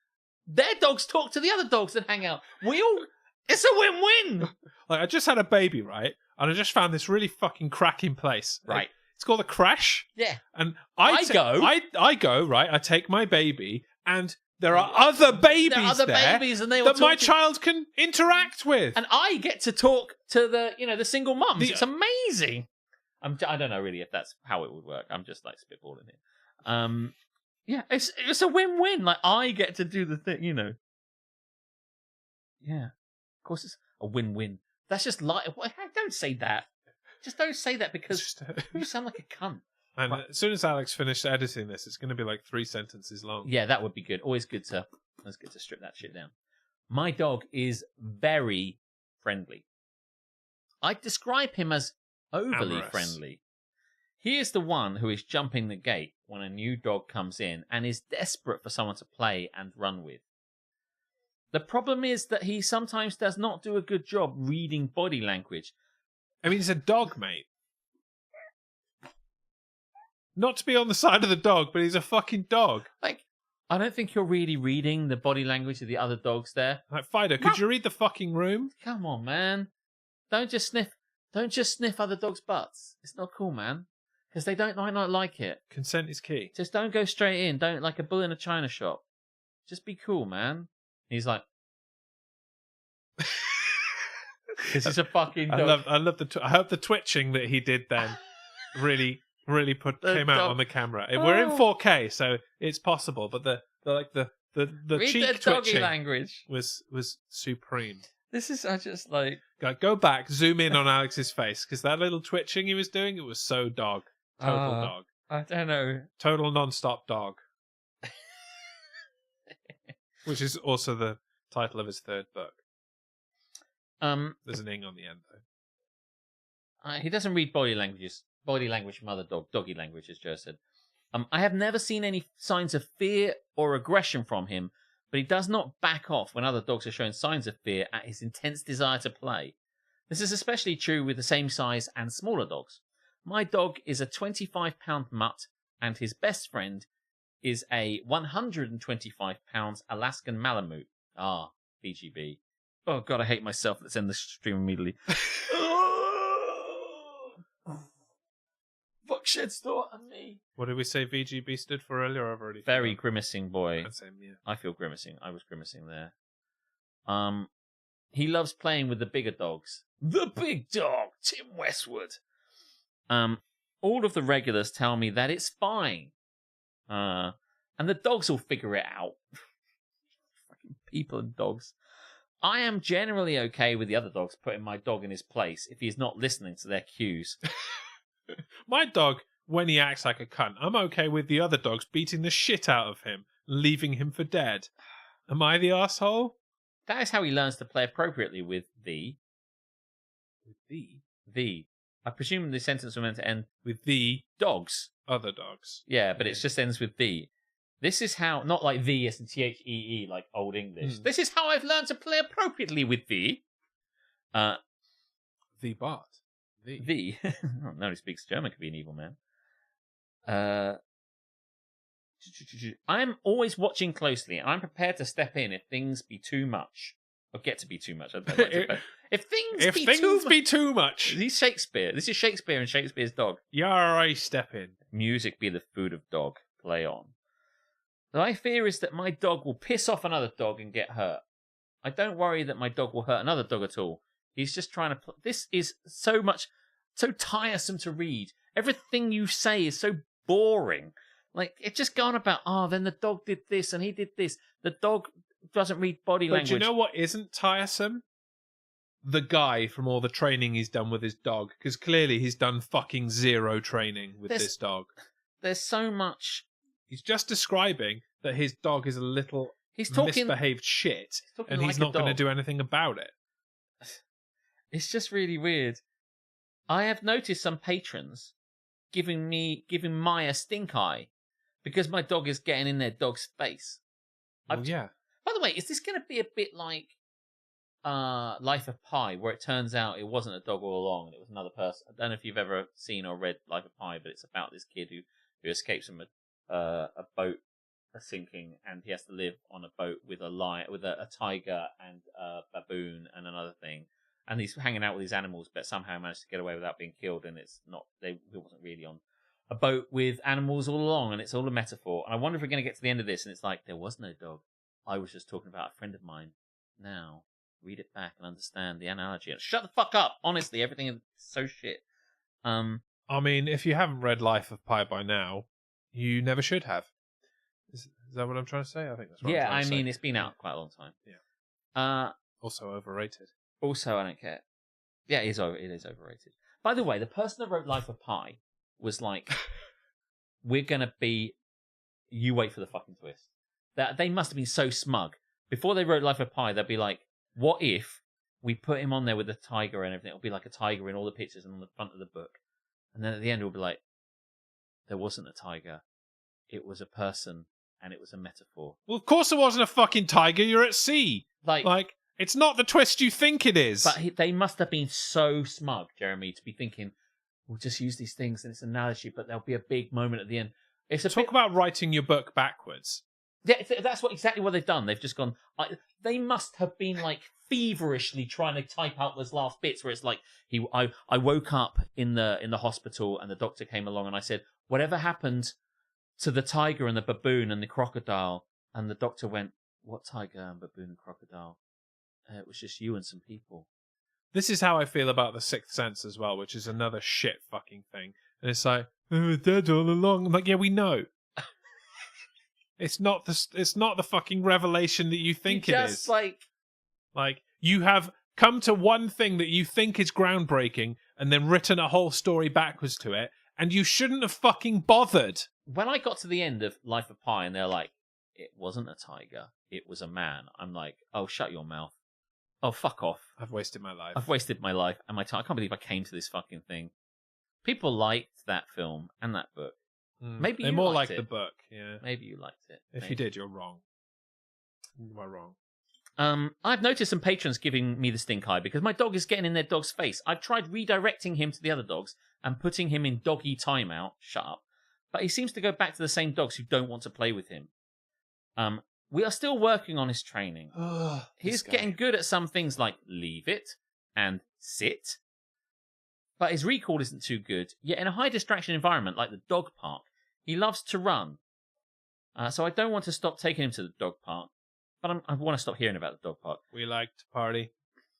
Their dogs talk to the other dogs and hang out. It's a win-win. Like, I just had a baby, right? And I just found this really fucking cracking place. Right. It's called a creche. Yeah. And I go, right? I take my baby, and there are other babies There are other there babies, and they will that my talk to- child can interact with. And I get to talk to the single mums. The- It's amazing. I don't know really if that's how it would work. I'm just like spitballing here. Yeah, it's a win-win. Like, I get to do the thing, Yeah, of course it's a win-win. That's just like, don't say that. Just don't say that because you sound like a cunt. And as soon as Alex finished editing this, it's going to be like 3 sentences long. Yeah, that would be good. Always good to strip that shit down. My dog is very friendly. I'd describe him as overly Amorous. friendly. He is the one who is jumping the gate when a new dog comes in and is desperate for someone to play and run with. The problem is that he sometimes does not do a good job reading body language. I mean, he's a dog, mate. Not to be on the side of the dog, but he's a fucking dog. Like, I don't think you're really reading the body language of the other dogs there. Like, Fido, could you read the fucking room? Come on, man. Don't just sniff other dogs' butts. It's not cool, man. Because they might not like it. Consent is key. Just don't go straight in. Don't like a bull in a china shop. Just be cool, man. He's like, this is a fucking dog. I love I hope the twitching that he did then really came out dog. on the camera. We're in 4K, so it's possible, but the Read cheek the doggy twitching language. was supreme. This is just like... Go back, zoom in on Alex's face, because that little twitching he was doing, it was so dog. Total dog. I don't know. Total non-stop dog. Which is also the title of his 3rd book. There's an ing on the end, though. He doesn't read body language from other doggy language, as Joe said. I have never seen any signs of fear or aggression from him, but he does not back off when other dogs are showing signs of fear at his intense desire to play. This is especially true with the same size and smaller dogs. My dog is a 25-pound mutt, and his best friend is a 125-pound Alaskan Malamute. Ah, BGB. Oh, God, I hate myself. Let's end the stream immediately. Fuck shit store and me. What did we say VGB stood for earlier? I've already Very forgotten. grimacing boy. Same, yeah. I feel grimacing. I was grimacing there. He loves playing with the bigger dogs. The big dog, Tim Westwood. All of the regulars tell me that it's fine. And the dogs will figure it out. people and dogs. I am generally okay with the other dogs putting my dog in his place if he's not listening to their cues. My dog, when he acts like a cunt, I'm okay with the other dogs beating the shit out of him, leaving him for dead. Am I the asshole? That is how he learns to play appropriately with thee. With the Thee. I presume the sentence was meant to end with the dogs. other dogs. Yeah, but it just ends with thee. This is how, not like thee as in Thee, like Old English. This is how I've learned to play appropriately with thee. The Bart. Thee. Oh, no one who speaks German could be an evil man. I'm always watching closely, and I'm prepared to step in if things be too much. Or get to be too much. I don't like to, if things be too much. much. He's Shakespeare. This is Shakespeare and Shakespeare's dog. Yar, I step in. Music be the food of dog. Play on. My fear is that my dog will piss off another dog and get hurt. I don't worry that my dog will hurt another dog at all. He's just trying to... This is so tiresome to read. Everything you say is so boring. Like, it's just gone about, then the dog did this and he did this. The dog doesn't read body language. But you know what isn't tiresome? The guy from all the training he's done with his dog. Because clearly he's done fucking zero training with this dog. There's so much... He's just describing that his dog is a little misbehaved shit, and he's not going to do anything about it. It's just really weird. I have noticed some patrons giving Maya stink eye because my dog is getting in their dog's face. Yeah. By the way, is this going to be a bit like Life of Pi, where it turns out it wasn't a dog all along and it was another person? I don't know if you've ever seen or read Life of Pi, but it's about this kid who escapes from a boat sinking, and he has to live on a boat with a tiger and a baboon and another thing, and he's hanging out with these animals, but somehow managed to get away without being killed. And he wasn't really on a boat with animals all along, and it's all a metaphor. And I wonder if we're going to get to the end of this, and it's like there was no dog. I was just talking about a friend of mine. Now read it back and understand the analogy. And shut the fuck up. Honestly, everything is so shit. I mean, if you haven't read Life of Pi by now, you never should have. Is that what I'm trying to say? I think that's what I'm trying to say. It's been out quite a long time. Yeah. Also overrated. Also, I don't care. Yeah, it is overrated. By the way, the person that wrote Life of Pi was like, we're going to be... You wait for the fucking twist. They must have been so smug. Before they wrote Life of Pi, they'd be like, what if we put him on there with a tiger and everything? It'll be like a tiger in all the pictures and on the front of the book. And then at the end, it'll be like, there wasn't a tiger. It was a person, and it was a metaphor. Well, of course it wasn't a fucking tiger. You're at sea. Like it's not the twist you think it is. But they must have been so smug, Jeremy, to be thinking, we'll just use these things and it's an analogy, but there'll be a big moment at the end. Talk about writing your book backwards. Yeah, that's exactly what they've done. They've just gone... they must have been, like, feverishly trying to type out those last bits where it's like, I woke up in the hospital and the doctor came along and I said, whatever happened to the tiger and the baboon and the crocodile? And the doctor went, what tiger and baboon and crocodile? It was just you and some people. This is how I feel about The Sixth Sense as well, which is another shit fucking thing. And it's like, they were dead all along. I'm like, yeah, we know. It's not the fucking revelation that you think it is. Like, you have come to one thing that you think is groundbreaking and then written a whole story backwards to it, and you shouldn't have fucking bothered. When I got to the end of Life of Pi and they're like, it wasn't a tiger, it was a man, I'm like, oh, shut your mouth. Oh, fuck off. I've wasted my life. I've wasted my life and my time. I can't believe I came to this fucking thing. People liked that film and that book. Maybe they're you more liked like it. the book, yeah. Maybe you liked it. If you did, you're wrong. You are wrong. I've noticed some patrons giving me the stink eye because my dog is getting in their dog's face. I've tried redirecting him to the other dogs and putting him in doggy timeout. Shut up. But he seems to go back to the same dogs who don't want to play with him. We are still working on his training. He's getting good at some things like leave it and sit. But his recall isn't too good. Yet in a high distraction environment like the dog park, he loves to run. So I don't want to stop taking him to the dog park. But I want to stop hearing about the dog park. We like to party.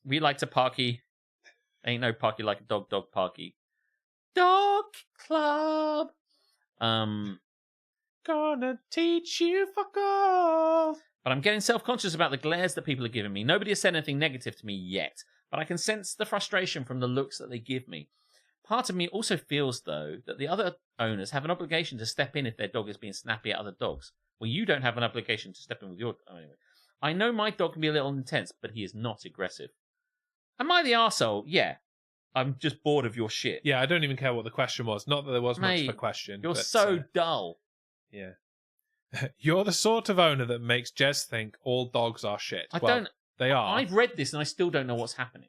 We like to parky. Ain't no parky like a dog parky. Dog club. Gonna teach you fuck all. But I'm getting self-conscious about the glares that people are giving me. Nobody has said anything negative to me yet, but I can sense the frustration from the looks that they give me. Part of me also feels, though, that the other owners have an obligation to step in if their dog is being snappy at other dogs. Well, you don't have an obligation to step in with your... Oh, anyway. I know my dog can be a little intense, but he is not aggressive. Am I the arsehole? Yeah. I'm just bored of your shit. Yeah, I don't even care what the question was. Not that there was much Mate, of a question. You're but, so dull. Yeah. You're the sort of owner that makes Jez think all dogs are shit. They are. I've read this and I still don't know what's happening.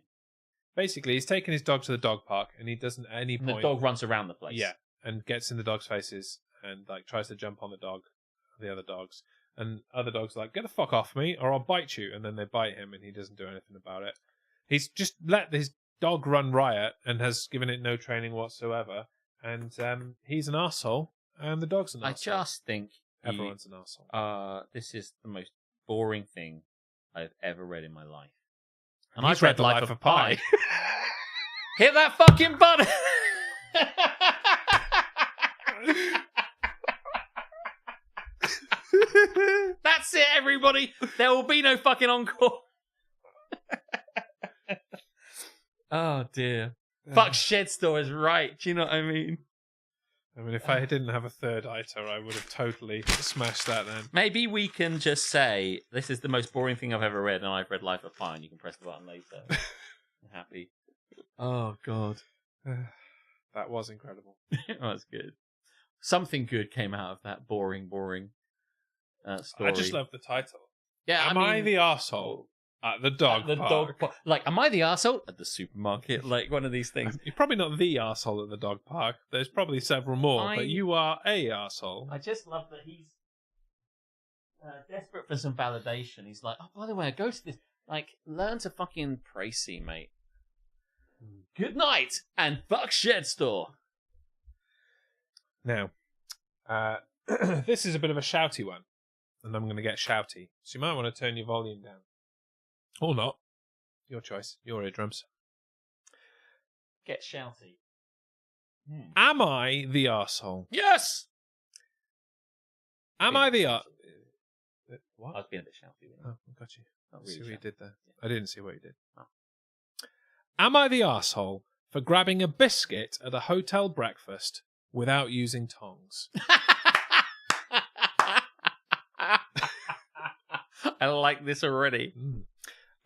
Basically, he's taken his dog to the dog park and he doesn't at any And point... the dog runs around the place. Yeah, and gets in the dog's faces and like tries to jump on the other dogs. And other dogs are like, get the fuck off me or I'll bite you. And then they bite him and he doesn't do anything about it. He's just let his dog run riot and has given it no training whatsoever. And he's an arsehole and the dog's an arsehole. I just think everyone's an arsehole. This is the most boring thing I've ever read in my life. And He's I've read The Life of Pi. Pi. Hit that fucking button! That's it, everybody. There will be no fucking encore. Oh dear. Fuck Shed Store is right. Do you know what I mean? I mean, if I didn't have a third ITER, I would have totally smashed that then. Maybe we can just say, this is the most boring thing I've ever read, and I've read Life of Pi, and you can press the button later. I'm happy. Oh, God. That was incredible. That's good. Something good came out of that boring story. I just love the title. Yeah, Am I the arsehole at the dog park? Like, am I the arsehole at the supermarket? Like, one of these things. You're probably not the arsehole at the dog park. There's probably several more, but you are a arsehole. I just love that he's desperate for some validation. He's like, oh, by the way, I go to this. Like, learn to fucking Pracy, mate. Good night, and fuck Shed Store. Now, this is a bit of a shouty one, and I'm going to get shouty. So you might want to turn your volume down. Or not. Your choice. Your eardrums. Get shouty. Am I the arsehole? Yes! Am I the What? I was being a bit shouty. Oh, I got you. Not See really what you shouty. did there. I didn't see what you did. Oh. Am I the arsehole for grabbing a biscuit at a hotel breakfast without using tongs? I like this already.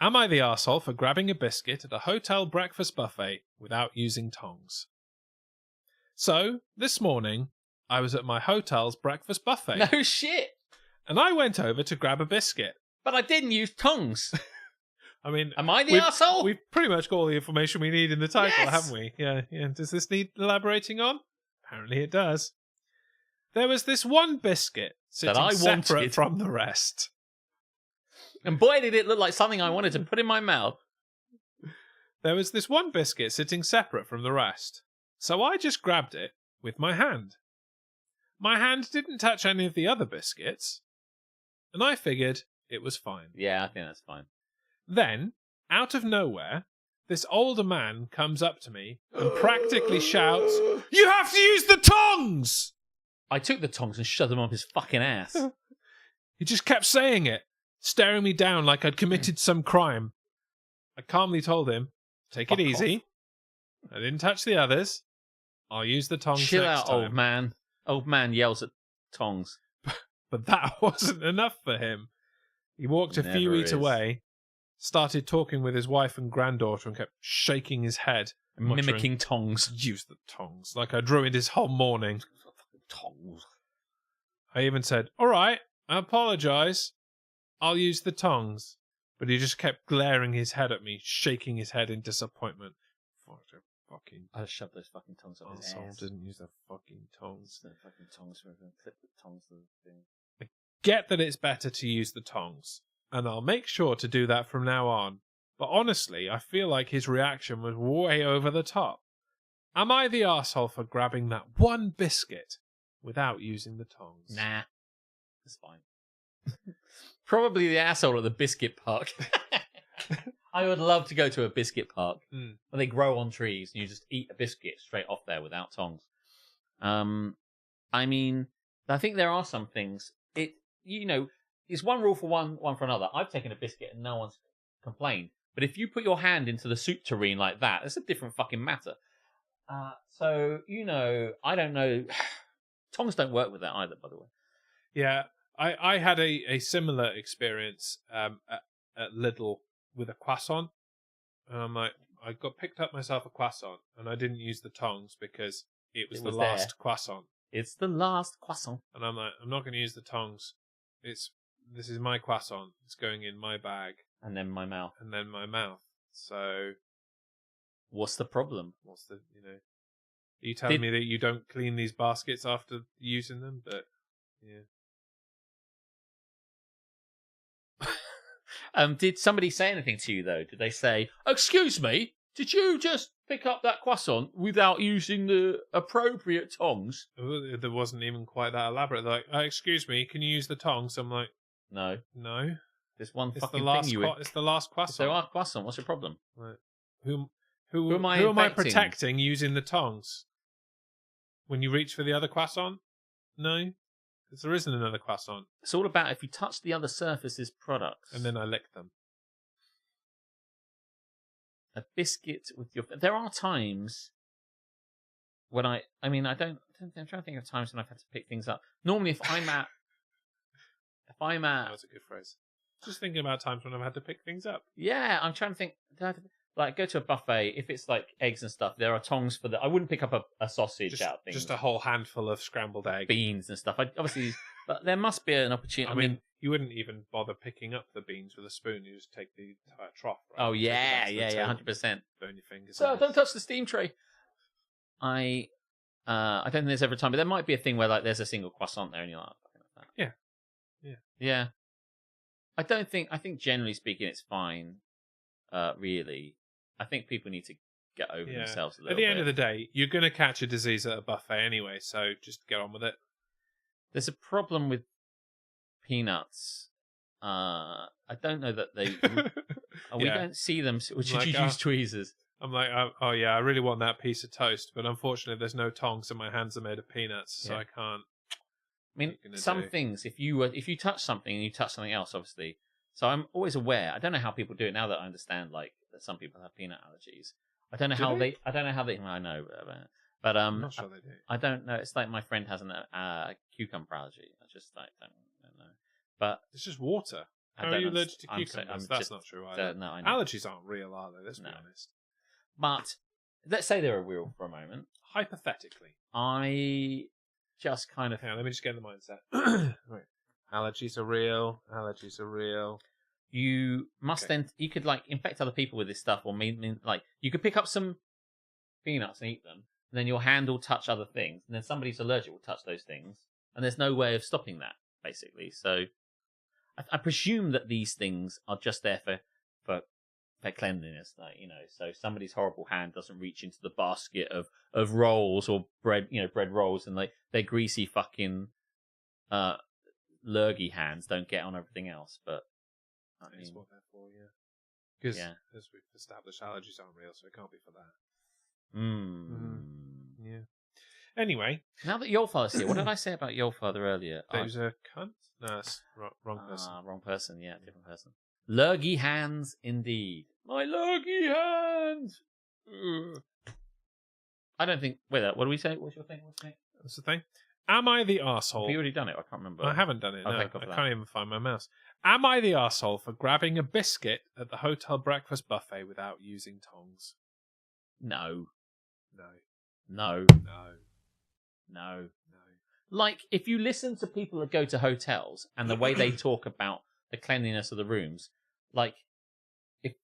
Am I the arsehole for grabbing a biscuit at a hotel breakfast buffet without using tongs? So, this morning, I was at my hotel's breakfast buffet. No shit. And I went over to grab a biscuit. But I didn't use tongs. I mean, am I the arsehole? We've pretty much got all the information we need in the title, Yes! haven't we? Yeah. Does this need elaborating on? Apparently it does. There was this one biscuit sitting separate from the rest. And boy, did it look like something I wanted to put in my mouth. There was this one biscuit sitting separate from the rest. So I just grabbed it with my hand. My hand didn't touch any of the other biscuits. And I figured it was fine. Yeah, I think that's fine. Then, out of nowhere, this older man comes up to me and practically shouts, "You have to use the tongs!" I took the tongs and shoved them up his fucking ass. He just kept saying it, staring me down like I'd committed some crime. I calmly told him, take it easy. I didn't touch the others. I'll use the tongs Chill next out, time. old man. Old man yells at tongs. But that wasn't enough for him. He walked a few feet away, started talking with his wife and granddaughter, and kept shaking his head. Mimicking tongs. Use the tongs. Like I'd ruined his whole morning. Tongs. I even said, all right, I apologise. I'll use the tongs. But he just kept glaring his head at me, shaking his head in disappointment. I just shoved those fucking tongs up his ass. Didn't use the fucking tongs. The fucking tongs for everything. Clip the tongs to the thing. I get that it's better to use the tongs, and I'll make sure to do that from now on. But honestly, I feel like his reaction was way over the top. Am I the arsehole for grabbing that one biscuit without using the tongs? Nah. That's fine. Probably the asshole at the biscuit park. I would love to go to a biscuit park where they grow on trees and you just eat a biscuit straight off there without tongs. I mean, I think there are some things. it's one rule for one for another. I've taken a biscuit and no one's complained. But if you put your hand into the soup tureen like that, it's a different fucking matter. So, I don't know. Tongs don't work with that either, by the way. Yeah, I had a similar experience at Lidl with a croissant. And I'm like, I got picked up myself a croissant and I didn't use the tongs because it was the last croissant. It's the last croissant. And I'm like, I'm not going to use the tongs. This is my croissant. It's going in my bag. And then my mouth. So, what's the problem? Are you telling me that you don't clean these baskets after using them? But yeah. Did somebody say anything to you though? Did they say, "Excuse me, did you just pick up that croissant without using the appropriate tongs?" There wasn't even quite that elaborate. Like, excuse me, can you use the tongs? I'm like, no. There's one it's fucking the last thing it's the last croissant. It's the last croissant. What's your problem? Right. Who am I protecting using the tongs? When you reach for the other croissant? No, because there isn't another croissant. It's all about if you touch the other surface's products. And then I lick them. A biscuit with your... There are times when I'm trying to think of times when I've had to pick things up. Normally, if I'm at... That was a good phrase. Just thinking about times when I've had to pick things up. Yeah, I'm trying to think. Like, go to a buffet. If it's like eggs and stuff, there are tongs for I wouldn't pick up a sausage out things. Just a whole handful of scrambled eggs. Beans and stuff. But there must be an opportunity. I mean, you wouldn't even bother picking up the beans with a spoon. You just take the entire trough. Right? Oh, yeah, 100%. Burn your fingers. So don't touch the steam tray. I don't think there's every time, but there might be a thing where like there's a single croissant there and you're like, that. Yeah. I think generally speaking it's fine, really. I think people need to get over themselves a little bit. At the end of the day, you're going to catch a disease at a buffet anyway, so just get on with it. There's a problem with peanuts. I don't know that they... We don't see them, so should you use tweezers? I'm like, oh yeah, I really want that piece of toast, but unfortunately there's no tongs and my hands are made of peanuts, so I can't. I mean, some things, if you touch something and you touch something else, obviously. So I'm always aware. I don't know how people do it now that I understand, like, that some people have peanut allergies. I don't know how they. I know, but I'm not sure they do. I don't know. It's like my friend has a cucumber allergy. I just don't know. But it's just water. How are you allergic to cucumbers? That's not true either. No, I know. Allergies aren't real, are they? Let's be honest. But let's say they're real for a moment. Hypothetically, I just kind of... Hang on, let me just get in the mindset. Right. Allergies are real. You must then... You could, like, infect other people with this stuff, or like, you could pick up some peanuts and eat them, and then your hand will touch other things, and then somebody's allergic will touch those things, and there's no way of stopping that, basically. So I presume that these things are just there for cleanliness, like, so somebody's horrible hand doesn't reach into the basket of rolls or bread, bread rolls, and like their greasy fucking lurgy hands don't get on everything else. But that's what they're for, Because as we've established, allergies aren't real, so it can't be for that. Yeah. Anyway, now that your father's here, what did I say about your father earlier? That was a cunt. No, that's wrong person. Wrong person. Yeah, different person. Lurgy hands, indeed. My lurgy hands. Ugh. I don't think. Wait, what do we say? What's your thing? That's the thing. Am I the arsehole? Have you already done it? I can't remember. I haven't done it. No, I that. can't even find my mouse. Am I the arsehole for grabbing a biscuit at the hotel breakfast buffet without using tongs? No. No. Like, if you listen to people that go to hotels and the way they talk about the cleanliness of the rooms, like, if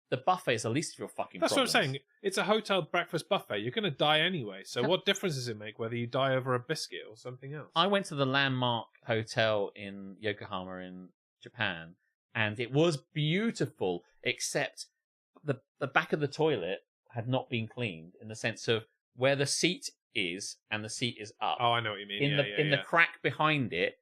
the buffet is the least of your fucking That's problems. what I'm saying. It's a hotel breakfast buffet. You're going to die anyway. So what difference does it make whether you die over a biscuit or something else? I went to the Landmark Hotel in Yokohama in Japan, and it was beautiful, except the back of the toilet had not been cleaned, in the sense of where the seat is and the seat is up. Oh, I know what you mean. In the crack behind it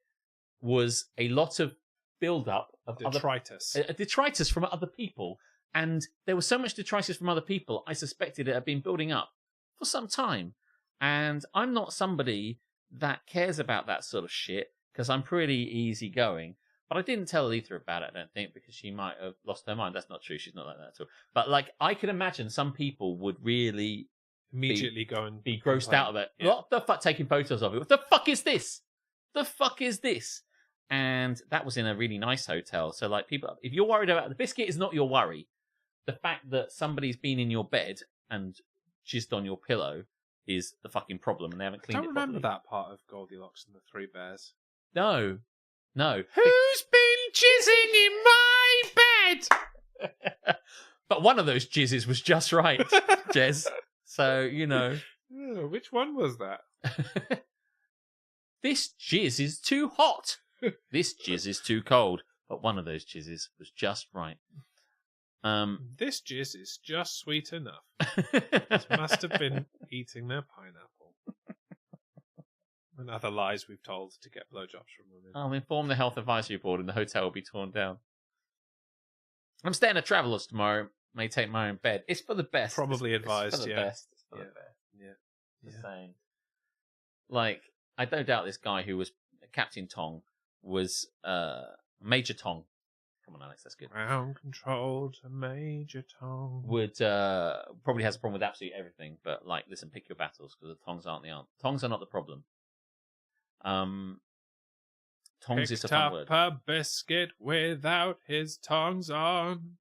was a lot of build-up of detritus. Detritus from other people. And there was so much detritus from other people, I suspected it had been building up for some time. And I'm not somebody that cares about that sort of shit, because I'm pretty easygoing. But I didn't tell Letha about it, I don't think, because she might have lost her mind. That's not true. She's not like that at all. But like, I could imagine some people would really Immediately go and be grossed out of it. Yeah. What the fuck? Taking photos of it. What the fuck is this? The fuck is this? And that was in a really nice hotel. So like, people, if you're worried about the biscuit, is not your worry. The fact that somebody's been in your bed and jizzed on your pillow is the fucking problem, and they haven't I cleaned don't it remember properly. that part of Goldilocks and the Three Bears. No. Who's been jizzing in my bed? But one of those jizzes was just right, Jez. So, you know. Oh, which one was that? This jizz is too hot. This jizz is too cold. But one of those jizzes was just right. This jizz is just sweet enough. It must have been eating their pineapple. And other lies we've told to get blowjobs from women. I'll inform the health advisory board and the hotel will be torn down. I'm staying at Travelers tomorrow. May take my own bed. It's for the best. Probably It's advised, for the yeah. best. It's for the best. Yeah. Just saying. Like, I don't doubt this guy who was Captain Tong was Major Tong. Come on, Alex, that's good. Ground control to Major Tom. Would probably has a problem with absolutely everything, but like, listen, pick your battles because the Tongs aren't the answer. Tongs are not the problem. Tongs is a Picked fun up word. a biscuit without his tongs on.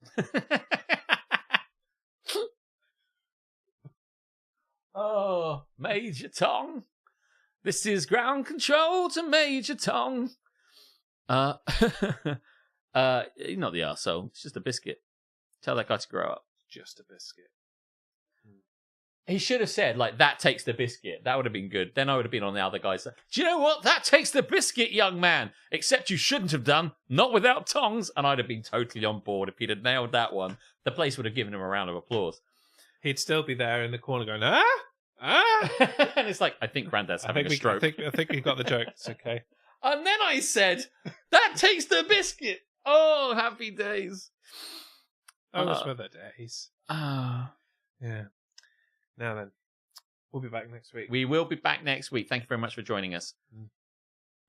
Oh, Major Tong. This is ground control to Major Tong. You're not the arsehole. It's just a biscuit. Tell that guy to grow up. Just a biscuit. He should have said, like, that takes the biscuit. That would have been good. Then I would have been on the other guy's side. Do you know what? That takes the biscuit, young man. Except you shouldn't have done. Not without tongs. And I'd have been totally on board if he'd have nailed that one. The place would have given him a round of applause. He'd still be there in the corner going, ah! And it's like, I think Grandad's having a I stroke. think he got the joke. It's okay. And then I said, that takes the biscuit. Oh, happy days. Those were the days. Ah. Yeah. Now then, we'll be back next week. We will be back next week. Thank you very much for joining us.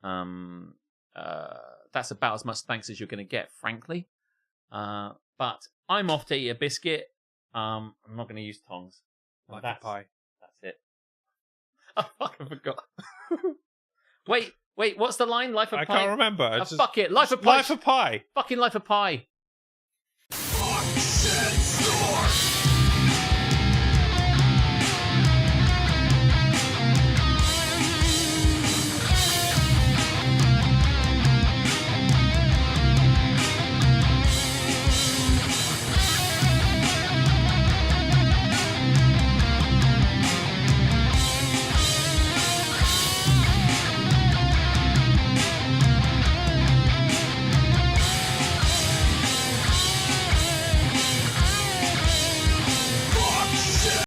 That's about as much thanks as you're going to get, frankly. But I'm off to eat a biscuit. I'm not going to use tongs. Like a pie. That's it. I fucking forgot. Wait, what's the line? Life of I pie? can't remember. Fuck it. Life of pie. Life of pie. Fucking life of pie.